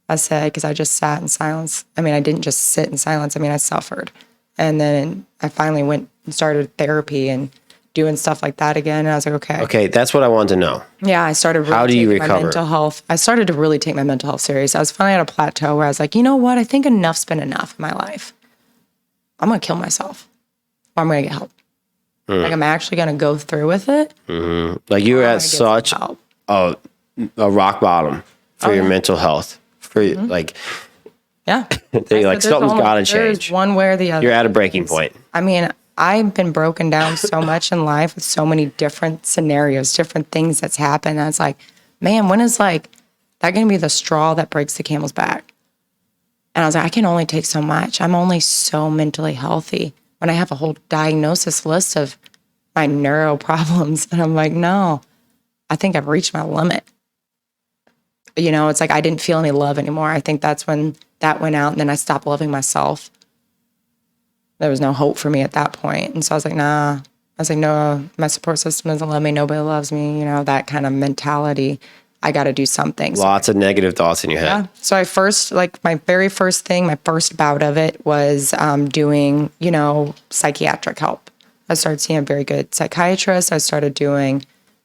[SPEAKER 4] I said, because I just sat in silence. I didn't just sit in silence. I suffered. And then I finally went and started therapy and doing stuff like that again. And I was like, okay.
[SPEAKER 1] Okay, that's what I wanted to know.
[SPEAKER 4] Yeah, I started really
[SPEAKER 1] How do you
[SPEAKER 4] taking my
[SPEAKER 1] recover?
[SPEAKER 4] mental health. I started to really take my mental health serious. I was finally at a plateau where I was like, you know what? I think enough's been enough in my life. I'm going to kill myself or I'm going to get help. Like I'm actually going to go through with it.
[SPEAKER 1] Mm-hmm. Like you were at such a rock bottom for your mental health. For
[SPEAKER 4] yeah.
[SPEAKER 1] Something's got to change.
[SPEAKER 4] There's one way or the other.
[SPEAKER 1] You're at a breaking point.
[SPEAKER 4] I've been broken down so much in life with so many different scenarios, different things that's happened. And it's like, man, when is that going to be the straw that breaks the camel's back? And I was like, I can only take so much. I'm only so mentally healthy when I have a whole diagnosis list of my neuro problems. And I'm like, no, I think I've reached my limit. It's like I didn't feel any love anymore. I think that's when that went out and then I stopped loving myself. There was no hope for me at that point. And so I was like, nah. I was like, no, my support system doesn't love me. Nobody loves me. That kind of mentality. I got to do something.
[SPEAKER 1] Lots of negative thoughts in your head.
[SPEAKER 4] Yeah. So my very first thing, my first bout of it was doing, psychiatric help. I started seeing a very good psychiatrist. I started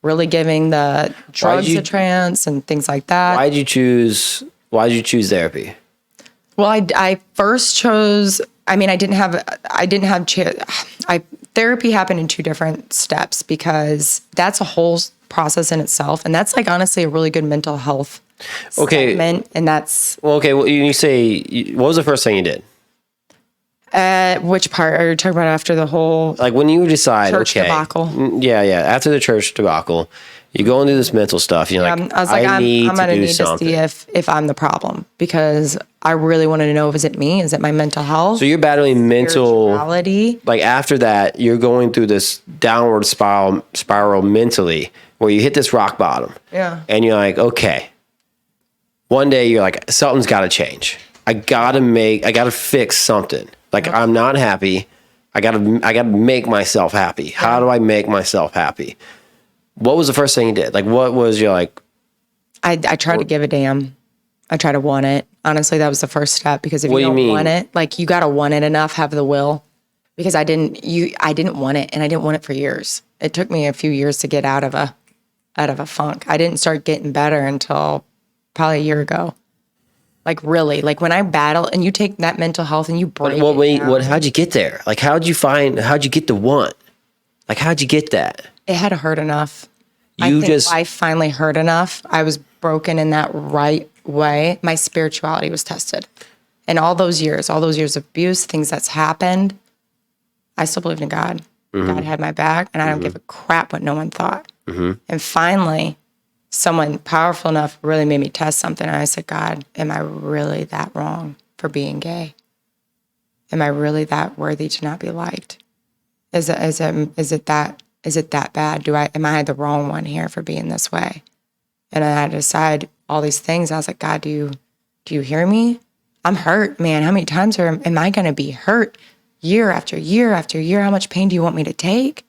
[SPEAKER 4] really giving the drugs a trance and things like that.
[SPEAKER 1] Why did you choose therapy?
[SPEAKER 4] Well, I first chose, therapy happened in 2 different steps because that's a whole process in itself. And that's honestly a really good mental health segment. And that's...
[SPEAKER 1] Well, okay. Well, you say, what was the first thing you did?
[SPEAKER 4] Which part are you talking about after the whole...
[SPEAKER 1] when you decide,
[SPEAKER 4] church debacle?
[SPEAKER 1] Yeah. After the church debacle, you go and do this mental stuff. You're like,
[SPEAKER 4] I was like, I'm going to need
[SPEAKER 1] something.
[SPEAKER 4] to see if I'm the problem because I really wanted to know, is it me? Is it my mental health?
[SPEAKER 1] So you're battling mental...
[SPEAKER 4] spirituality?
[SPEAKER 1] After that, you're going through this downward spiral mentally where you hit this rock bottom.
[SPEAKER 4] Yeah.
[SPEAKER 1] And you're like, okay. One day you're like, something's got to change. I got to fix something. I'm not happy. I got to make myself happy. How do I make myself happy? What was the first thing you did? What was your
[SPEAKER 4] I try to give a damn. I try to want it. Honestly, that was the first step because if you don't want it, you got to want it enough, have the will. Because I didn't want it, and I didn't want it for years. It took me a few years to get out of a funk. I didn't start getting better until probably a year ago. Really, when I battle and you take that mental health and you break it down.
[SPEAKER 1] How'd you get there? How'd you get the want? How'd you get that?
[SPEAKER 4] It had to hurt enough. I think life finally hurt enough. I was broken in that right way. My spirituality was tested. And all those years of abuse, things that's happened, I still believed in God. Mm-hmm. God had my back, and I don't give a crap what no one thought. Mm-hmm. And finally, someone powerful enough really made me test something. And I said, God, am I really that wrong for being gay? Am I really that worthy to not be liked? Is it that bad? Am I the wrong one here for being this way? And I had to decide all these things. I was like, God, do you hear me? I'm hurt, man. How many times am I going to be hurt year after year after year? How much pain do you want me to take?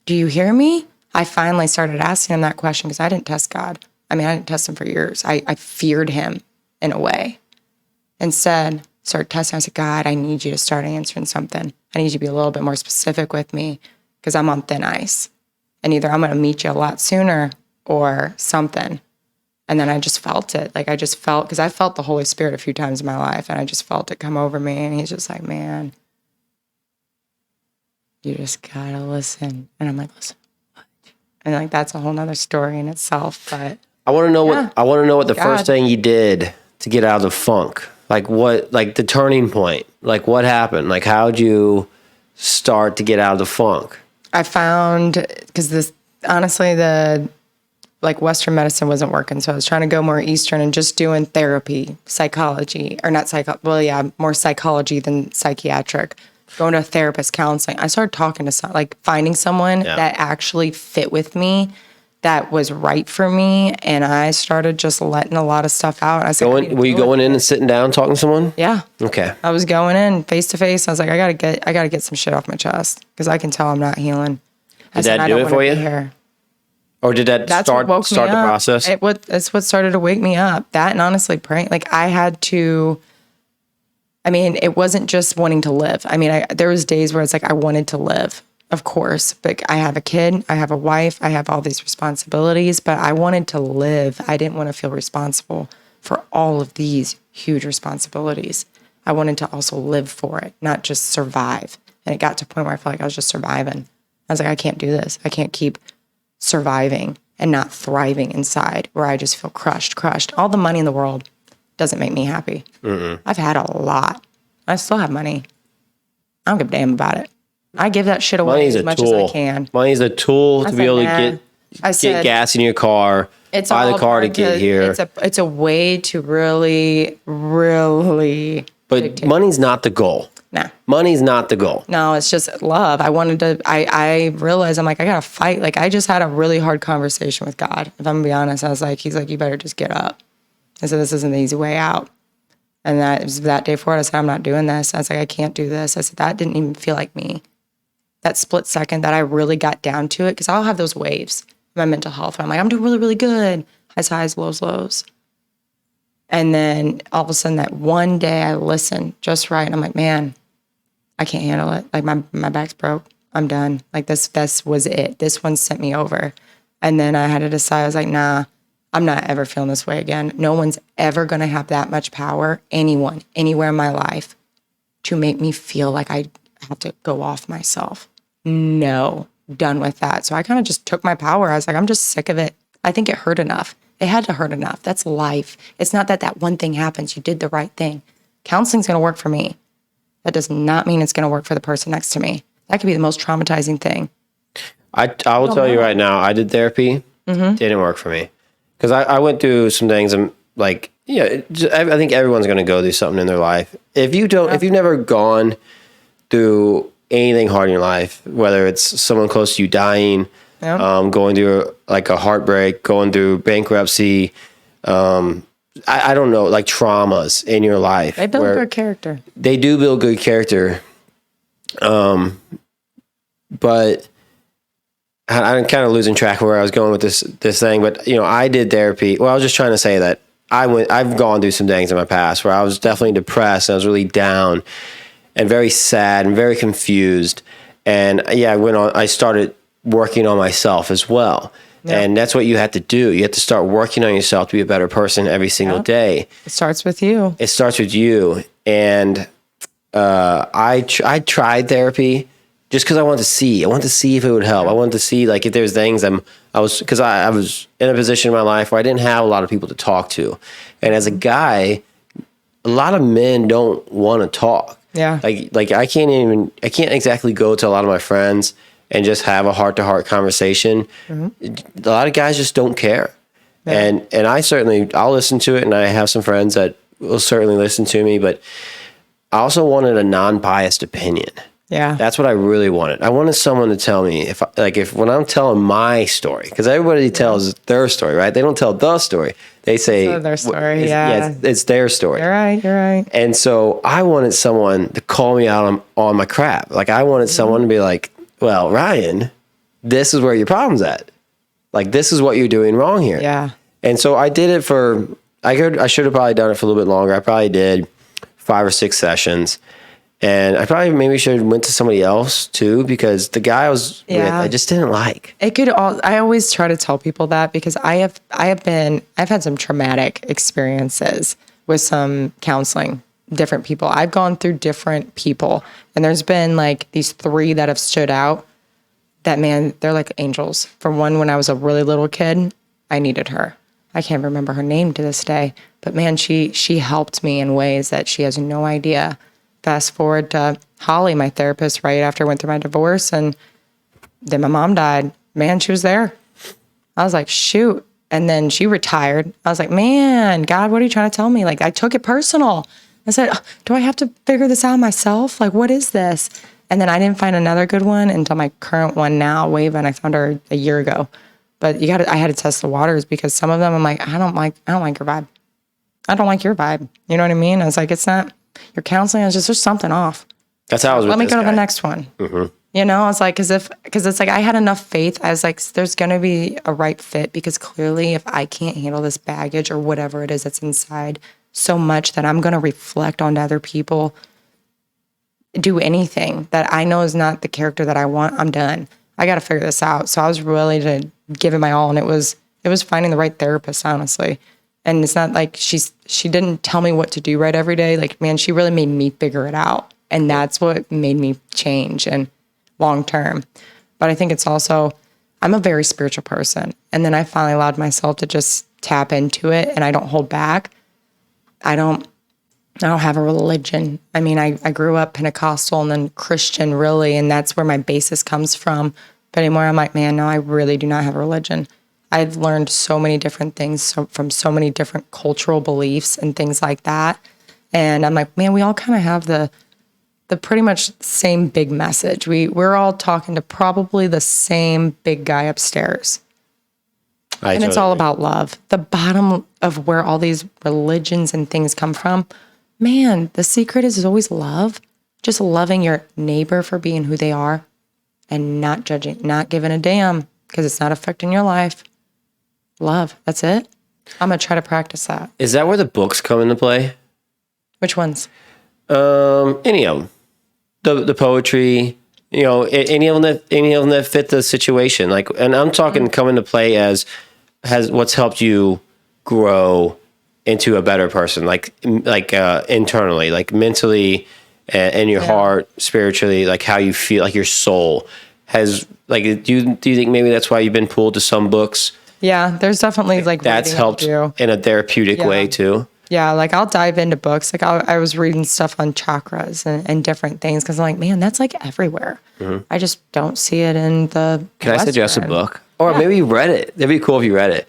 [SPEAKER 4] Do you hear me? I finally started asking him that question because I didn't test God. I mean, I didn't test him for years. I feared him in a way. Instead, started testing. I said, God, I need you to start answering something. I need you to be a little bit more specific with me because I'm on thin ice. And either I'm going to meet you a lot sooner or something. And then I just felt it. Like I just felt, because I felt the Holy Spirit a few times in my life, and I just felt it come over me. And he's just like, man, you just gotta listen. And I'm like, listen, what? And like that's a whole nother story in itself. But
[SPEAKER 1] I want to know what the
[SPEAKER 4] God.
[SPEAKER 1] first thing you did to get out of the funk. Like what, like the turning point. Like what happened? Like how'd you start to get out of the funk?
[SPEAKER 4] I found, because this, honestly, the like Western medicine wasn't working. So I was trying to go more Eastern and just doing therapy, psychology, or not more psychology than psychiatric. Going to a therapist, counseling. I started talking to finding someone that actually fit with me, that was right for me. And I started just letting a lot of stuff out. I said,
[SPEAKER 1] were you going in and sitting down talking to someone?
[SPEAKER 4] Yeah.
[SPEAKER 1] Okay.
[SPEAKER 4] I was going in face to face. I was like, I gotta get some shit off my chest because I can tell I'm not healing.
[SPEAKER 1] Did that do it for you? Or did that start the process?
[SPEAKER 4] That's what started to wake me up. That, and honestly praying. Like I had to, I mean, it wasn't just wanting to live. I mean, there was days where it's like I wanted to live, of course, but I have a kid, I have a wife, I have all these responsibilities, but I wanted to live. I didn't want to feel responsible for all of these huge responsibilities. I wanted to also live for it, not just survive. And it got to a point where I felt like I was just surviving. I was like, I can't do this. I can't keep surviving and not thriving inside where I just feel crushed. All the money in the world doesn't make me happy. I've had a lot. I still have money. I don't give a damn about it. I give that shit away as much as I can.
[SPEAKER 1] Money's a tool to be able to get gas in your car, buy the car to get here.
[SPEAKER 4] It's a way to really, really.
[SPEAKER 1] But money's not the goal.
[SPEAKER 4] Nah.
[SPEAKER 1] Money's not the goal.
[SPEAKER 4] No, it's just love. I realized, I'm like, I gotta fight. Like, I just had a really hard conversation with God. If I'm gonna be honest, I was like, he's like, you better just get up. I said, this isn't the easy way out. And that was that day forward. I said, I'm not doing this. I was like, I can't do this. I said, that didn't even feel like me. That split second that I really got down to it, because I'll have those waves in my mental health. I'm like, I'm doing really, really good. Highs, lows, lows. And then all of a sudden that one day I listened just right. And I'm like, man, I can't handle it. Like my back's broke. I'm done. Like this was it. This one sent me over. And then I had to decide, I was like, nah, I'm not ever feeling this way again. No one's ever going to have that much power, anyone, anywhere in my life, to make me feel like I have to go off myself. No, done with that. So I kind of just took my power. I was like, I'm just sick of it. I think it hurt enough. It had to hurt enough. That's life. It's not that one thing happens. You did the right thing. Counseling's going to work for me. That does not mean it's going to work for the person next to me. That could be the most traumatizing thing.
[SPEAKER 1] I will tell you right now, I did therapy. Didn't work for me. Because I went through some things. I'm like, I think everyone's going to go through something in their life. If you've never gone through anything hard in your life, whether it's someone close to you dying, going through like a heartbreak, going through bankruptcy, I don't know, like traumas in your life.
[SPEAKER 4] They build good character.
[SPEAKER 1] They do build good character. But I'm kind of losing track of where I was going with this thing. But, I did therapy. Well, I was just trying to say that I've gone through some things in my past where I was definitely depressed and I was really down and very sad and very confused. And I started working on myself as well. Yeah. And that's what you have to do. You have to start working on yourself to be a better person every single day.
[SPEAKER 4] It starts with you.
[SPEAKER 1] It starts with you. And I tried therapy just because I wanted to see. I wanted to see if it would help. I wanted to see like if there's things because I was in a position in my life where I didn't have a lot of people to talk to. And as a guy, a lot of men don't want to talk.
[SPEAKER 4] Yeah.
[SPEAKER 1] Like I can't exactly go to a lot of my friends and just have a heart-to-heart conversation. Mm-hmm. A lot of guys just don't care. Yeah. And I'll listen to it, and I have some friends that will certainly listen to me, but I also wanted a non-biased opinion.
[SPEAKER 4] Yeah.
[SPEAKER 1] That's what I really wanted. I wanted someone to tell me if when I'm telling my story, because everybody tells their story, right? They don't tell the story. They say
[SPEAKER 4] their story.
[SPEAKER 1] It's their story.
[SPEAKER 4] You're right.
[SPEAKER 1] And so I wanted someone to call me out on my crap. Like I wanted someone to be like, well, Ryan, this is where your problem's at. Like this is what you're doing wrong here.
[SPEAKER 4] Yeah.
[SPEAKER 1] And so I did it I should have probably done it for a little bit longer. I probably did 5 or 6 sessions. And I probably maybe should have went to somebody else too, because the guy I was with, I just didn't like.
[SPEAKER 4] I always try to tell people that because I've had some traumatic experiences with some counseling, different people. I've gone through different people, and there's been like these 3 that have stood out that, man, they're like angels. For one, when I was a really little kid, I needed her. I can't remember her name to this day, but man, she helped me in ways that she has no idea. Fast forward to Holly, my therapist, right after I went through my divorce, and then my mom died. Man, she was there. I was like, shoot. And then she retired. I was like, man, God, what are you trying to tell me? Like, I took it personal. I said, do I have to figure this out myself? Like, what is this? And then I didn't find another good one until my current one now, Wave, and I found her a year ago. But I had to test the waters because some of them I'm like, I don't like your vibe. I don't like your vibe. You know what I mean? I was like, it's not your counseling. I was just, there's something off.
[SPEAKER 1] That's how I was with
[SPEAKER 4] Let me
[SPEAKER 1] this
[SPEAKER 4] go to
[SPEAKER 1] guy.
[SPEAKER 4] the next one.
[SPEAKER 1] Mm-hmm.
[SPEAKER 4] You know, I was like, because it's like I had enough faith. I was like, there's going to be a right fit because clearly if I can't handle this baggage or whatever it is that's inside so much that I'm going to reflect onto other people, do anything that I know is not the character that I want, I'm done. I got to figure this out. So I was really to give it my all. And it was finding the right therapist, honestly. And it's not like she didn't tell me what to do right every day. Like, man, she really made me figure it out. And that's what made me change and long term. But I think it's also, I'm a very spiritual person. And then I finally allowed myself to just tap into it and I don't hold back. I don't have a religion. I mean, I grew up Pentecostal and then Christian really, and that's where my basis comes from. But anymore, I'm like, man, no, I really do not have a religion. I've learned so many different things from so many different cultural beliefs and things like that. And I'm like, man, we all kind of have the pretty much same big message. We're all talking to probably the same big guy upstairs. And it's all about love. The bottom of where all these religions and things come from, man, the secret is always love. Just loving your neighbor for being who they are and not judging, not giving a damn because it's not affecting your life. Love. That's it. I'm going to try to practice that.
[SPEAKER 1] Is that where the books come into play?
[SPEAKER 4] Which ones?
[SPEAKER 1] Any of them. The poetry, you know, any of them that fit the situation. Like, and I'm talking come into play as what's helped you grow into a better person, like internally, like mentally, and your heart, spiritually, like how you feel, like your soul has. Like, do you think maybe that's why you've been pulled to some books?
[SPEAKER 4] Yeah, there's definitely like
[SPEAKER 1] that's helped in a therapeutic way too.
[SPEAKER 4] Yeah, like I'll dive into books. Like I was reading stuff on chakras and different things because I'm like, man, that's like everywhere. Mm-hmm. I just don't see it in the
[SPEAKER 1] Can
[SPEAKER 4] Western.
[SPEAKER 1] I suggest a book? Or maybe you read it. That'd be cool if you read it.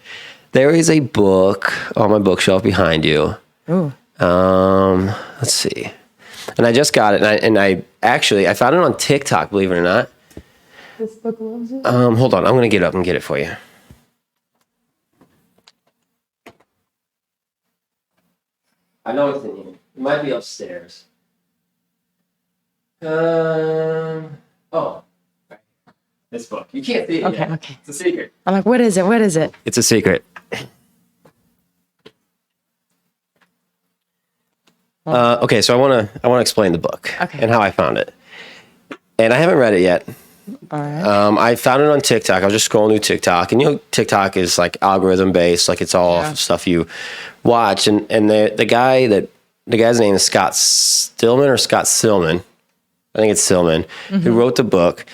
[SPEAKER 1] There is a book on my bookshelf behind you.
[SPEAKER 4] Ooh.
[SPEAKER 1] Let's see. And I just got it, and I found it on TikTok, believe it or not.
[SPEAKER 4] This book loves it?
[SPEAKER 1] Hold on. I'm going to get up and get it for you. I know it's in here. It might be upstairs. This book. You can't see it yet.
[SPEAKER 4] Okay.
[SPEAKER 1] It's a secret.
[SPEAKER 4] I'm like, what is it? What is it?
[SPEAKER 1] It's a secret. Okay, so I want to explain the book and how I found it. And I haven't read it yet.
[SPEAKER 4] All right.
[SPEAKER 1] I found it on TikTok. I was just scrolling through TikTok, and you know, TikTok is like algorithm based, like it's all off of stuff you watch. And the guy's name is Scott Stillman or Scott Silman. I think it's Silman, who wrote the book,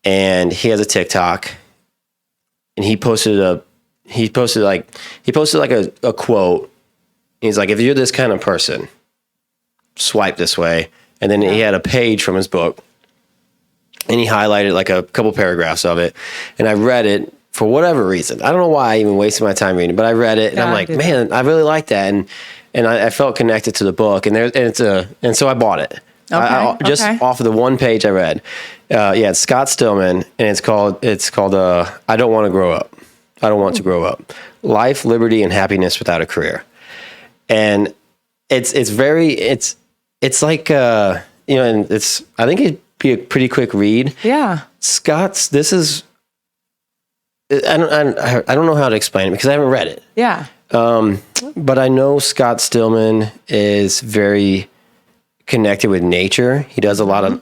[SPEAKER 1] and he has a TikTok, and he posted like a quote. He's like, if you're this kind of person, swipe this way. And then he had a page from his book, and he highlighted like a couple paragraphs of it. And I read it for whatever reason. I don't know why I even wasted my time reading it, but I read it and I'm like, man, I really like that. And I felt connected to the book, and so I bought it. Just
[SPEAKER 4] Okay.
[SPEAKER 1] off of the one page I read. It's Scott Stillman, and it's called I Don't Want to Grow Up. I don't want to grow up. Life, liberty, and happiness without a career. And it's like and I think it'd be a pretty quick read.
[SPEAKER 4] Yeah.
[SPEAKER 1] This is I don't know how to explain it because I haven't read it.
[SPEAKER 4] Yeah.
[SPEAKER 1] But I know Scott Stillman is very connected with nature. He does a lot of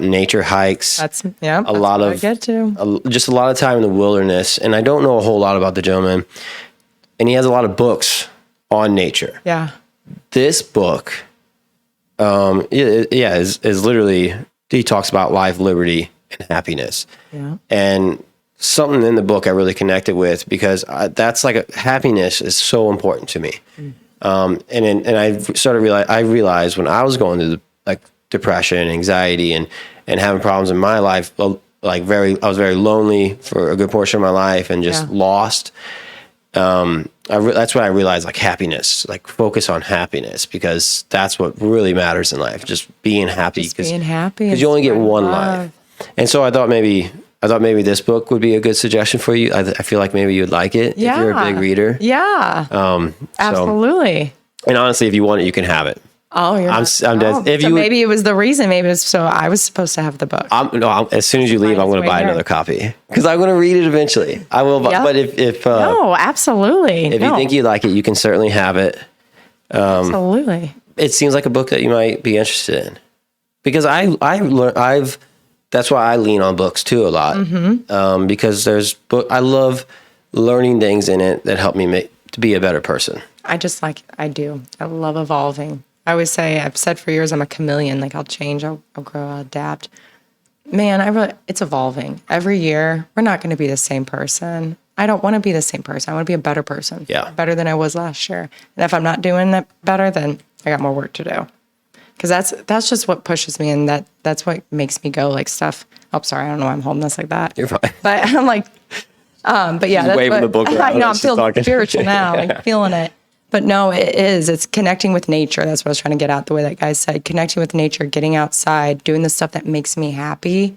[SPEAKER 1] nature hikes.
[SPEAKER 4] That's what I get to.
[SPEAKER 1] Just a lot of time in the wilderness. And I don't know a whole lot about the gentleman. And he has a lot of books on nature.
[SPEAKER 4] Yeah.
[SPEAKER 1] This book, is literally, he talks about life, liberty, and happiness.
[SPEAKER 4] Yeah.
[SPEAKER 1] And something in the book I really connected with because that's happiness is so important to me. And I realized when I was going through depression, anxiety, and having problems in my life, I was very lonely for a good portion of my life and just lost. That's when I realized happiness, focus on happiness because that's what really matters in life. Just being happy. Because you only get one life. And so I thought maybe this book would be a good suggestion for you. I feel like maybe you'd like it if you're a big reader.
[SPEAKER 4] Yeah. Absolutely.
[SPEAKER 1] And honestly, if you want it, you can have it.
[SPEAKER 4] Oh, you're
[SPEAKER 1] I'm dead.
[SPEAKER 4] Maybe it was the reason. Maybe it's so I was supposed to have the book.
[SPEAKER 1] As soon as you leave, I'm going to buy another copy because I'm going to read it eventually. I will.
[SPEAKER 4] Yep.
[SPEAKER 1] But if
[SPEAKER 4] no, absolutely.
[SPEAKER 1] If you think you like it, you can certainly have it.
[SPEAKER 4] Absolutely.
[SPEAKER 1] It seems like a book that you might be interested in because that's why I lean on books too a lot. Because I love learning things in it that help me to be a better person.
[SPEAKER 4] I do. I love evolving. I always say, I've said for years, I'm a chameleon. I'll change, I'll grow, I'll adapt. Man, it's evolving. Every year, we're not going to be the same person. I don't want to be the same person. I want to be a better person.
[SPEAKER 1] Yeah.
[SPEAKER 4] Better than I was last year. And if I'm not doing that better, then I got more work to do. Because that's just what pushes me, and that's what makes me go stuff. Oh, sorry, I don't know why I'm holding this like that.
[SPEAKER 1] You're fine.
[SPEAKER 4] But I'm but yeah, that's
[SPEAKER 1] waving the book around.
[SPEAKER 4] I know, I'm feeling
[SPEAKER 1] talking.
[SPEAKER 4] spiritual now, feeling it. But no, it's connecting with nature. That's what I was trying to get out the way that guy said. Connecting with nature, getting outside, doing the stuff that makes me happy.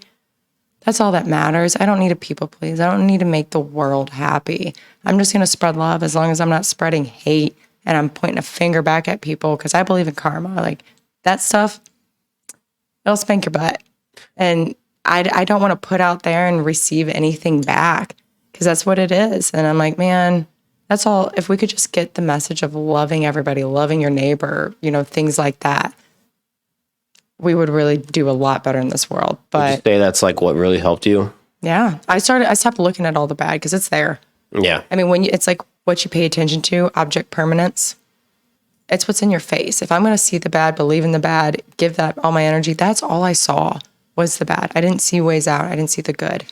[SPEAKER 4] That's all that matters. I don't need to people please. I don't need to make the world happy. I'm just going to spread love as long as I'm not spreading hate and I'm pointing a finger back at people because I believe in karma. That stuff, it'll spank your butt. And I don't want to put out there and receive anything back because that's what it is. And I'm like, man, that's all. If we could just get the message of loving everybody, loving your neighbor, things like that, we would really do a lot better in this world. But
[SPEAKER 1] would you say that's what really helped you?
[SPEAKER 4] Yeah. I stopped looking at all the bad because it's there.
[SPEAKER 1] Yeah.
[SPEAKER 4] I mean, it's what you pay attention to, object permanence. It's what's in your face. If I'm going to see the bad, believe in the bad, give that all my energy, that's all I saw was the bad. I didn't see ways out. I didn't see the good.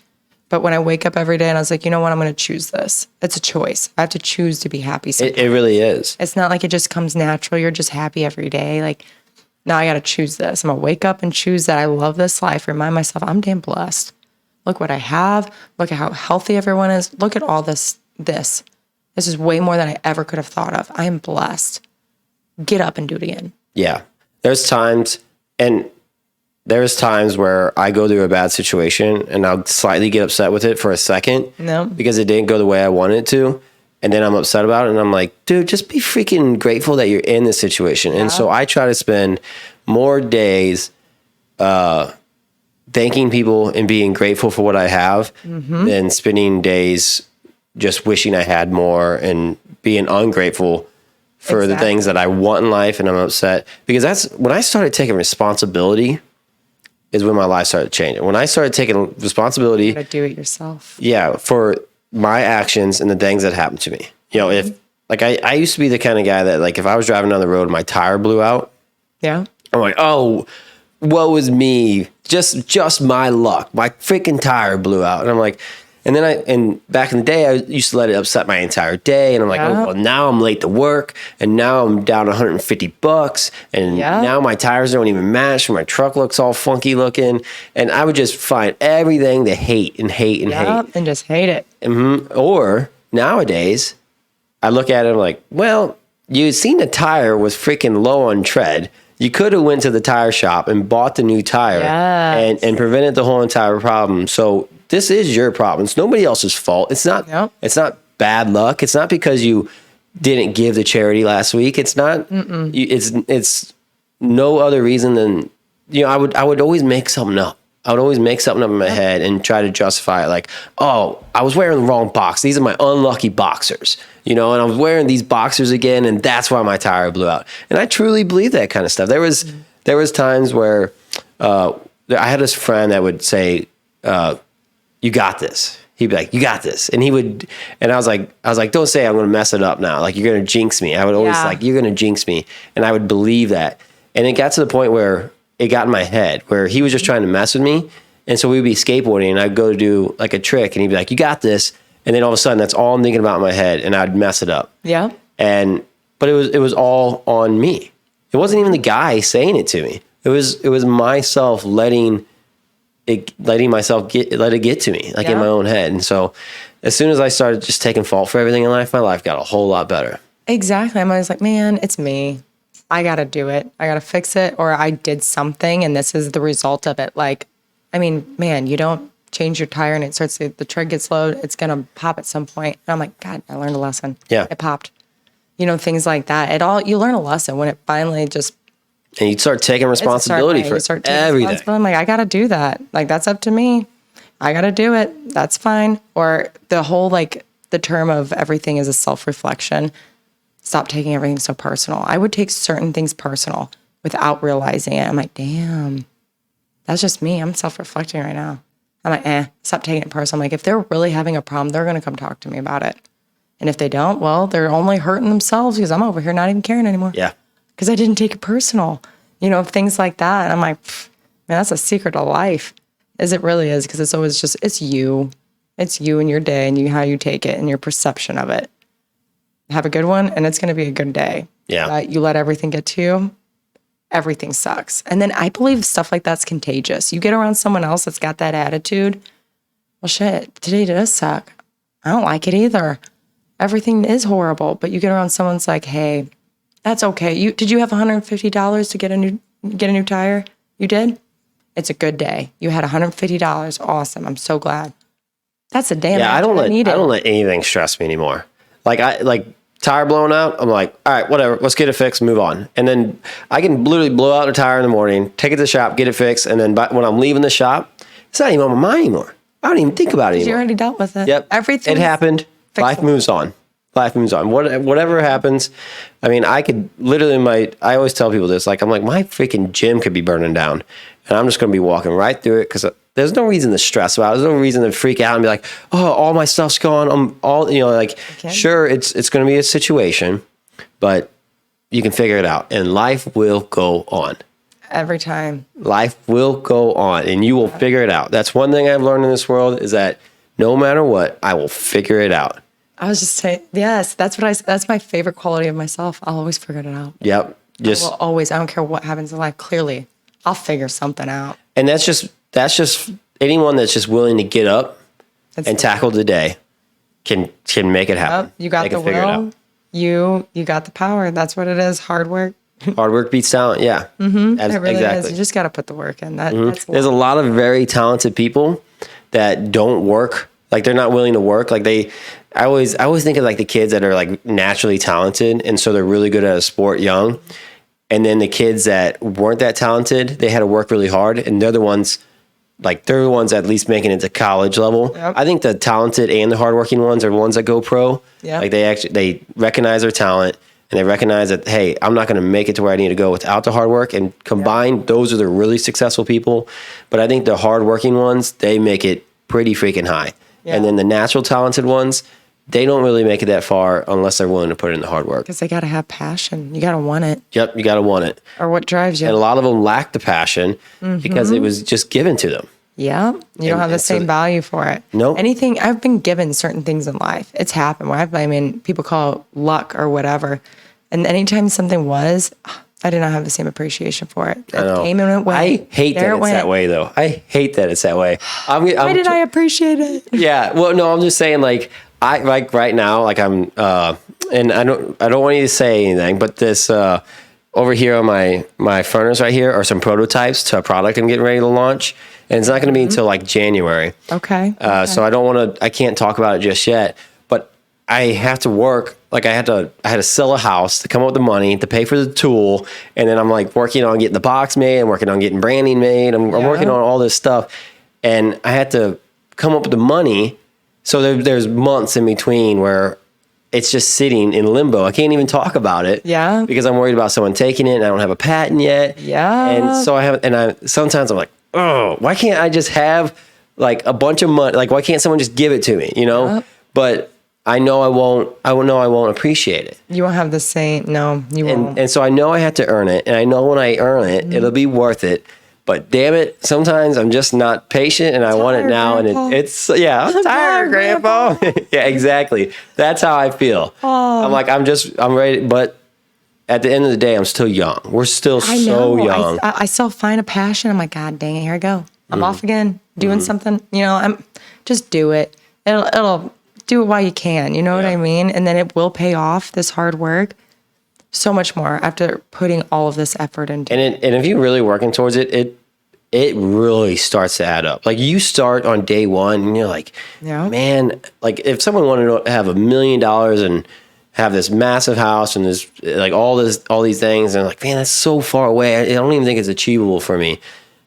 [SPEAKER 4] But when I wake up every day and I was like, you know what, I'm going to choose this. It's a choice. I have to choose to be happy sometimes.
[SPEAKER 1] It really is.
[SPEAKER 4] It's not it just comes natural. You're just happy every day. Now I got to choose this. I'm going to wake up and choose that I love this life. Remind myself I'm damn blessed. Look what I have. Look at how healthy everyone is. Look at all this. This is way more than I ever could have thought of. I am blessed. Get up and do it again.
[SPEAKER 1] Yeah. There's times where I go through a bad situation and I'll slightly get upset with it for a second.
[SPEAKER 4] No.
[SPEAKER 1] Because it didn't go the way I wanted it to. And then I'm upset about it. And I'm like, dude, just be freaking grateful that you're in this situation. Yeah. And so I try to spend more days thanking people and being grateful for what I have than spending days just wishing I had more and being ungrateful for the things that I want in life. And I'm upset because that's when I started taking responsibility is when my life started changing. When I started taking responsibility,
[SPEAKER 4] you gotta do it yourself.
[SPEAKER 1] Yeah, for my actions and the things that happened to me. If I used to be the kind of guy that if I was driving down the road and my tire blew out,
[SPEAKER 4] yeah,
[SPEAKER 1] I'm like, oh, woe is me. Just my luck. My freaking tire blew out. And I'm like, and back in the day, I used to let it upset my entire day. And I'm like, oh, well, now I'm late to work. And now I'm down $150. And now my tires don't even match. My truck looks all funky looking. And I would just find everything to hate and hate and hate.
[SPEAKER 4] And just hate it.
[SPEAKER 1] Or nowadays, I look at it and I'm like, well, you seen the tire was freaking low on tread. You could have went to the tire shop and bought the new tire
[SPEAKER 4] Yes.
[SPEAKER 1] and prevented the whole entire problem. So this is your problem. It's nobody else's fault. It's not.
[SPEAKER 4] Yep.
[SPEAKER 1] It's not bad luck. It's not because you didn't give to charity last week. It's not. It's no other reason than I would always make something up. I would always make something up in my head and try to justify it, like, oh, I was wearing the wrong box. These are my unlucky boxers, and I was wearing these boxers again, and that's why my tire blew out. And I truly believe that kind of stuff. There was times where I had this friend that would say, "You got this." He'd be like, "You got this," and I was like, "Don't say I'm going to mess it up now. Like you're going to jinx me." I would always "You're going to jinx me," and I would believe that. And it got to the point where it got in my head where he was just trying to mess with me. And so we'd be skateboarding and I'd go to do like a trick and he'd be like, "You got this." And then all of a sudden that's all I'm thinking about in my head and I'd mess it up.
[SPEAKER 4] Yeah.
[SPEAKER 1] But it was all on me. It wasn't even the guy saying it to me. It was myself letting myself let it get to me, like in my own head. And so as soon as I started just taking fault for everything in life, my life got a whole lot better.
[SPEAKER 4] Exactly. I'm always like, man, it's me. I got to do it. I got to fix it. Or I did something and this is the result of it. Like, I mean, man, you don't change your tire and the tread gets low. It's going to pop at some point. And I'm like, God, I learned a lesson.
[SPEAKER 1] Yeah.
[SPEAKER 4] It popped. Things like that. You learn a lesson when it finally just.
[SPEAKER 1] And you start taking responsibility for everything.
[SPEAKER 4] I'm like, I got to do that. Like, that's up to me. I got to do it. That's fine. Or the whole, like, the term of everything is a self-reflection. Stop taking everything so personal. I would take certain things personal without realizing it. I'm like, damn, that's just me. I'm self-reflecting right now. I'm like, stop taking it personal. I'm like, if they're really having a problem, they're going to come talk to me about it. And if they don't, well, they're only hurting themselves because I'm over here not even caring anymore.
[SPEAKER 1] Yeah.
[SPEAKER 4] Because I didn't take it personal. Things like that. And I'm like, man, that's a secret of life. As it really is. Because it's always just, it's you. It's you and your day and how you take it and your perception of it. Have a good one, and it's going to be a good day.
[SPEAKER 1] Yeah.
[SPEAKER 4] You let everything get to you, everything sucks. And then I believe stuff like that's contagious. You get around someone else that's got that attitude, well, shit, today does suck. I don't like it either. Everything is horrible. But you get around someone's like, hey, that's okay. Did you have $150 to get a new tire? You did? It's a good day. You had $150. Awesome. I'm so glad. That's a damn.
[SPEAKER 1] Yeah, I don't let anything stress me anymore. Like tire blowing out, I'm like, all right, whatever, let's get it fixed, move on. And then I can literally blow out a tire in the morning, take it to the shop, get it fixed, and then when I'm leaving the shop, it's not even on my mind anymore. I don't even think about it anymore.
[SPEAKER 4] You already dealt with it.
[SPEAKER 1] Yep.
[SPEAKER 4] Everything.
[SPEAKER 1] It happened. Life moves on. Whatever happens. I mean, I could literally I always tell people this, like, I'm like, my freaking gym could be burning down and I'm just going to be walking right through it because there's no reason to stress about it. There's no reason to freak out and be like, oh, all my stuff's gone. I'm all, sure, it's going to be a situation, but you can figure it out and life will go on.
[SPEAKER 4] Every time.
[SPEAKER 1] Life will go on and you will figure it out. That's one thing I've learned in this world is that no matter what, I will figure it out.
[SPEAKER 4] I was just saying, yes, that's my favorite quality of myself. I'll always figure it out.
[SPEAKER 1] Yep.
[SPEAKER 4] I don't care what happens in life. Clearly, I'll figure something out.
[SPEAKER 1] And that's just anyone that's just willing to get up and tackle the day can make it happen.
[SPEAKER 4] You got the will. You got the power. That's what it is. Hard work.
[SPEAKER 1] Hard work beats talent. Yeah.
[SPEAKER 4] Mm-hmm. It really is. You just got to put the work in. That's
[SPEAKER 1] There's a lot of very talented people that don't work. Like they're not willing to work. Like I always think of like the kids that are like naturally talented. And so they're really good at a sport young. And then the kids that weren't that talented, they had to work really hard. And they're the ones at least making it to college level. Yep. I think the talented and the hardworking ones are the ones that go pro. Yep. Like they recognize their talent and they recognize that, hey, I'm not going to make it to where I need to go without the hard work. And combined, those are the really successful people. But I think the hardworking ones, they make it pretty freaking high. Yeah. And then the natural talented ones, they don't really make it that far unless they're willing to put in the hard work.
[SPEAKER 4] Because they got to have passion. You got to want it.
[SPEAKER 1] Yep, you got to want it.
[SPEAKER 4] Or what drives you.
[SPEAKER 1] And a lot of them lack the passion because it was just given to them.
[SPEAKER 4] Yeah, you don't have the same value for it.
[SPEAKER 1] Nope.
[SPEAKER 4] Anything, I've been given certain things in life. It's happened. People call it luck or whatever. And anytime something was, I did not have the same appreciation for it.
[SPEAKER 1] I know.
[SPEAKER 4] It came and went.
[SPEAKER 1] I hate that it's that way, though. I hate that it's that way.
[SPEAKER 4] Why did I appreciate it?
[SPEAKER 1] Yeah. Well, no, I'm just saying, like, I like right now, like I'm, and I don't want you to say anything, but this, over here on my furnace right here are some prototypes to a product I'm getting ready to launch. And it's not going to be until like January.
[SPEAKER 4] Okay.
[SPEAKER 1] So I can't talk about it just yet, but I have to work. Like I had to sell a house to come up with the money to pay for the tool. And then I'm like working on getting the box made. I'm working on getting branding made. I'm working on all this stuff. And I had to come up with the money. So there's months in between where it's just sitting in limbo. I can't even talk about it.
[SPEAKER 4] Yeah.
[SPEAKER 1] Because I'm worried about someone taking it and I don't have a patent yet.
[SPEAKER 4] Yeah.
[SPEAKER 1] And so sometimes I'm like, oh, why can't I just have like a bunch of money? Like, why can't someone just give it to me? You know? Yep. But I know I won't appreciate it.
[SPEAKER 4] You won't have the same, no, you won't.
[SPEAKER 1] And so I know I have to earn it. And I know when I earn it, it'll be worth it. But damn it, sometimes I'm just not patient and I want it now. Grandpa. And I'm tired, Grandpa. Yeah, exactly. That's how I feel. Oh. I'm like, I'm ready. But at the end of the day, I'm still young. We're still so young.
[SPEAKER 4] I still find a passion. I'm like, God dang it, here I go. I'm off again, doing something. You know, just do it. It'll do it while you can. You know what I mean? And then it will pay off, this hard work, so much more after putting all of this effort into it.
[SPEAKER 1] And if you're really working towards it, it really starts to add up. Like you start on day one and you're like, man, like if someone wanted to have $1 million and have this massive house and this like all these things, and like, man, that's so far away. I don't even think it's achievable for me.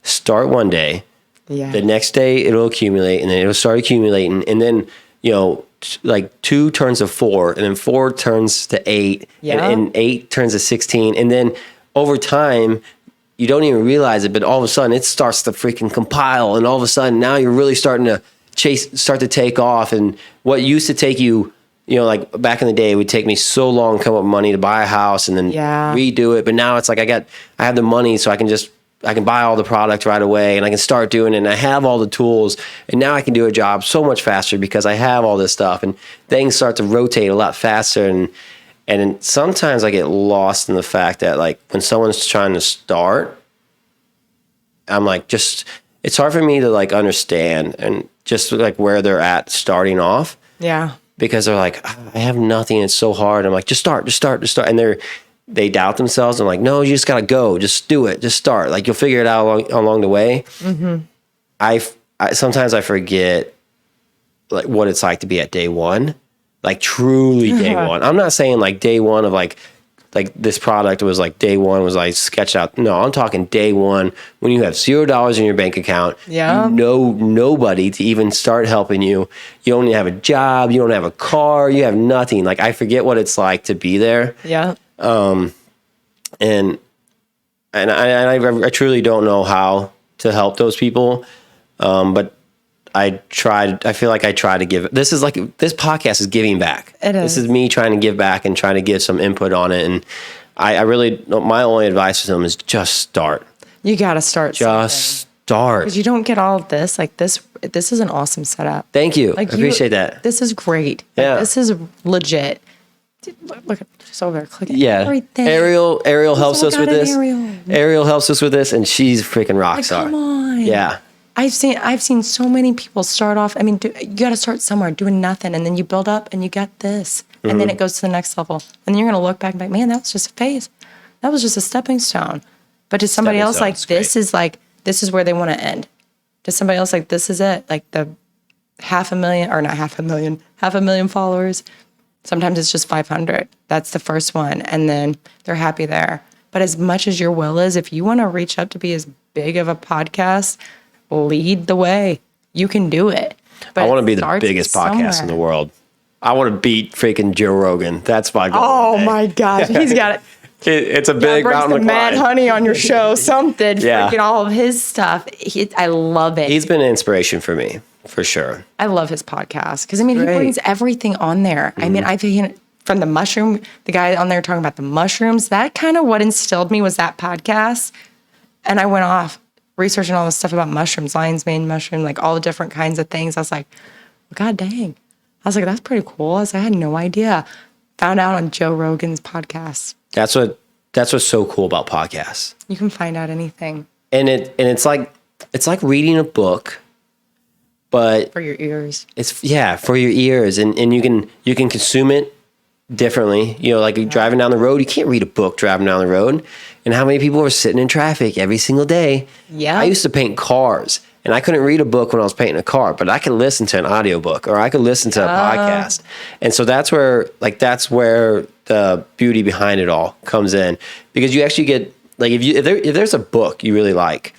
[SPEAKER 1] Start one day. Yeah. The next day it'll accumulate and then it'll start accumulating. And then, like 2 turns to 4 and then 4 turns to 8 and 8 turns to 16. And then over time, you don't even realize it, but all of a sudden it starts to freaking compile. And all of a sudden now you're really starting to start to take off. And what used to take you, like back in the day, it would take me so long to come up with money to buy a house and then redo it. But now it's like I have the money, so I can buy all the product right away and I can start doing it. And I have all the tools and now I can do a job so much faster because I have all this stuff and things start to rotate a lot faster. And sometimes I get lost in the fact that like when someone's trying to start, I'm like, it's hard for me to like understand and just like where they're at starting off.
[SPEAKER 4] Yeah.
[SPEAKER 1] Because they're like, I have nothing. It's so hard. I'm like, just start. And they doubt themselves. I'm like, no, you just got to go. Just do it. Just start. Like you'll figure it out along the way. Mm-hmm. I sometimes I forget like what it's like to be at day one. Like truly day one. I'm not saying like day one of like this product was like day one was like sketched out. No, I'm talking day one when you have $0 in your bank account.
[SPEAKER 4] Yeah.
[SPEAKER 1] Nobody to even start helping you. You don't have a job. You don't have a car. You have nothing. Like I forget what it's like to be there.
[SPEAKER 4] Yeah.
[SPEAKER 1] And I truly don't know how to help those people. But I feel like I try to give. This podcast is giving back.
[SPEAKER 4] It is.
[SPEAKER 1] This is me trying to give back and trying to give some input on it. And I really, my only advice to them is just start.
[SPEAKER 4] You got to start.
[SPEAKER 1] Just start.
[SPEAKER 4] Because you don't get all of this. Like this is an awesome setup.
[SPEAKER 1] Thank you.
[SPEAKER 4] Like
[SPEAKER 1] I appreciate that.
[SPEAKER 4] This is great. Like,
[SPEAKER 1] yeah.
[SPEAKER 4] This is legit. Look at just over there clicking everything.
[SPEAKER 1] Ariel helps us with this. Ariel helps us with this, and she's freaking rock star.
[SPEAKER 4] Come on.
[SPEAKER 1] Yeah.
[SPEAKER 4] I've seen so many people start off. I mean, you got to start somewhere, doing nothing, and then you build up, and you get this, and then it goes to the next level, and you're gonna look back and be like, man, that was just a phase, that was just a stepping stone. But to somebody else, like this is where they want to end. To somebody else, like this is it, like the 500,000 followers. Sometimes it's just 500. That's the first one, and then they're happy there. But as much as your will is, if you want to reach up to be as big of a podcast, lead the way. You can do it. But
[SPEAKER 1] I want to be the biggest podcast in the world. I want to beat freaking Joe Rogan. That's my goal.
[SPEAKER 4] Oh my gosh, he's got it.
[SPEAKER 1] It's a big mountain to climb.
[SPEAKER 4] Mad Honey on your show, something. Freaking all of his stuff. I love it.
[SPEAKER 1] He's been an inspiration for me, for sure.
[SPEAKER 4] I love his podcast because I mean he brings everything on there. I mean, I've from the mushroom, the guy on there talking about the mushrooms. That kind of what instilled me was that podcast, and I went off researching all this stuff about mushrooms, lion's mane mushroom, like all the different kinds of things. I was like, well, God dang. I was like, that's pretty cool. I had no idea. Found out on Joe Rogan's podcast. That's
[SPEAKER 1] what's so cool about podcasts.
[SPEAKER 4] You can find out anything.
[SPEAKER 1] And it's like reading a book, but
[SPEAKER 4] for your ears.
[SPEAKER 1] It's for your ears, and you can consume it differently. You know, like driving down the road, you can't read a book driving down the road. And how many people are sitting in traffic every single day?
[SPEAKER 4] Yeah.
[SPEAKER 1] I used to paint cars, and I couldn't read a book when I was painting a car, but I could listen to an audiobook or I could listen to a podcast. And so that's where the beauty behind it all comes in, because you actually get, like, if there's a book you really like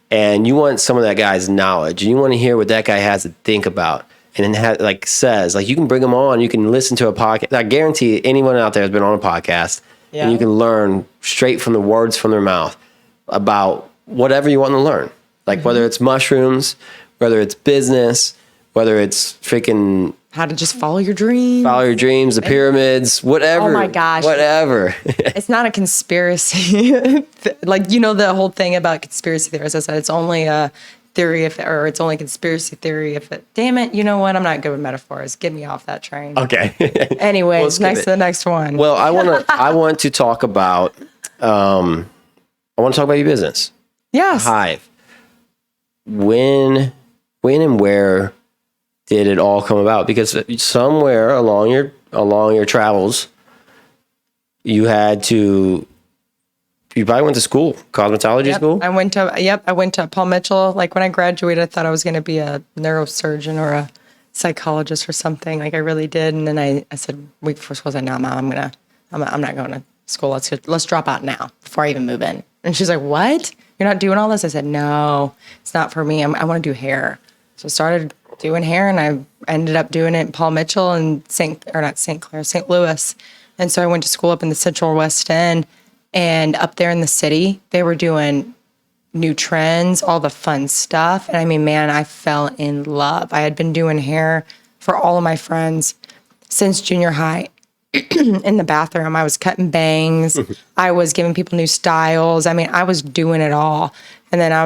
[SPEAKER 1] and you want some of that guy's knowledge and you want to hear what that guy has to think about, and then says, like, you can bring them on, you can listen to a podcast. I guarantee anyone out there has been on a podcast, and you can learn straight from the words from their mouth about whatever you want to learn. Like whether it's mushrooms, whether it's business, whether it's freaking
[SPEAKER 4] how to just follow your dreams.
[SPEAKER 1] The pyramids, whatever.
[SPEAKER 4] Oh my gosh.
[SPEAKER 1] Whatever.
[SPEAKER 4] It's not a conspiracy. Like, you know, the whole thing about conspiracy theories, I said it's only a theory or it's only conspiracy theory if it, damn it, you know what? I'm not good with metaphors. Get me off that train.
[SPEAKER 1] Okay.
[SPEAKER 4] Anyways, next to the next one.
[SPEAKER 1] Well, I want to talk about your business.
[SPEAKER 4] Yes.
[SPEAKER 1] Hive. When and where did it all come about? Because somewhere along your travels, you probably went to school, cosmetology school?
[SPEAKER 4] I went to Paul Mitchell. Like, when I graduated, I thought I was going to be a neurosurgeon or a psychologist or something. Like, I really did. And then I said, week before school, I said, no, Mom, I'm not going to school. Let's drop out now before I even move in. And she's like, what? You're not doing all this? I said, no, it's not for me. I want to do hair. So I started doing hair, and I ended up doing it in Paul Mitchell and St. Louis. And so I went to school up in the Central West End, and up there in the city, they were doing new trends, all the fun stuff. And I mean, man, I fell in love. I had been doing hair for all of my friends since junior high. In the bathroom, I was cutting bangs. I was giving people new styles. I mean, I was doing it all. And then I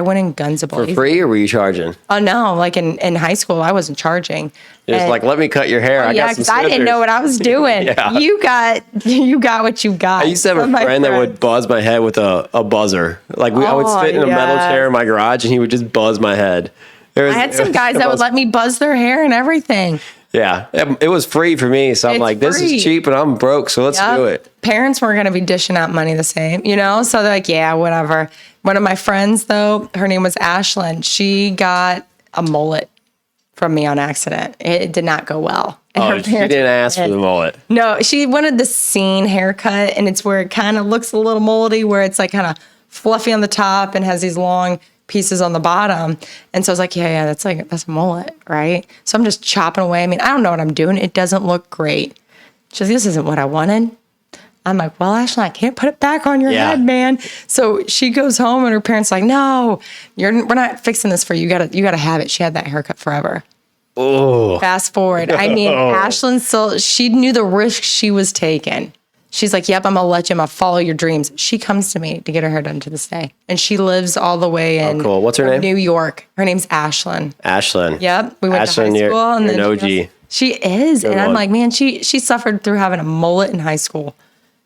[SPEAKER 4] went in guns
[SPEAKER 1] For
[SPEAKER 4] a-blazing.
[SPEAKER 1] free, or were you charging?
[SPEAKER 4] Oh, no. Like in high school, I wasn't charging.
[SPEAKER 1] Just like, let me cut your hair. I got some
[SPEAKER 4] because I didn't know what I was doing.
[SPEAKER 1] Yeah.
[SPEAKER 4] You got what you got.
[SPEAKER 1] I used to have a friend that would buzz my head with a buzzer. Like, I would sit in a metal chair in my garage, and he would just buzz my head.
[SPEAKER 4] I had some guys that would let me buzz their hair and everything.
[SPEAKER 1] Yeah, it was free for me. So I'm like, this is cheap and I'm broke, so let's do it.
[SPEAKER 4] Parents weren't going to be dishing out money the same, you know? So they're like, yeah, whatever. One of my friends, though, her name was Ashlyn. She got a mullet from me on accident. It did not go well. And
[SPEAKER 1] she didn't ask for the mullet.
[SPEAKER 4] No, she wanted the scene haircut, and it's where it kind of looks a little moldy, where it's like kind of fluffy on the top and has these long pieces on the bottom. And so I was like, yeah, that's a mullet, right? So I'm just chopping away. I mean, I don't know what I'm doing. It doesn't look great. She's like, this isn't what I wanted. I'm like, well, Ashley, I can't put it back on your head, man. So she goes home, and her parents are like, no, we're not fixing this for you. You gotta have it. She had that haircut forever.
[SPEAKER 1] Oh.
[SPEAKER 4] Fast forward. I mean, Ashlyn still, she knew the risk she was taking. She's like, yep, I'm going to follow your dreams. She comes to me to get her hair done to this day. And she lives all the way in
[SPEAKER 1] cool. What's her name?
[SPEAKER 4] New York. Her name's Ashlyn.
[SPEAKER 1] Ashlyn.
[SPEAKER 4] Yep. We went to high school. And then
[SPEAKER 1] an OG.
[SPEAKER 4] She is. And I'm like, man, she suffered through having a mullet in high school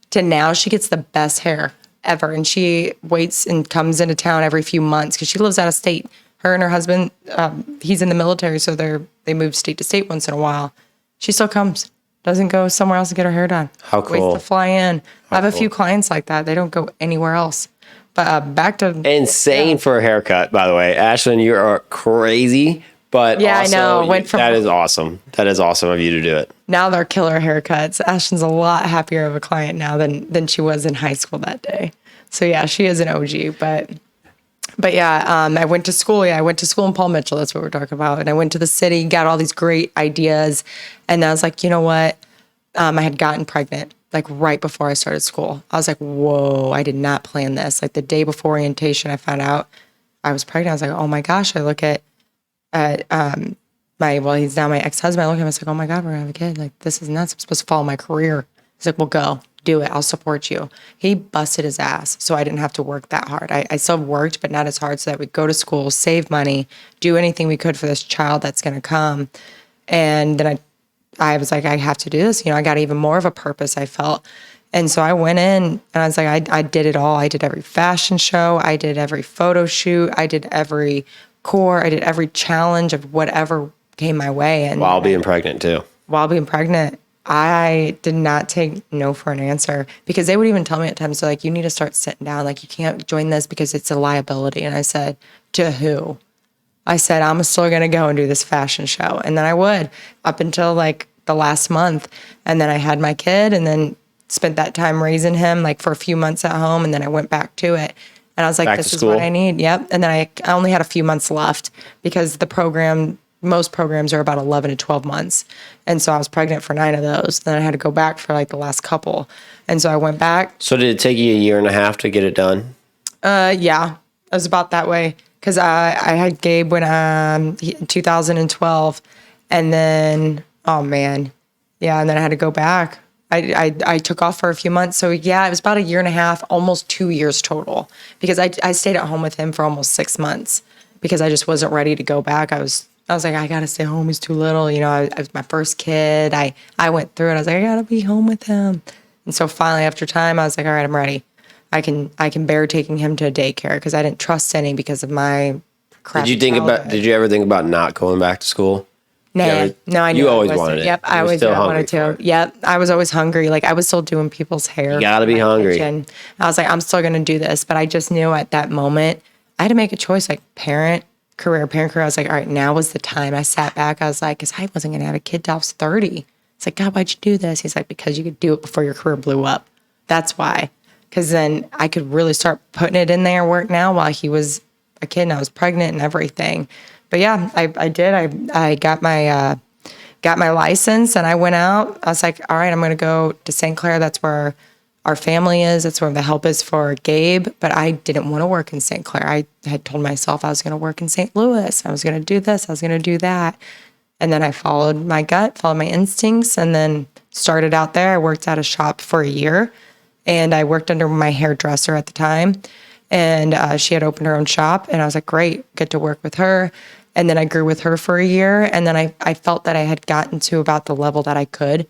[SPEAKER 4] to now she gets the best hair ever. And she waits and comes into town every few months because she lives out of state. Her and her husband, he's in the military, so they move state to state once in a while. She still comes. Doesn't go somewhere else to get her hair done.
[SPEAKER 1] How cool.
[SPEAKER 4] Waits to fly in. I have a few clients like that. They don't go anywhere else. But back to...
[SPEAKER 1] Insane for a haircut, by the way. Ashlyn, you are crazy, but
[SPEAKER 4] yeah,
[SPEAKER 1] also,
[SPEAKER 4] I know.
[SPEAKER 1] That is awesome. That is awesome of you to do it.
[SPEAKER 4] Now they're killer haircuts. Ashlyn's a lot happier of a client now than she was in high school that day. So yeah, she is an OG, But yeah, I went to school. Yeah, I went to school in Paul Mitchell. That's what we're talking about. And I went to the city, got all these great ideas. And I was like, you know what? I had gotten pregnant like right before I started school. I was like, whoa, I did not plan this. Like the day before orientation, I found out I was pregnant. I was like, oh my gosh. I look at he's now my ex-husband. I look at him, I was like, oh my God, we're gonna have a kid. Like, this is nuts. I'm supposed to follow my career. He's like, well, go. Do it. I'll support you. He busted his ass, so I didn't have to work that hard. I still worked, but not as hard, so that we'd go to school, save money, do anything we could for this child that's going to come. And then I was like, I have to do this. You know, I got even more of a purpose, I felt. And so I went in, and I was like, I did it all. I did every fashion show. I did every photo shoot. I did every core. I did every challenge of whatever came my way. And
[SPEAKER 1] while being pregnant, too.
[SPEAKER 4] While being pregnant. I did not take no for an answer because they would even tell me at times, they're like, you need to start sitting down. Like, you can't join this because it's a liability. And I said, to who? I said, I'm still going to go and do this fashion show. And then I would up until like the last month. And then I had my kid and then spent that time raising him like for a few months at home. And then I went back to it. And I was like, this is what I need. Yep. And then I only had a few months left because most programs are about 11 to 12 months. And so I was pregnant for 9 of those. Then I had to go back for like the last couple. And so I went back.
[SPEAKER 1] So did it take you a year and a half to get it done?
[SPEAKER 4] Yeah, it was about that way. Because I had Gabe when in 2012. And then, oh man. Yeah, and then I had to go back. I took off for a few months. So yeah, it was about a year and a half, almost 2 years total. Because I stayed at home with him for almost 6 months because I just wasn't ready to go back. I was like, I got to stay home. He's too little. You know, I was my first kid. I went through it. I was like, I got to be home with him. And so finally, after time, I was like, all right, I'm ready. I can bear taking him to daycare because I didn't trust any because of my crap.
[SPEAKER 1] Did you ever think about not going back to school?
[SPEAKER 4] No, I knew
[SPEAKER 1] you always wanted it.
[SPEAKER 4] Yep, I always wanted to. Yep, I was always hungry. Like I was still doing people's hair.
[SPEAKER 1] You gotta be hungry.
[SPEAKER 4] Kitchen. I was like, I'm still gonna do this, but I just knew at that moment I had to make a choice. Like parent career. I was like, all right, now was the time. I sat back. I was like, because I wasn't gonna have a kid till I was 30. It's like, God, why'd you do this? He's like, because you could do it before your career blew up. That's why. Because then I could really start putting it in there work now while he was a kid and I was pregnant and everything. But yeah, I did. I got my license and I went out. I was like, all right, I'm going to go to St. Clair. That's where our family is. That's where the help is for Gabe. But I didn't want to work in St. Clair. I had told myself I was going to work in St. Louis. I was going to do this. I was going to do that. And then I followed my gut, followed my instincts, and then started out there. I worked at a shop for a year. And I worked under my hairdresser at the time. And she had opened her own shop. And I was like, great, get to work with her. And then I grew with her for a year. And then I felt that I had gotten to about the level that I could.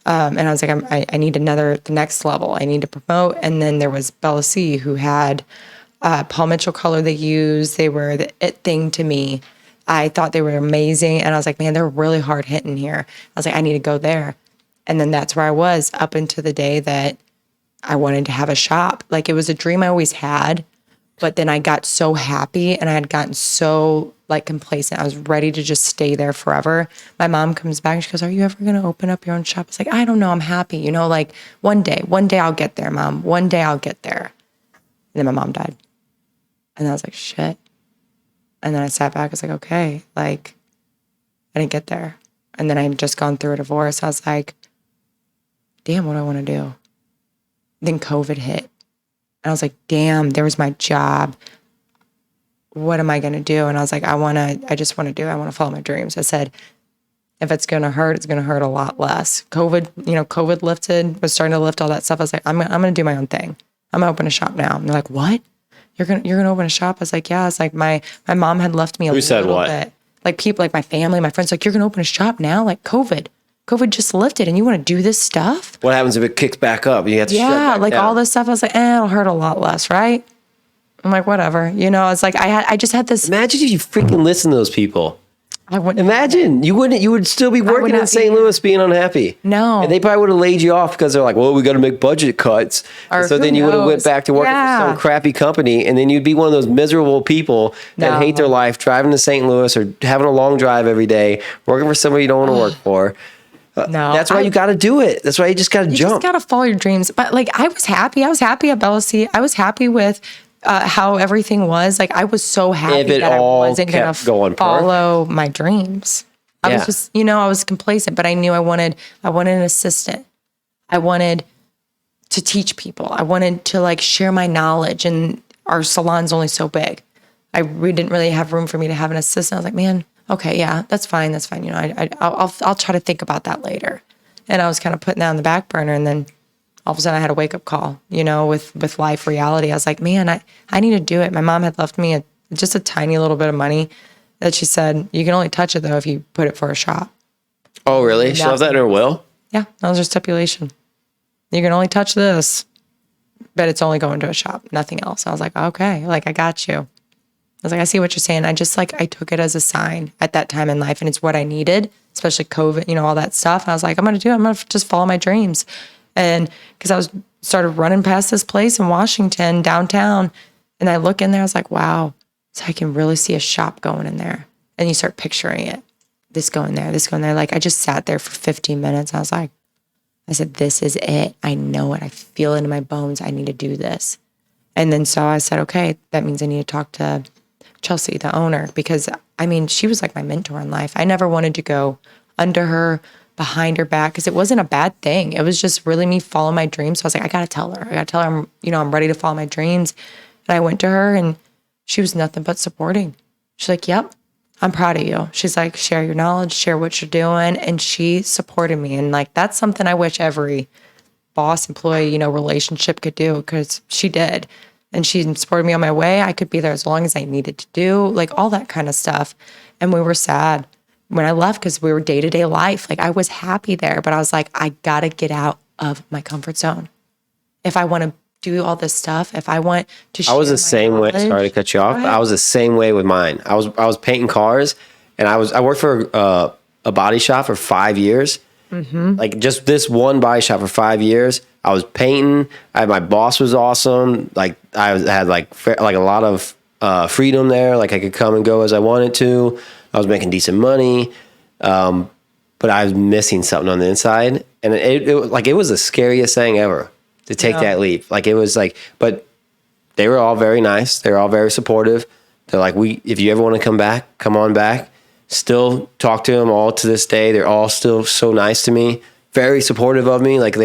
[SPEAKER 4] And I was like, I need the next level. I need to promote. And then there was Bella C, who had Paul Mitchell color they used. They were the it thing to me. I thought they were amazing. And I was like, man, they're really hard hitting here. I was like, I need to go there. And then that's where I was up until the day that I wanted to have a shop. Like it was a dream I always had, but then I got so happy and I had gotten so like complacent. I was ready to just stay there forever. My mom comes back and she goes, are you ever going to open up your own shop? I was like, I don't know. I'm happy. You know, like one day I'll get there, Mom. One day I'll get there. And then my mom died. And I was like, shit. And then I sat back. I was like, okay, like I didn't get there. And then I had just gone through a divorce. I was like, damn, what do I want to do? Then COVID hit. And I was like, damn, there was my job. What am I going to do? And I was like, I just want to do it. I want to follow my dreams. I said, if it's going to hurt, it's going to hurt a lot less. COVID lifted, was starting to lift all that stuff. I was like, I'm going to do my own thing. I'm going to open a shop now. And they're like, what? You're going to open a shop? I was like, yeah. It's like my mom had left me a little bit. Like people, like my family, my friends, like, you're going to open a shop now? Like COVID just lifted and you want to do this stuff?
[SPEAKER 1] What happens if it kicks back up? You have to shut back
[SPEAKER 4] like
[SPEAKER 1] down.
[SPEAKER 4] All this stuff. I was like, it'll hurt a lot less, right? I'm like, whatever. It's like I just had this.
[SPEAKER 1] Imagine if you freaking listen to those people.
[SPEAKER 4] I wouldn't.
[SPEAKER 1] Imagine you would still be working in St. Louis being unhappy.
[SPEAKER 4] No.
[SPEAKER 1] And they probably would have laid you off because they're like, well, we got to make budget cuts.
[SPEAKER 4] Or
[SPEAKER 1] so then you would have went back to working
[SPEAKER 4] Yeah.
[SPEAKER 1] for some crappy company. And then you'd be one of those miserable people that hate their life, driving to St. Louis or having a long drive every day, working for somebody you don't want to work for.
[SPEAKER 4] No.
[SPEAKER 1] That's why you got to do it. That's why you just got to jump.
[SPEAKER 4] You just got to follow your dreams. But like, I was happy. I was happy at Bella C. I was happy with how everything was. Like, I was so happy that I wasn't going to follow my dreams. I was just, I was complacent, but I knew I wanted an assistant. I wanted to teach people. I wanted to like share my knowledge, and our salon's only so big. We didn't really have room for me to have an assistant. I was like, man, okay, yeah, that's fine. That's fine. I'll try to think about that later. And I was kind of putting that on the back burner. And then all of a sudden I had a wake up call, with life reality. I was like, man, I need to do it. My mom had left me just a tiny little bit of money that she said, you can only touch it though if you put it for a shop.
[SPEAKER 1] Oh, really? She left that in her will?
[SPEAKER 4] Yeah, that was her stipulation. You can only touch this, but it's only going to a shop, nothing else. I was like, okay, like I got you. was like, I see what you're saying. I took it as a sign at that time in life, and it's what I needed, especially COVID, all that stuff. I was like, I'm going to just follow my dreams. And because I started running past this place in Washington, downtown, and I look in there, I was like, wow, so I can really see a shop going in there. And you start picturing it, this going there, this going there. Like I just sat there for 15 minutes. I said, this is it. I know it. I feel it in my bones. I need to do this. And then so I said, okay, that means I need to talk to Chelsea, the owner, because she was like my mentor in life. I never wanted to go under her, behind her back, because it wasn't a bad thing. It was just really me following my dreams. So I was like, I got to tell her I'm ready to follow my dreams. And I went to her and she was nothing but supporting. She's like, yep, I'm proud of you. She's like, share your knowledge, share what you're doing. And she supported me. And like, that's something I wish every boss employee, relationship could do, because she did. And she supported me on my way. I could be there as long as I needed to do, like all that kind of stuff. And we were sad when I left because we were day-to-day life. Like I was happy there, but I was like, I got to get out of my comfort zone. If I want to do all this stuff, if I want to share
[SPEAKER 1] I was the same way. Sorry to cut you off. I was the same way with mine. I was painting cars, and I worked for a body shop for 5 years. Mm-hmm. Like just this one body shop for 5 years. I was painting. My boss was awesome. Like I had like a lot of freedom there. Like I could come and go as I wanted to. I was making decent money, but I was missing something on the inside, and it was the scariest thing ever to take that leap. Like it was like, but they were all very nice. They were all very supportive. They're like, if you ever want to come back, come on back. Still talk to them all to this day. They're all still so nice to me, very supportive of me. Like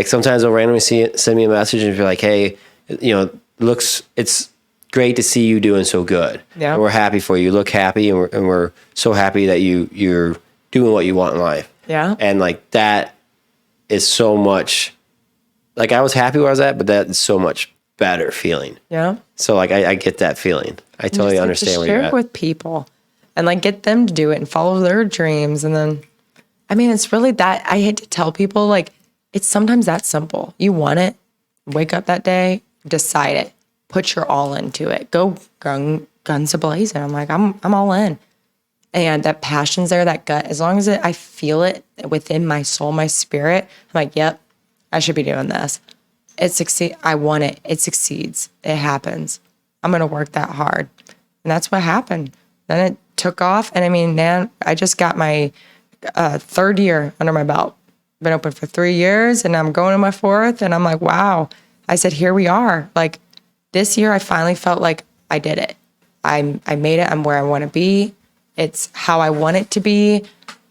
[SPEAKER 1] sometimes they'll randomly send me a message and be like, hey, it's great to see you doing so good. Yeah. And we're happy for you. You look happy, and we're so happy that you're doing what you want in life. Yeah. And like that is so much, like I was happy where I was at, but that is so much better feeling. Yeah. So like I get that feeling. I totally understand where you're at.
[SPEAKER 4] Share it with people and like get them to do it and follow their dreams. And then, it's really that, I hate to tell people, like it's sometimes that simple. You want it, wake up that day, decide it, put your all into it, go guns a-blazing. I'm like, I'm all in. And that passion's there, that gut, as long as I feel it within my soul, my spirit, I'm like, yep, I should be doing this. I want it. It succeeds. It happens. I'm going to work that hard. And that's what happened. Then it took off. And man, I just got my third year under my belt. Been open for 3 years and I'm going to my fourth. And I'm like, wow. I said, here we are. Like this year, I finally felt like I did it. I made it. I'm where I want to be. It's how I want it to be.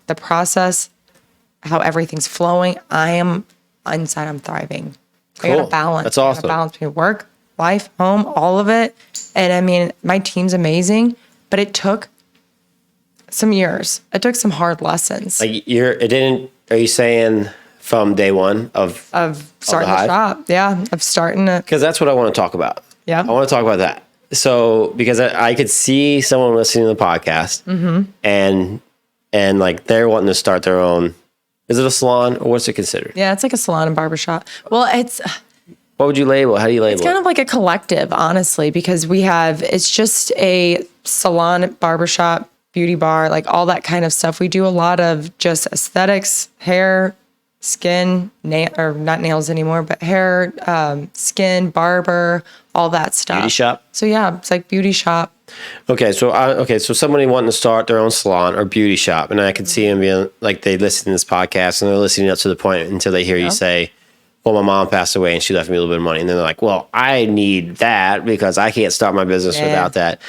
[SPEAKER 4] The process, how everything's flowing. Inside, I'm thriving. Cool. I got a balance.
[SPEAKER 1] That's awesome.
[SPEAKER 4] I got a balance between work, life, home, all of it. And my team's amazing, but it took some years. It took some hard lessons.
[SPEAKER 1] Like are you saying from day one of
[SPEAKER 4] starting the shop? Yeah, of starting to.
[SPEAKER 1] Because that's what I want to talk about. Yeah. I want to talk about that. So, because I could see someone listening to the podcast mm-hmm. and like they're wanting to start their own. Is it a salon or what's it considered?
[SPEAKER 4] Yeah, it's like a salon and barbershop. Well,
[SPEAKER 1] what would you label? How do you label it?
[SPEAKER 4] It's kind of like a collective, honestly, because it's just a salon, barbershop, beauty bar, like all that kind of stuff. We do a lot of just aesthetics, hair, skin, or not nails anymore, but hair, skin, barber, all that stuff.
[SPEAKER 1] Beauty shop?
[SPEAKER 4] So yeah, it's like beauty shop.
[SPEAKER 1] Okay, so somebody wanting to start their own salon or beauty shop, and I could see them being like, they listen to this podcast and they're listening up to the point until they hear you say, well, my mom passed away and she left me a little bit of money. And then they're like, well, I need that because I can't start my business without that.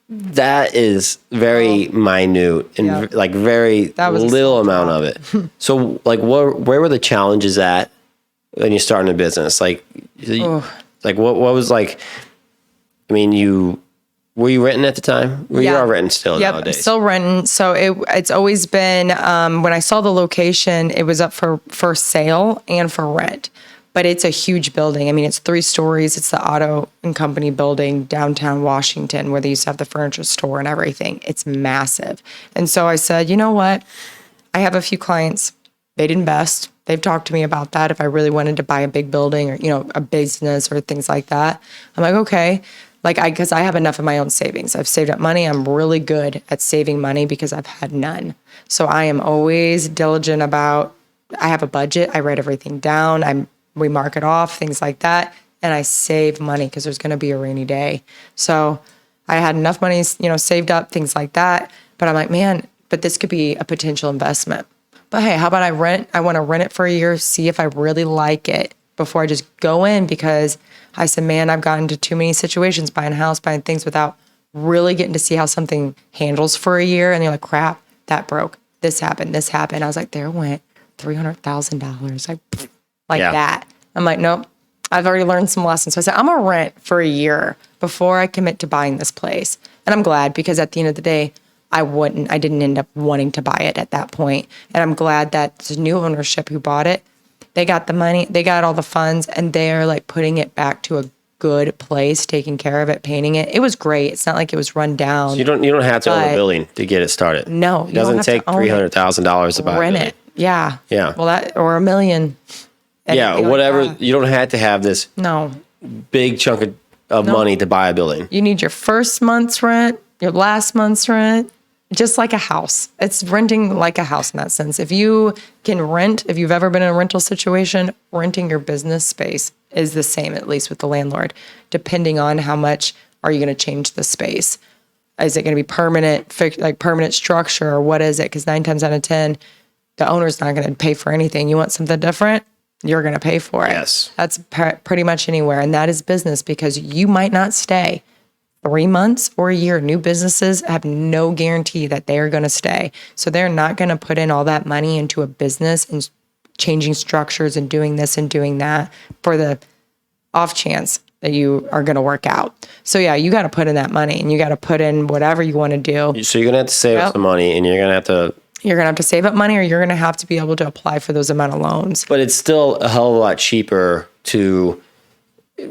[SPEAKER 1] That is very minute and like very little amount of it. So like where were the challenges at when you're starting a business? Like what was like, were you renting at the time? You are renting still nowadays?
[SPEAKER 4] Yep, still renting. So it's always been, when I saw the location, it was up for sale and for rent. But it's a huge building. It's 3 stories. It's the auto and company building downtown Washington where they used to have the furniture store and everything. It's massive. And so I said, you know what? I have a few clients. They'd invest. They've talked to me about that if I really wanted to buy a big building or, a business or things like that. I'm like, okay. Because I have enough of my own savings. I've saved up money. I'm really good at saving money because I've had none. So I am always diligent about, I have a budget. I write everything down. We mark it off, things like that. And I save money because there's going to be a rainy day. So I had enough money, saved up, things like that. But I'm like, man, but this could be a potential investment. But hey, how about I want to rent it for a year, see if I really like it before I just go in, because I said, man, I've gotten into too many situations, buying a house, buying things without really getting to see how something handles for a year. And you're like, crap, that broke. This happened. I was like, there went $300,000. Like that. I'm like, nope, I've already learned some lessons. So I said, I'm going to rent for a year before I commit to buying this place. And I'm glad, because at the end of the day, I didn't end up wanting to buy it at that point. And I'm glad that the new ownership who bought it, they got the money, they got all the funds, and they're like putting it back to a good place, taking care of it, painting it. It was great. It's not like it was run down.
[SPEAKER 1] So you don't have to own the building to get it started.
[SPEAKER 4] No,
[SPEAKER 1] it doesn't take $300,000 to buy
[SPEAKER 4] rent it. Yeah.
[SPEAKER 1] Yeah.
[SPEAKER 4] Well, or $1 million.
[SPEAKER 1] Yeah, whatever. Like you don't have to have this big chunk of money to buy a building.
[SPEAKER 4] You need your first month's rent, your last month's rent. Just like a house. It's renting like a house in that sense. If you can rent, if you've ever been in a rental situation, renting your business space is the same, at least with the landlord, depending on how much are you going to change the space. Is it going to be permanent, like permanent structure, or what is it? Because 9 times out of 10, the owner's not going to pay for anything. You want something different, you're going to pay for it.
[SPEAKER 1] Yes.
[SPEAKER 4] That's pretty much anywhere. And that is business, because you might not stay 3 months or a year. New businesses have no guarantee that they're going to stay. So they're not going to put in all that money into a business and changing structures and doing this and doing that for the off chance that you are going to work out. So yeah, you got to put in that money, and you got to put in whatever you want to do.
[SPEAKER 1] So you're going to have to save up some money, and you're going to have to
[SPEAKER 4] save up money, or you're going to have to be able to apply for those amount of loans.
[SPEAKER 1] But it's still a hell of a lot cheaper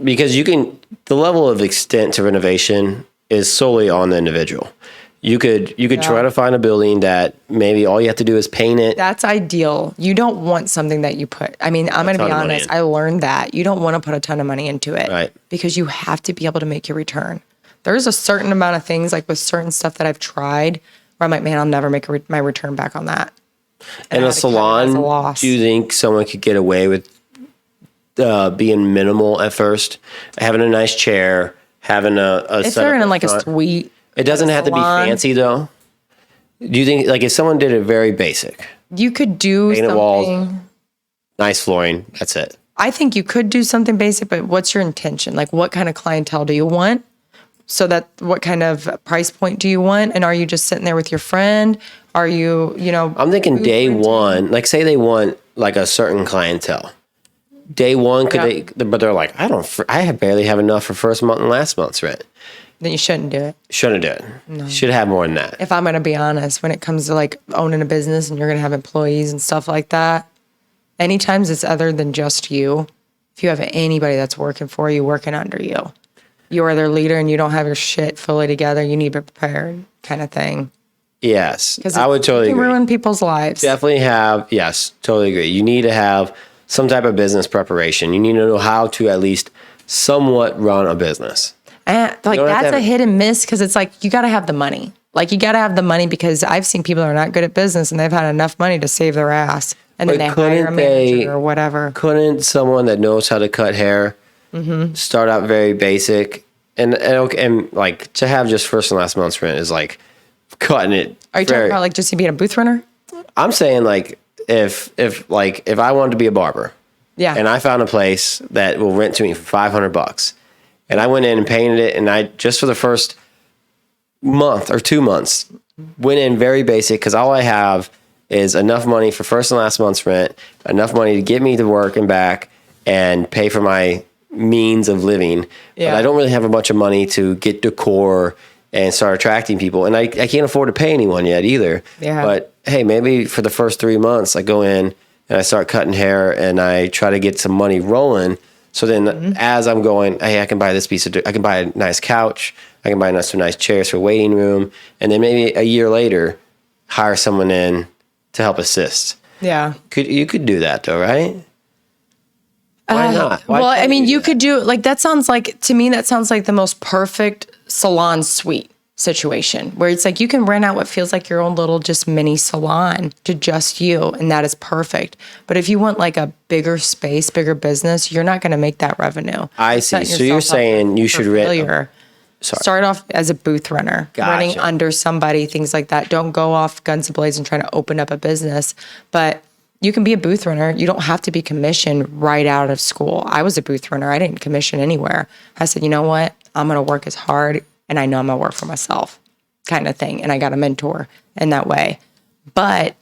[SPEAKER 1] because the level of extent to renovation is solely on the individual. You could try to find a building that maybe all you have to do is paint it.
[SPEAKER 4] That's ideal. You don't want something that you put, I'm going to be honest, I learned that. You don't want to put a ton of money into it.
[SPEAKER 1] Right.
[SPEAKER 4] Because you have to be able to make your return. There's a certain amount of things, like with certain stuff that I've tried, where I'm like, man, I'll never make my return back on that.
[SPEAKER 1] And a salon, do you think someone could get away with being minimal at first, having a nice chair, having a
[SPEAKER 4] if they're in like a suite,
[SPEAKER 1] it doesn't have to be fancy though. Do you think, like, if someone did it very basic,
[SPEAKER 4] you could do
[SPEAKER 1] painted
[SPEAKER 4] something
[SPEAKER 1] walls, nice flooring, that's it?
[SPEAKER 4] I think you could do something basic, but what's your intention? Like, what kind of clientele do you want? So that, what kind of price point do you want? And are you just sitting there with your friend? Are you,
[SPEAKER 1] I'm thinking day one, like say they want like a certain clientele. Day one, but they're like, I barely have enough for first month and last month's rent.
[SPEAKER 4] Then you shouldn't do it.
[SPEAKER 1] Shouldn't do it. No. Should have more than that.
[SPEAKER 4] If I'm going to be honest, when it comes to like owning a business and you're going to have employees and stuff like that, anytime it's other than just you, if you have anybody that's working for you, working under you, you are their leader and you don't have your shit fully together, you need to be prepared, kind of thing.
[SPEAKER 1] Yes, I would totally agree.
[SPEAKER 4] Ruin people's lives.
[SPEAKER 1] Definitely totally agree. You need to have some type of business preparation. You need to know how to at least somewhat run a business.
[SPEAKER 4] And like that's a hit and miss, because it's like you got to have the money. Like you got to have the money, because I've seen people that are not good at business and they've had enough money to save their ass, and then they hire a manager or whatever.
[SPEAKER 1] Couldn't someone that knows how to cut hair start out very basic and like to have just first and last month's rent is like cutting it?
[SPEAKER 4] Are you talking about like just to be a booth runner?
[SPEAKER 1] I'm saying like if I wanted to be a barber, and I found a place that will rent to me for $500, and I went in and painted it, and I just for the first month or 2 months went in very basic, because all I have is enough money for first and last month's rent, enough money to get me to work and back and pay for my means of living. But I don't really have a bunch of money to get decor and start attracting people. And I can't afford to pay anyone yet either. Yeah. But hey, maybe for the first 3 months I go in and I start cutting hair and I try to get some money rolling. So then as I'm going, hey, I can buy this I can buy a nice couch. I can buy some nice chairs for waiting room. And then maybe a year later, hire someone in to help assist.
[SPEAKER 4] Yeah.
[SPEAKER 1] You could do that though, right? Why not? Why
[SPEAKER 4] Well, I
[SPEAKER 1] can't
[SPEAKER 4] mean,
[SPEAKER 1] do
[SPEAKER 4] you
[SPEAKER 1] that?
[SPEAKER 4] could do like that sounds like to me that sounds like the most perfect salon suite situation where it's like you can rent out what feels like your own little just mini salon to just you, and that is perfect. But if you want like a bigger space, bigger business, you're not going to make that revenue.
[SPEAKER 1] I
[SPEAKER 4] You're
[SPEAKER 1] see.
[SPEAKER 4] setting
[SPEAKER 1] So you're
[SPEAKER 4] yourself up
[SPEAKER 1] saying you
[SPEAKER 4] for
[SPEAKER 1] should rent.
[SPEAKER 4] failure. Start off as a booth runner, running
[SPEAKER 1] Gotcha.
[SPEAKER 4] under somebody, things like that. Don't go off guns blazing trying to open up a business, but you can be a booth runner. You don't have to be commissioned right out of school. I was a booth runner. I didn't commission anywhere. I said, you know what? I'm going to work as hard and I know I'm going to work for myself kind of thing. And I got a mentor in that way. But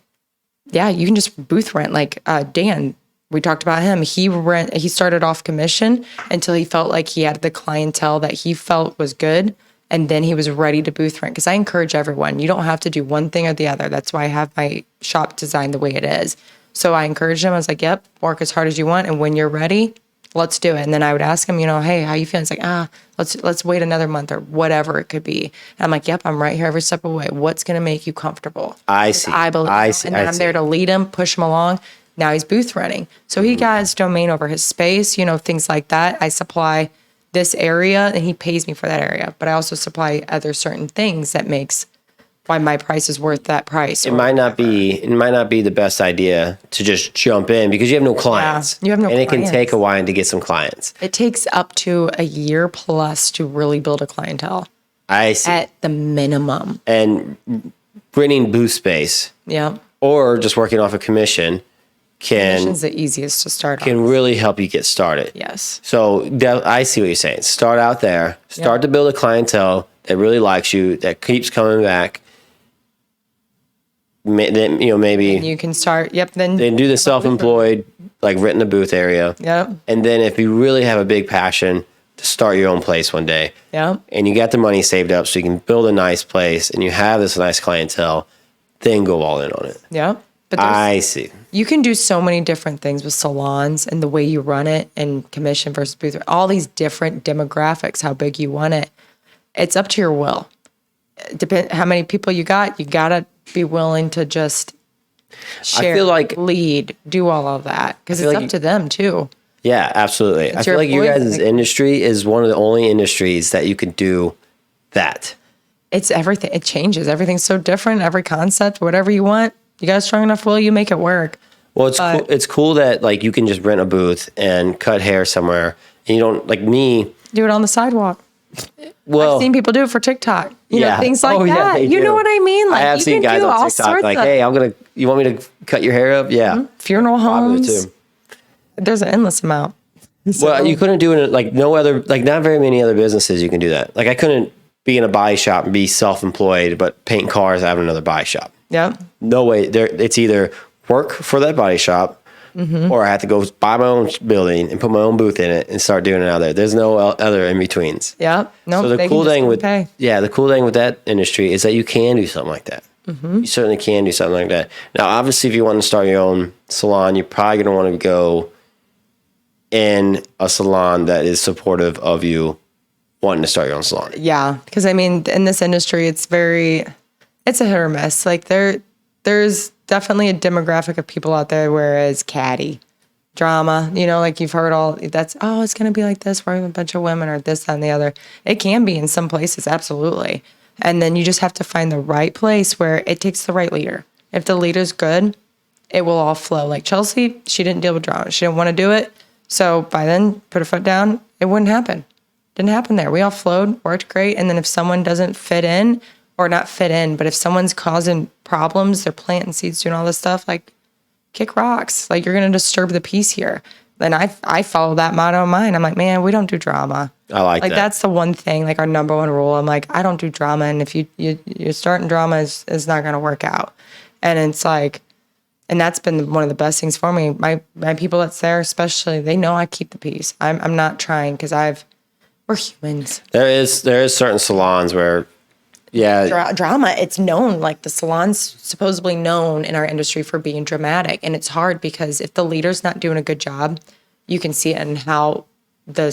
[SPEAKER 4] yeah, you can just booth rent. Like Dan, we talked about him. He started off commission until he felt like he had the clientele that he felt was good. And then he was ready to booth rent. Because I encourage everyone, you don't have to do one thing or the other. That's why I have my shop designed the way it is. So I encouraged him. I was like, yep, work as hard as you want. And when you're ready, let's do it. And then I would ask him, hey, how you feeling? It's like, let's wait another month or whatever it could be. And I'm like, yep, I'm right here every step of the way. What's going to make you comfortable?
[SPEAKER 1] I see.
[SPEAKER 4] I believe.
[SPEAKER 1] I see.
[SPEAKER 4] And then
[SPEAKER 1] I
[SPEAKER 4] I'm
[SPEAKER 1] see.
[SPEAKER 4] there to lead him, push him along. Now he's booth running. So he got his domain over his space, things like that. I supply this area and he pays me for that area. But I also supply other certain things that makes why my price is worth that price.
[SPEAKER 1] It might not be the best idea to just jump in because you have no clients.
[SPEAKER 4] you have no
[SPEAKER 1] and it can
[SPEAKER 4] clients.
[SPEAKER 1] take a while to get some clients.
[SPEAKER 4] It takes up to a year plus to really build a clientele
[SPEAKER 1] I see.
[SPEAKER 4] at the minimum.
[SPEAKER 1] And renting booth space
[SPEAKER 4] Yeah.
[SPEAKER 1] or just working off a commission
[SPEAKER 4] Commission's the easiest to start
[SPEAKER 1] can
[SPEAKER 4] off.
[SPEAKER 1] really help you get started.
[SPEAKER 4] Yes.
[SPEAKER 1] So I see what you're saying. Start out there. Start to build a clientele that really likes you, that keeps coming back. Then maybe
[SPEAKER 4] You can start. Yep. Then
[SPEAKER 1] do the self-employed, like rent in the booth area.
[SPEAKER 4] Yep.
[SPEAKER 1] And then if you really have a big passion to start your own place one day,
[SPEAKER 4] Yep.
[SPEAKER 1] and you got the money saved up so you can build a nice place and you have this nice clientele, then go all in on it.
[SPEAKER 4] Yep. But
[SPEAKER 1] I see.
[SPEAKER 4] you can do so many different things with salons and the way you run it and commission versus booth. All these different demographics, how big you want it. It's up to your will. Depend how many people you got. You gotta be willing to just share,
[SPEAKER 1] feel like-
[SPEAKER 4] lead, do all of that because it's
[SPEAKER 1] like
[SPEAKER 4] up
[SPEAKER 1] you-
[SPEAKER 4] to them too.
[SPEAKER 1] Yeah, absolutely. I feel
[SPEAKER 4] your
[SPEAKER 1] like you
[SPEAKER 4] employees
[SPEAKER 1] guys'
[SPEAKER 4] that-
[SPEAKER 1] industry is one of the only industries that you can do that.
[SPEAKER 4] It's everything. It changes. Everything's so different. Every concept, whatever you want, you got a strong enough will, you make it work.
[SPEAKER 1] Well, it's cool. It's cool that like you can just rent a booth and cut hair somewhere, and you don't like me.
[SPEAKER 4] Do it on the sidewalk.
[SPEAKER 1] Well,
[SPEAKER 4] I've seen people do it for TikTok. You know, things like
[SPEAKER 1] yeah,
[SPEAKER 4] that.
[SPEAKER 1] they
[SPEAKER 4] You
[SPEAKER 1] do.
[SPEAKER 4] know what I mean? Like
[SPEAKER 1] I have
[SPEAKER 4] you
[SPEAKER 1] seen
[SPEAKER 4] can
[SPEAKER 1] guys
[SPEAKER 4] do all
[SPEAKER 1] on TikTok
[SPEAKER 4] sorts
[SPEAKER 1] like,
[SPEAKER 4] of
[SPEAKER 1] "Hey, you want me to cut your hair up?" Yeah,
[SPEAKER 4] funeral
[SPEAKER 1] Popular
[SPEAKER 4] homes.
[SPEAKER 1] too.
[SPEAKER 4] There's an endless amount.
[SPEAKER 1] Well, you couldn't do it like no other, like not very many other businesses you can do that. Like I couldn't be in a body shop and be self-employed, but paint cars. I have another body shop.
[SPEAKER 4] Yep.
[SPEAKER 1] No way. It's either work for that body shop, or I have to go buy my own building and put my own booth in it and start doing it out there. There's no other in betweens.
[SPEAKER 4] Yep. No.
[SPEAKER 1] So the cool thing with that industry is that you can do something like that. You certainly can do something like that. Now, obviously, if you want to start your own salon, you're probably going to want to go in a salon that is supportive of you wanting to start your own salon.
[SPEAKER 4] Yeah, because I mean, in this industry, it's a hit or miss. Like there's definitely a demographic of people out there where it's catty drama. Like you've heard it's going to be like this. We're a bunch of women or this, that, and the other. It can be in some places, absolutely. And then you just have to find the right place where it takes the right leader. If the leader's good, it will all flow. Like Chelsea, she didn't deal with drama. She didn't want to do it. So by then, put her foot down, it wouldn't happen. Didn't happen there. We all flowed, worked great. And then if someone doesn't fit in, or not fit in, but if someone's causing problems, they're planting seeds, doing all this stuff, like kick rocks. Like you're going to disturb the peace here. Then I follow that motto of mine. I'm like, man, we don't do drama.
[SPEAKER 1] I like that.
[SPEAKER 4] That's the one thing, like our number one rule. I'm like, I don't do drama. And if you're starting drama, is not going to work out. And it's like, and that's been one of the best things for me. My people that's there, especially, they know I keep the peace. I'm not trying because we're humans.
[SPEAKER 1] There is certain salons where,
[SPEAKER 4] Drama, it's known, like the salon's supposedly known in our industry for being dramatic. And it's hard because if the leader's not doing a good job, you can see it in how the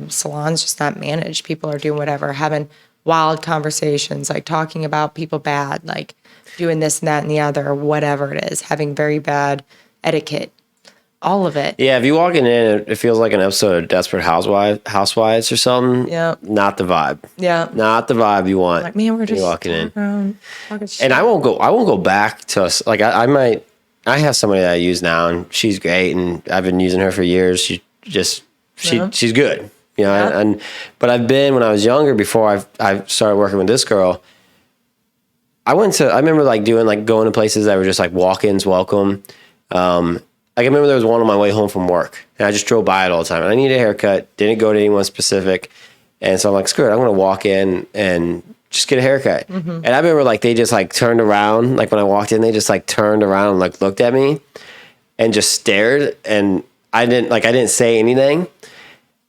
[SPEAKER 4] salon's just not managed. People are doing whatever, having wild conversations, like talking about people bad, like doing this and that and the other, or whatever it is, having very bad etiquette all of it.
[SPEAKER 1] Yeah, if you walking in, it feels like an episode of Desperate Housewives or something.
[SPEAKER 4] Yeah.
[SPEAKER 1] Not the vibe.
[SPEAKER 4] Yeah.
[SPEAKER 1] Not the vibe you want.
[SPEAKER 4] Like, man, we're just
[SPEAKER 1] walking in.
[SPEAKER 4] talking shit.
[SPEAKER 1] And I won't go back to us. Like I have somebody that I use now, and she's great, and I've been using her for years. She's good, you know.
[SPEAKER 4] Yeah.
[SPEAKER 1] But I've been, when I was younger, before I started working with this girl, I remember like doing, like going to places that were just like walk-ins welcome. Like I remember there was one on my way home from work, and I just drove by it all the time. And I needed a haircut, didn't go to anyone specific, and so I'm like, screw it, I'm gonna walk in and just get a haircut. Mm-hmm. And I remember like they just like turned around, like when I walked in, they just like turned around and like looked at me, and just stared, and I didn't say anything,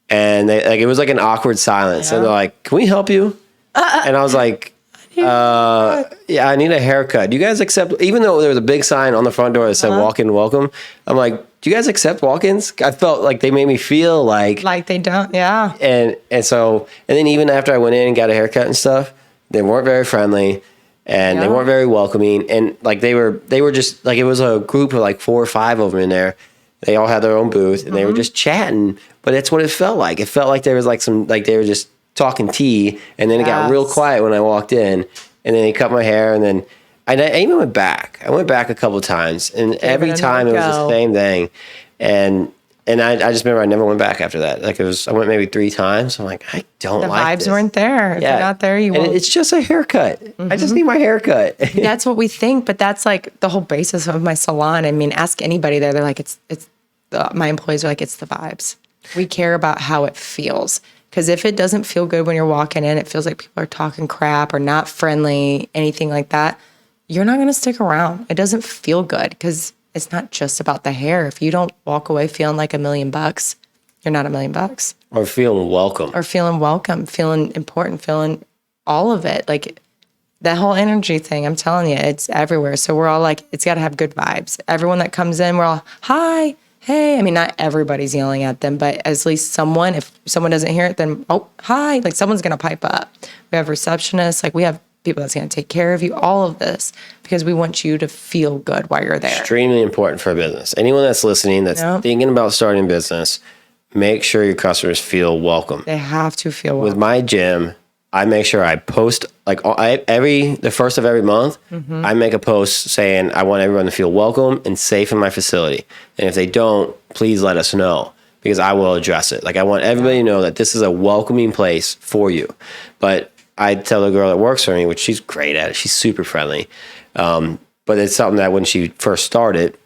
[SPEAKER 1] and they, like it was like an awkward silence, and they're like, "Can we help you?" And I was like, yeah, I need a haircut. Do you guys accept, even though there was a big sign on the front door that said walk-in welcome, I'm like, do you guys accept walk-ins? I felt like they made me feel like
[SPEAKER 4] they don't, yeah.
[SPEAKER 1] And then even after I went in and got a haircut and stuff, they weren't very friendly, and they weren't very welcoming, and like they were just like, it was a group of like 4 or 5 of them in there. They all had their own booth, and they were just chatting, but that's what it felt like. It felt like there was like they were just talking tea, and then it got real quiet when I walked in, and then they cut my hair, and then I even went back. I went back a couple of times, and every time it was the same thing, and I just remember I never went back after that. Like I went maybe 3 times. I'm like, I don't like this.
[SPEAKER 4] The vibes weren't there. If you're not there, you won't.
[SPEAKER 1] It's just a haircut. I just need my haircut.
[SPEAKER 4] That's what we think, but that's like the whole basis of my salon. I mean, ask anybody there. They're like, my employees are like, it's the vibes. We care about how it feels. Because if it doesn't feel good when you're walking in, it feels like people are talking crap or not friendly, anything like that, you're not going to stick around. It doesn't feel good because it's not just about the hair. If you don't walk away feeling like $1 million, you're not $1 million.
[SPEAKER 1] Or feeling welcome.
[SPEAKER 4] Feeling important, feeling all of it. Like that whole energy thing, I'm telling you, it's everywhere. So we're all like, it's got to have good vibes. Everyone that comes in, we're all, hi. Hey, I mean, not everybody's yelling at them, but at least someone, if someone doesn't hear it, then, oh, hi, like someone's going to pipe up. We have receptionists, like we have people that's going to take care of you, all of this, because we want you to feel good while you're there.
[SPEAKER 1] Extremely important for a business. Anyone that's listening, that's thinking about starting a business, make sure your customers feel welcome.
[SPEAKER 4] They have to feel welcome.
[SPEAKER 1] With my gym, I make sure I post, like the first of every month, I make a post saying I want everyone to feel welcome and safe in my facility. And if they don't, please let us know, because I will address it. Like I want everybody to know that this is a welcoming place for you. But I tell the girl that works for me, which she's great at it, she's super friendly. But it's something that when she first started,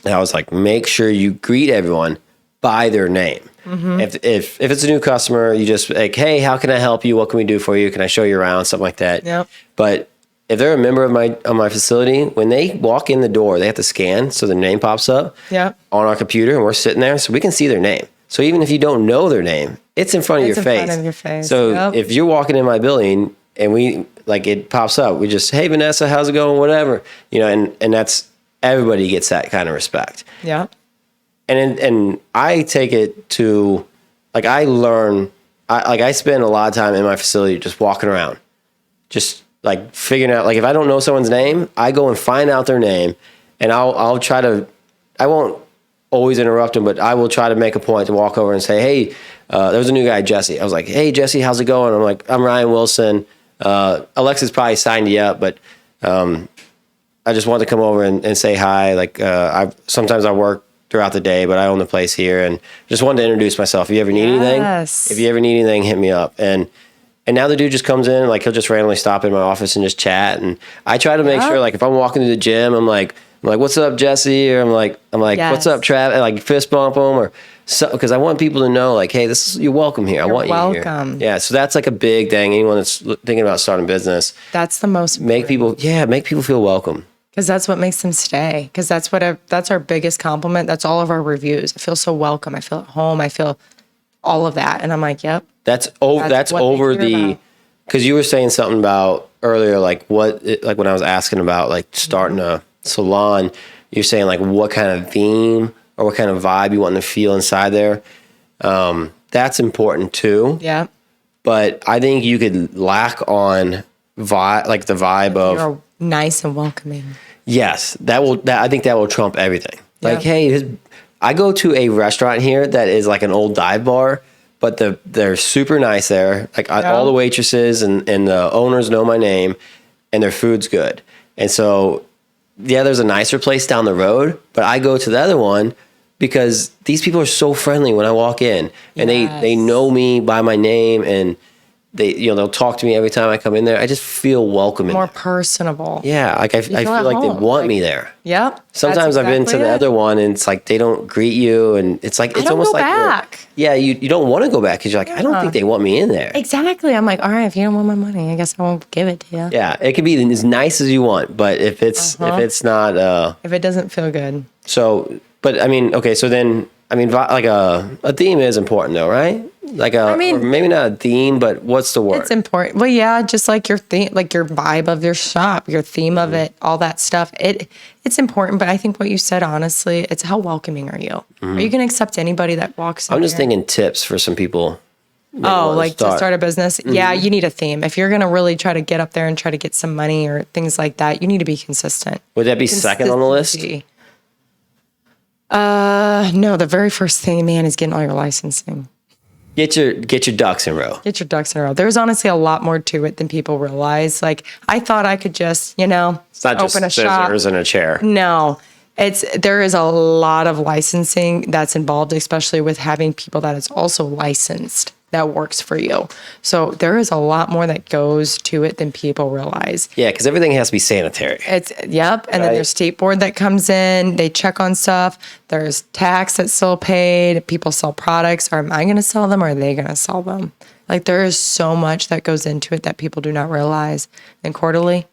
[SPEAKER 1] I was like, make sure you greet everyone by their name. Mm-hmm. If it's a new customer, you just like, hey, how can I help you? What can we do for you? Can I show you around? Something like that.
[SPEAKER 4] Yep.
[SPEAKER 1] But if they're a member of my facility, when they walk in the door, they have to scan so their name pops up on our computer, and we're sitting there so we can see their name. So even if you don't know their name, it's in front of your face.
[SPEAKER 4] Front of your face.
[SPEAKER 1] So if you're walking in my building and it pops up, we just, hey, Vanessa, how's it going? Whatever, and that's, everybody gets that kind of respect.
[SPEAKER 4] Yeah.
[SPEAKER 1] And I take it to, like, I spend a lot of time in my facility just walking around, just like figuring out, like if I don't know someone's name, I go and find out their name, and I'll try to, I won't always interrupt them, but I will try to make a point to walk over and say, hey, there was a new guy, Jesse. I was like, hey, Jesse, how's it going? I'm like, I'm Ryan Wilson. Alexis probably signed you up, but I just wanted to come over and say hi. Like sometimes I work throughout the day, but I own the place here, and just wanted to introduce myself. If you ever need anything, hit me up. And now the dude just comes in, like he'll just randomly stop in my office and just chat. And I try to make sure, like if I'm walking to the gym, I'm like, what's up, Jesse? Or I'm like, what's up, Trav? And like fist bump them, or so, because I want people to know, like, hey, you're welcome here. I want you here.
[SPEAKER 4] Welcome.
[SPEAKER 1] Yeah, so that's like a big thing. Anyone that's thinking about starting a business,
[SPEAKER 4] that's the most
[SPEAKER 1] make people feel welcome.
[SPEAKER 4] Because that's what makes them stay. Because that's our biggest compliment. That's all of our reviews. I feel so welcome. I feel at home. I feel all of that. And I'm like, yep. That's over the, because you were saying something about earlier, like like when I was asking about like starting a salon, you're saying like what kind of theme or what kind of vibe you want to feel inside there. That's important too. Yeah.
[SPEAKER 1] But I think you could lack on vibe, like the vibe of
[SPEAKER 4] you're nice and welcoming.
[SPEAKER 1] Yes, I think that will trump everything. Like, hey, I go to a restaurant here that is like an old dive bar, but they're super nice there. Like all the waitresses and the owners know my name, and their food's good. And so, yeah, there's a nicer place down the road, but I go to the other one because these people are so friendly when I walk in, and they know me by my name, and they'll talk to me every time I come in there. I just feel welcome.
[SPEAKER 4] More personable.
[SPEAKER 1] Yeah, like I feel like they want me there.
[SPEAKER 4] Yep.
[SPEAKER 1] Sometimes I've been to the other one, and it's like they don't greet you, and it's like it's almost like
[SPEAKER 4] back.
[SPEAKER 1] Yeah, you don't want to go back because you're like, I don't think they want me in there.
[SPEAKER 4] Exactly. I'm like, all right, if you don't want my money, I guess I won't give it to you.
[SPEAKER 1] Yeah, it can be as nice as you want, but if it's not
[SPEAKER 4] if it doesn't feel good.
[SPEAKER 1] So, but I mean, okay, so then like a theme is important though, right? Like or maybe not a theme, but what's the word?
[SPEAKER 4] It's important. Well, yeah, just like your theme, like your vibe of your shop, your theme of it, all that stuff. It's important, but I think what you said, honestly, it's how welcoming are you? Are you going to accept anybody that walks in?
[SPEAKER 1] I'm just thinking tips for some people.
[SPEAKER 4] To start a business? Yeah, you need a theme. If you're going to really try to get up there and try to get some money or things like that, you need to be consistent.
[SPEAKER 1] Would that be second on the list?
[SPEAKER 4] No, the very first thing, man, is getting all your licensing.
[SPEAKER 1] Get your ducks in a row.
[SPEAKER 4] Get your ducks in a row. There's honestly a lot more to it than people realize. Like, I thought I could just,
[SPEAKER 1] it's not
[SPEAKER 4] open
[SPEAKER 1] just
[SPEAKER 4] a shop.
[SPEAKER 1] scissors and a chair.
[SPEAKER 4] No, there is a lot of licensing that's involved, especially with having people that is also licensed that works for you. So there is a lot more that goes to it than people realize.
[SPEAKER 1] Yeah, because everything has to be sanitary.
[SPEAKER 4] And then there's state board that comes in, they check on stuff. There's tax that's still paid. People sell products. Am I going to sell them or are they going to sell them? Like, there is so much that goes into it that people do not realize. And quarterly,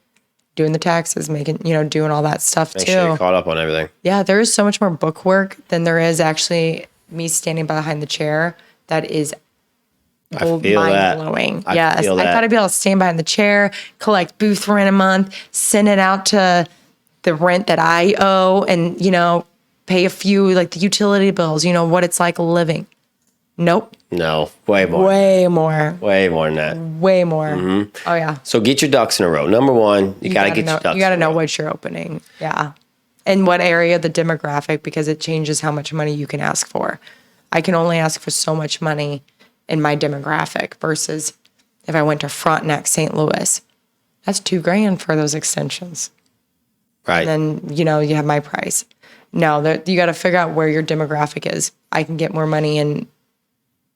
[SPEAKER 4] doing the taxes, doing all that stuff
[SPEAKER 1] Make
[SPEAKER 4] too.
[SPEAKER 1] sure you're caught up on everything.
[SPEAKER 4] Yeah, there is so much more book work than there is actually me standing behind the chair. That is mind-blowing. Yes. I thought I'd be able to stand behind the chair, collect booth rent a month, send it out to the rent that I owe, and, pay a few, like the utility bills, what it's like living. Nope.
[SPEAKER 1] No, way more.
[SPEAKER 4] Way more.
[SPEAKER 1] Way more than that.
[SPEAKER 4] Way more. Mm-hmm. Oh, yeah.
[SPEAKER 1] So get your ducks in a row. Number one, you got to get your ducks in a row.
[SPEAKER 4] You got to know what you're opening. Yeah. And what area, the demographic, because it changes how much money you can ask for. I can only ask for so much money in my demographic versus if I went to Frontenac, St. Louis, that's $2,000 for those extensions.
[SPEAKER 1] Right.
[SPEAKER 4] And then, you have my price. No, you got to figure out where your demographic is. I can get more money in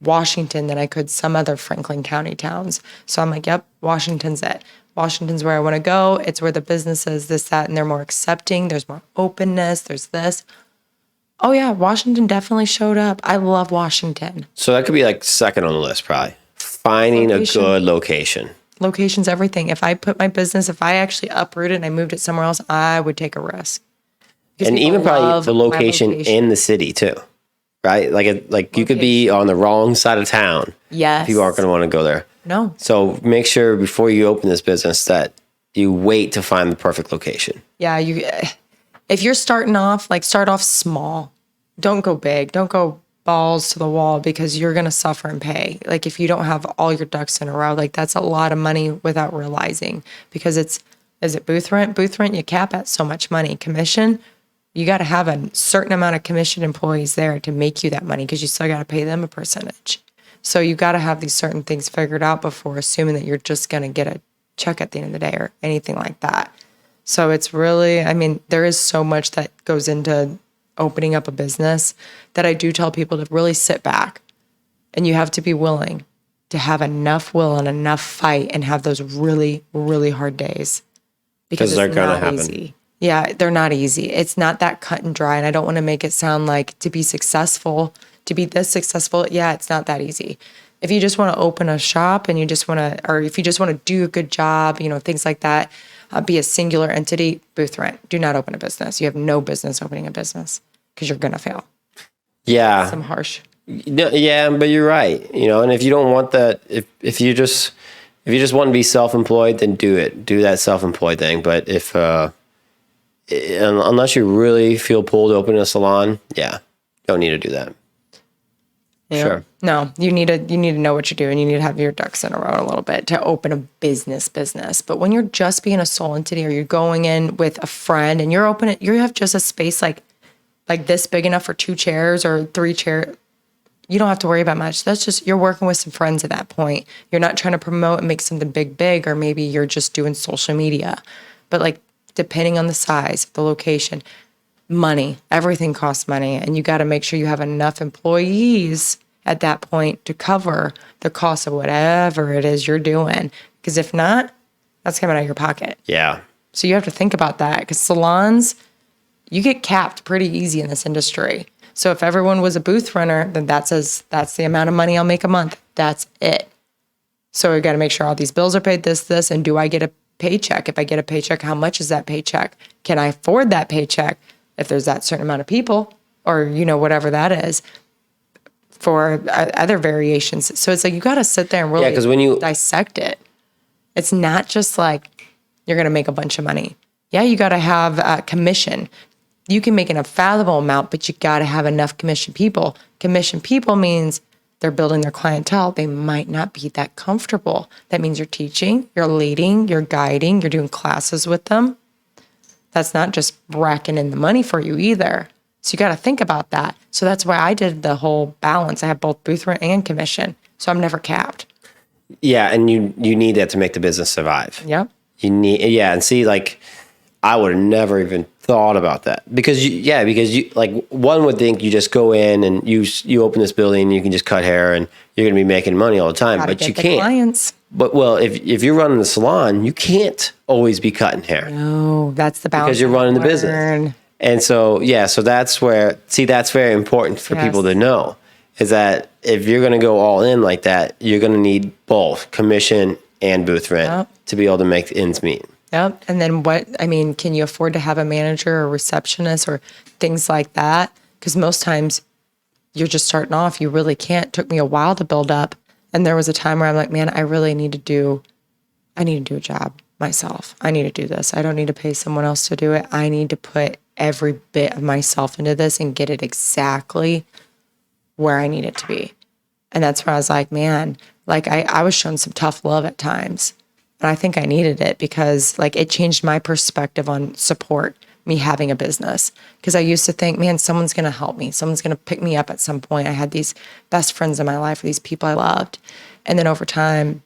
[SPEAKER 4] Washington than I could some other Franklin County towns. So I'm like, yep, Washington's it. Washington's where I want to go. It's where the business is, this, that, and they're more accepting. There's more openness. There's this. Oh, yeah, Washington definitely showed up. I love Washington.
[SPEAKER 1] So that could be like second on the list, probably. Finding a good location.
[SPEAKER 4] Location's everything. If I actually uprooted and I moved it somewhere else, I would take a risk.
[SPEAKER 1] And even probably the location in the city, too. Right? Like you could be on the wrong side of town.
[SPEAKER 4] Yes.
[SPEAKER 1] People aren't going to want to go there.
[SPEAKER 4] No.
[SPEAKER 1] So make sure before you open this business that you wait to find the perfect location.
[SPEAKER 4] Yeah, if you're starting off, start off small. Don't go big. Don't go balls to the wall because you're going to suffer and pay. Like, if you don't have all your ducks in a row, that's a lot of money without realizing, because is it booth rent? Booth rent, you cap at so much money. Commission, you got to have a certain amount of commission employees there to make you that money because you still got to pay them a percentage. So you got to have these certain things figured out before assuming that you're just going to get a check at the end of the day or anything like that. So it's really, there is so much that goes into opening up a business that I do tell people to really sit back, and you have to be willing to have enough will and enough fight and have those really, really hard days, because
[SPEAKER 1] they're going to happen.
[SPEAKER 4] Easy. Yeah, they're not easy. It's not that cut and dry. And I don't want to make it sound like to be successful, to be this successful. Yeah, it's not that easy. If you just want to open a shop and if you just want to do a good job, things like that, be a singular entity, booth rent. Do not open a business. You have no business opening a business because you're going to fail.
[SPEAKER 1] Yeah.
[SPEAKER 4] Some harsh.
[SPEAKER 1] Yeah, but you're right. And if you don't want that, if you just want to be self-employed, then do it. Do that self-employed thing. But unless you really feel pulled to open a salon, yeah, don't need to do that.
[SPEAKER 4] Yeah.
[SPEAKER 1] Sure.
[SPEAKER 4] No, you need to know what you're doing. You need to have your ducks in a row a little bit to open a business. But when you're just being a sole entity, or you're going in with a friend and you have just a space, like this big enough for 2 chairs or 3 chairs, you don't have to worry about much. That's just, you're working with some friends at that point. You're not trying to promote and make something big, or maybe you're just doing social media. But like, depending on the size, the location, money, everything costs money. And you got to make sure you have enough employees at that point to cover the cost of whatever it is you're doing. Because if not, that's coming out of your pocket.
[SPEAKER 1] Yeah.
[SPEAKER 4] So you have to think about that, because salons, you get capped pretty easy in this industry. So if everyone was a booth runner, then that's the amount of money I'll make a month. That's it. So we got to make sure all these bills are paid, this, and do I get a paycheck? If I get a paycheck, how much is that paycheck? Can I afford that paycheck if there's that certain amount of people, or, whatever that is, for other variations. So it's like, you got to sit there and really
[SPEAKER 1] 'cause when you
[SPEAKER 4] dissect it. It's not just like you're going to make a bunch of money. Yeah, you got to have a commission. You can make an unfathomable amount, but you got to have enough commission people. Commission people means they're building their clientele. They might not be that comfortable. That means you're teaching, you're leading, you're guiding, you're doing classes with them. That's not just racking in the money for you either. So you got to think about that. So that's why I did the whole balance. I have both booth rent and commission. So I'm never capped.
[SPEAKER 1] Yeah, and you need that to make the business survive.
[SPEAKER 4] Yep.
[SPEAKER 1] You need, and see, like, I would have never even thought about that because you like, one would think you just go in and you open this building and you can just cut hair and you're going to be making money all the time,
[SPEAKER 4] Gotta
[SPEAKER 1] but
[SPEAKER 4] get
[SPEAKER 1] you
[SPEAKER 4] the
[SPEAKER 1] can't.
[SPEAKER 4] Clients.
[SPEAKER 1] But if you're running the salon, you can't always be cutting hair.
[SPEAKER 4] No, that's the balance.
[SPEAKER 1] Because you're running the
[SPEAKER 4] Learn.
[SPEAKER 1] business. And so, so that's where, that's very important for people to know, is that if you're going to go all in like that, you're going to need both commission and booth rent to be able to make the ends meet.
[SPEAKER 4] Yep. And then can you afford to have a manager or receptionist or things like that? Because most times you're just starting off. You really can't. It took me a while to build up. And there was a time where I'm like, man, I need to do a job myself. I need to do this. I don't need to pay someone else to do it. I need to put every bit of myself into this and get it exactly where I need it to be. And that's where I was like, man, like I was shown some tough love at times. And I think I needed it because like it changed my perspective on support, me having a business. Because I used to think, man, someone's going to help me. Someone's going to pick me up at some point. I had these best friends in my life, these people I loved. And then over time,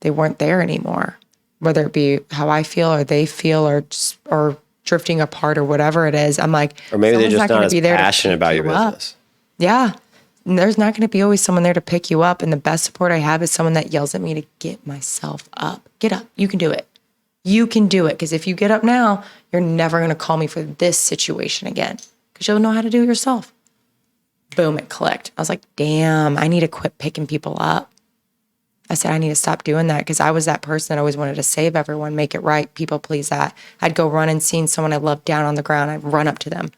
[SPEAKER 4] they weren't there anymore. Whether it be how I feel or they feel or drifting apart or whatever it is. I'm like,
[SPEAKER 1] or maybe they're just not as
[SPEAKER 4] there
[SPEAKER 1] passionate about your business.
[SPEAKER 4] Yeah. And there's not going to be always someone there to pick you up. And the best support I have is someone that yells at me to get myself up. Get up. You can do it. You can do it. Because if you get up now, you're never going to call me for this situation again. Because you'll know how to do it yourself. Boom, it clicked. I was like, damn, I need to quit picking people up. I said, I need to stop doing that because I was that person that always wanted to save everyone, make it right, people please that. I'd go run and see someone I loved down on the ground. I'd run up to them,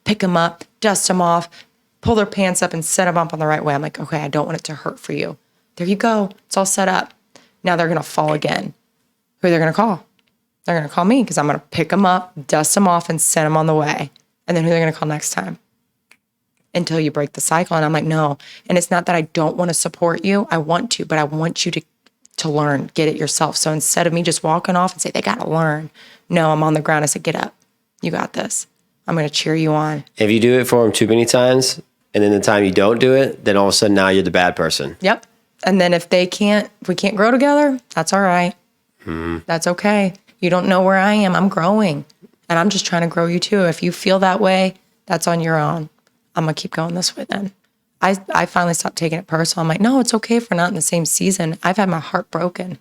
[SPEAKER 4] pick them up, dust them off, pull their pants up and set them up on the right way. I'm like, okay, I don't want it to hurt for you. There you go. It's all set up. Now they're going to fall again. Who are they going to call? They're going to call me because I'm going to pick them up, dust them off, and send them on the way. And then who are they going to call next time? Until you break the cycle. And I'm like, no. And it's not that I don't want to support you. I want to, but I want you to learn, get it yourself. So instead of me just walking off and say, they got to learn. No, I'm on the ground. I said, get up. You got this. I'm going to cheer you on. If
[SPEAKER 1] you do it for them too many times, and then the time you don't do it, then all of a sudden now you're the bad person.
[SPEAKER 4] Yep. And then if we can't grow together, that's all right. Mm-hmm. That's okay. You don't know where I am. I'm growing. And I'm just trying to grow you too. If you feel that way, that's on your own. I'm going to keep going this way then. I finally stopped taking it personal. I'm like, no, it's okay if we're not in the same season. I've had my heart broken, at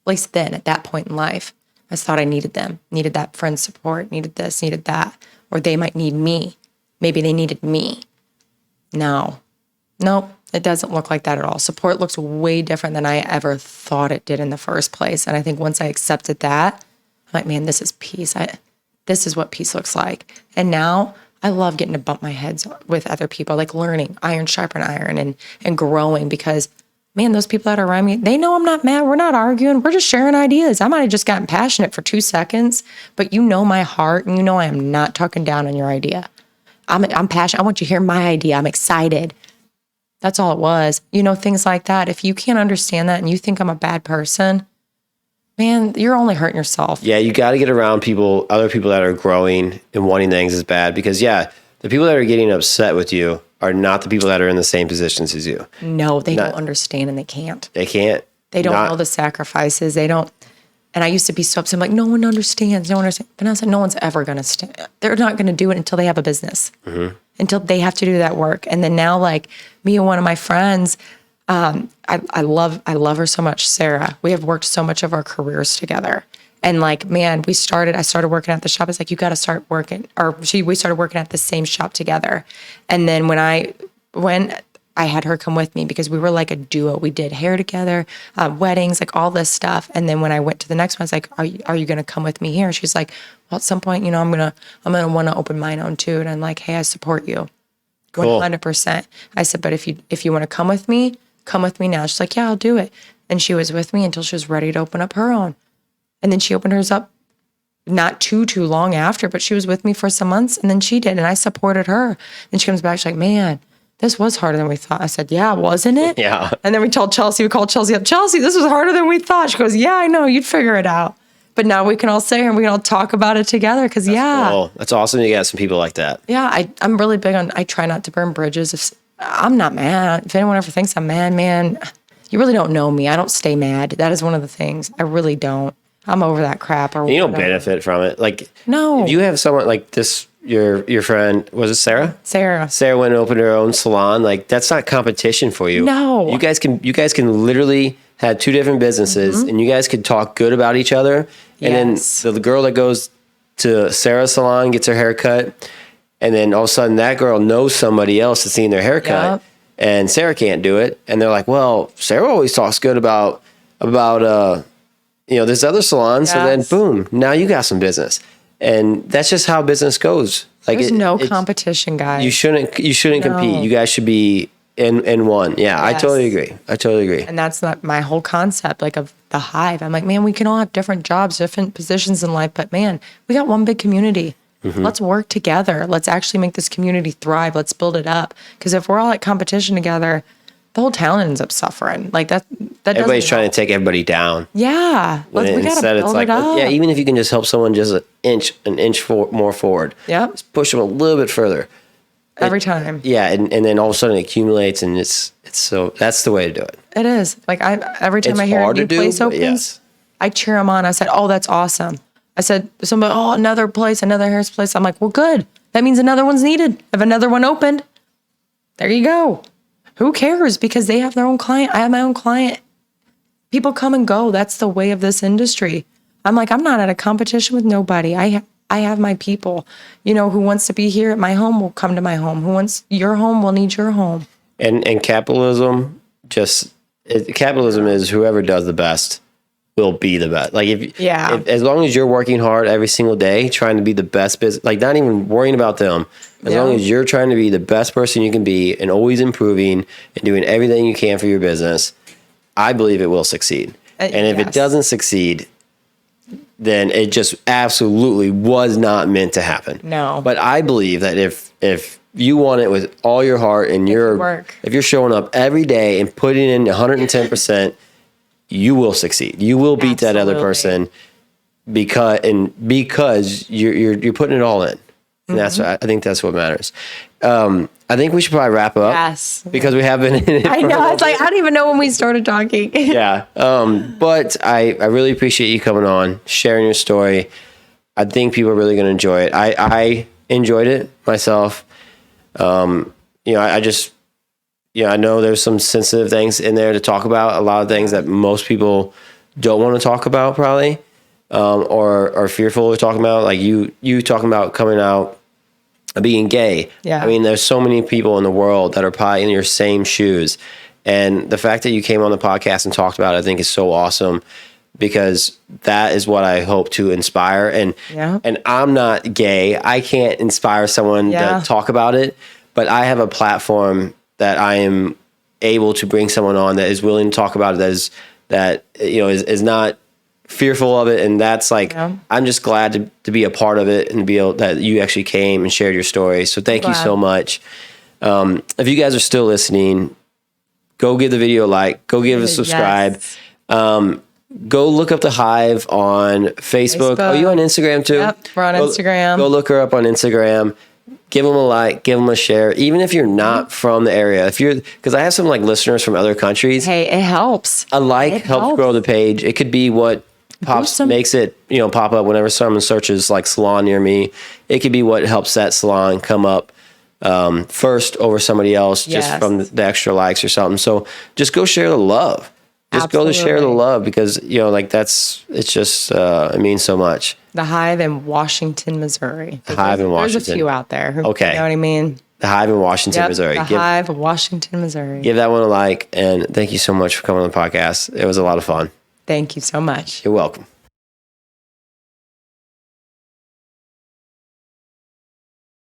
[SPEAKER 4] least then, at that point in life. I just thought I needed them, needed that friend support, needed this, needed that. Or they might need me. Maybe they needed me. No. Nope, it doesn't look like that at all. Support looks way different than I ever thought it did in the first place. And I think once I accepted that, I'm like, man, this is peace. This is what peace looks like. And now I love getting to bump my heads with other people, like learning, iron sharpen iron, and growing because, man, those people that are around me, they know I'm not mad. We're not arguing. We're just sharing ideas. I might have just gotten passionate for 2 seconds, but you know my heart, and you know I am not talking down on your idea. I'm passionate. I want you to hear my idea. I'm excited. That's all it was. Things like that. If you can't understand that and you think I'm a bad person, man, you're only hurting yourself.
[SPEAKER 1] Yeah, you got to get around other people that are growing and wanting things as bad because, The people that are getting upset with you are not the people that are in the same positions as you.
[SPEAKER 4] No, they don't understand and they can't.
[SPEAKER 1] They can't.
[SPEAKER 4] They don't know the sacrifices. They don't. And I used to be so upset. I'm like, no one understands. No one understands. Vanessa, no one's ever going to stand. They're not going to do it until they have a business, until they have to do that work. And then now, like me and one of my friends, I love her so much, Sarah. We have worked so much of our careers together. And like, man, I started working at the shop. It's like, you got to start working, we started working at the same shop together. And then when I had her come with me because we were like a duo. We did hair together, weddings, like all this stuff. And then when I went to the next one, I was like, are you going to come with me here? She's like, well, at some point, I'm going to want to open mine own too. And I'm like, hey, I support you.
[SPEAKER 1] Cool.
[SPEAKER 4] 100%. I said, but if you want to come with me now. She's like, yeah, I'll do it. And she was with me until she was ready to open up her own. And then she opened hers up not too long after, but she was with me for some months and then she did. And I supported her. And she comes back, she's like, man, this was harder than we thought. I said, yeah, wasn't it?
[SPEAKER 1] Yeah.
[SPEAKER 4] And then we called Chelsea up. Chelsea, this was harder than we thought. She goes, yeah, I know. You'd figure it out. But now we can all sit here and we can all talk about it together because,
[SPEAKER 1] Cool. That's awesome. You got some people like that.
[SPEAKER 4] Yeah, I'm really big on, I try not to burn bridges. I'm not mad. If anyone ever thinks I'm mad, man, you really don't know me. I don't stay mad. That is one of the things. I really don't. I'm over that crap.
[SPEAKER 1] You don't benefit from it. Like,
[SPEAKER 4] no.
[SPEAKER 1] If you have someone like this, your friend, was it Sarah? Sarah went and opened her own salon. Like, that's not competition for you.
[SPEAKER 4] No.
[SPEAKER 1] You guys can literally have two different businesses and you guys could talk good about each other. And then the girl that goes to Sarah's salon gets her hair cut. And then all of a sudden that girl knows somebody else that's seen their haircut and Sarah can't do it. And they're like, well, Sarah always talks good about this other salon. So then boom, now you got some business. And that's just how business goes. Like
[SPEAKER 4] there's no competition, guys.
[SPEAKER 1] You shouldn't compete. You guys should be in one. Yeah, yes. I totally agree.
[SPEAKER 4] And that's not my whole concept, like of the hive. I'm like, man, we can all have different jobs, different positions in life, but man, we got one big community. Let's work together. Let's actually make this community thrive. Let's build it up. Because if we're all at competition together, the whole town ends up suffering. Like that
[SPEAKER 1] everybody's trying to take everybody down.
[SPEAKER 4] Yeah. We got to build it up.
[SPEAKER 1] Yeah, even if you can just help someone just an inch more forward.
[SPEAKER 4] Yeah.
[SPEAKER 1] Just push them a little bit further.
[SPEAKER 4] Every time.
[SPEAKER 1] Yeah, and then all of a sudden it accumulates and it's so that's the way to do it.
[SPEAKER 4] It is. Like every time I hear a new place opens, I cheer them on. I said, oh, that's awesome. I said, somebody, another place, another hair place. I'm like, well, good. That means another one's needed. If another one opened, there you go. Who cares? Because they have their own client. I have my own client. People come and go. That's the way of this industry. I'm like, I'm not at a competition with nobody. I have my people. Who wants to be here at my home will come to my home. Who wants your home will need your home.
[SPEAKER 1] And capitalism, capitalism is whoever does the best will be the best. Like if as long as you're working hard every single day, trying to be the best business, like not even worrying about them, as long as you're trying to be the best person you can be and always improving and doing everything you can for your business, I believe it will succeed. And if it doesn't succeed, then it just absolutely was not meant to happen.
[SPEAKER 4] No.
[SPEAKER 1] But I believe that if you want it with all your heart and if you're showing up every day and putting in 110%, you will succeed. You will beat that other person because you're putting it all in. And I think that's what matters. I think we should probably wrap up.
[SPEAKER 4] Yes.
[SPEAKER 1] Because we have been in it.
[SPEAKER 4] I know. It's like, I don't even know when we started talking.
[SPEAKER 1] Yeah. But I really appreciate you coming on, sharing your story. I think people are really going to enjoy it. I enjoyed it myself. I know there's some sensitive things in there to talk about, a lot of things that most people don't want to talk about probably, or are fearful of talking about, like you talking about coming out, being gay.
[SPEAKER 4] Yeah.
[SPEAKER 1] I mean, there's so many people in the world that are probably in your same shoes. And the fact that you came on the podcast and talked about it, I think is so awesome because that is what I hope to inspire. And I'm not gay. I can't inspire someone to talk about it, but I have a platform that I am able to bring someone on that is willing to talk about it, that is not fearful of it. And that's like, I'm just glad to be a part of it and to be able that you actually came and shared your story. So thank you so much. If you guys are still listening, go give the video a like, go give it a subscribe. Go look up the Hive on Facebook. Oh, you on Instagram too?
[SPEAKER 4] Yep, we're on Instagram.
[SPEAKER 1] Go look her up on Instagram. give them a like, give them a share, even if you're not from the area. Because I have some like listeners from other countries.
[SPEAKER 4] Hey, it helps.
[SPEAKER 1] A like helps grow the page. It could be what makes it, pop up whenever someone searches like salon near me. It could be what helps that salon come up first over somebody else, just from the extra likes or something. So just go share the love. Just go to share the love, because it's just it means so much.
[SPEAKER 4] The Hive in Washington, Missouri.
[SPEAKER 1] There's
[SPEAKER 4] a few out there.
[SPEAKER 1] Okay.
[SPEAKER 4] You know what I mean?
[SPEAKER 1] The Hive in Washington, Missouri.
[SPEAKER 4] The Hive of Washington, Missouri.
[SPEAKER 1] Give that one a like, and thank you so much for coming on the podcast. It was a lot of fun.
[SPEAKER 4] Thank you so much.
[SPEAKER 1] You're welcome.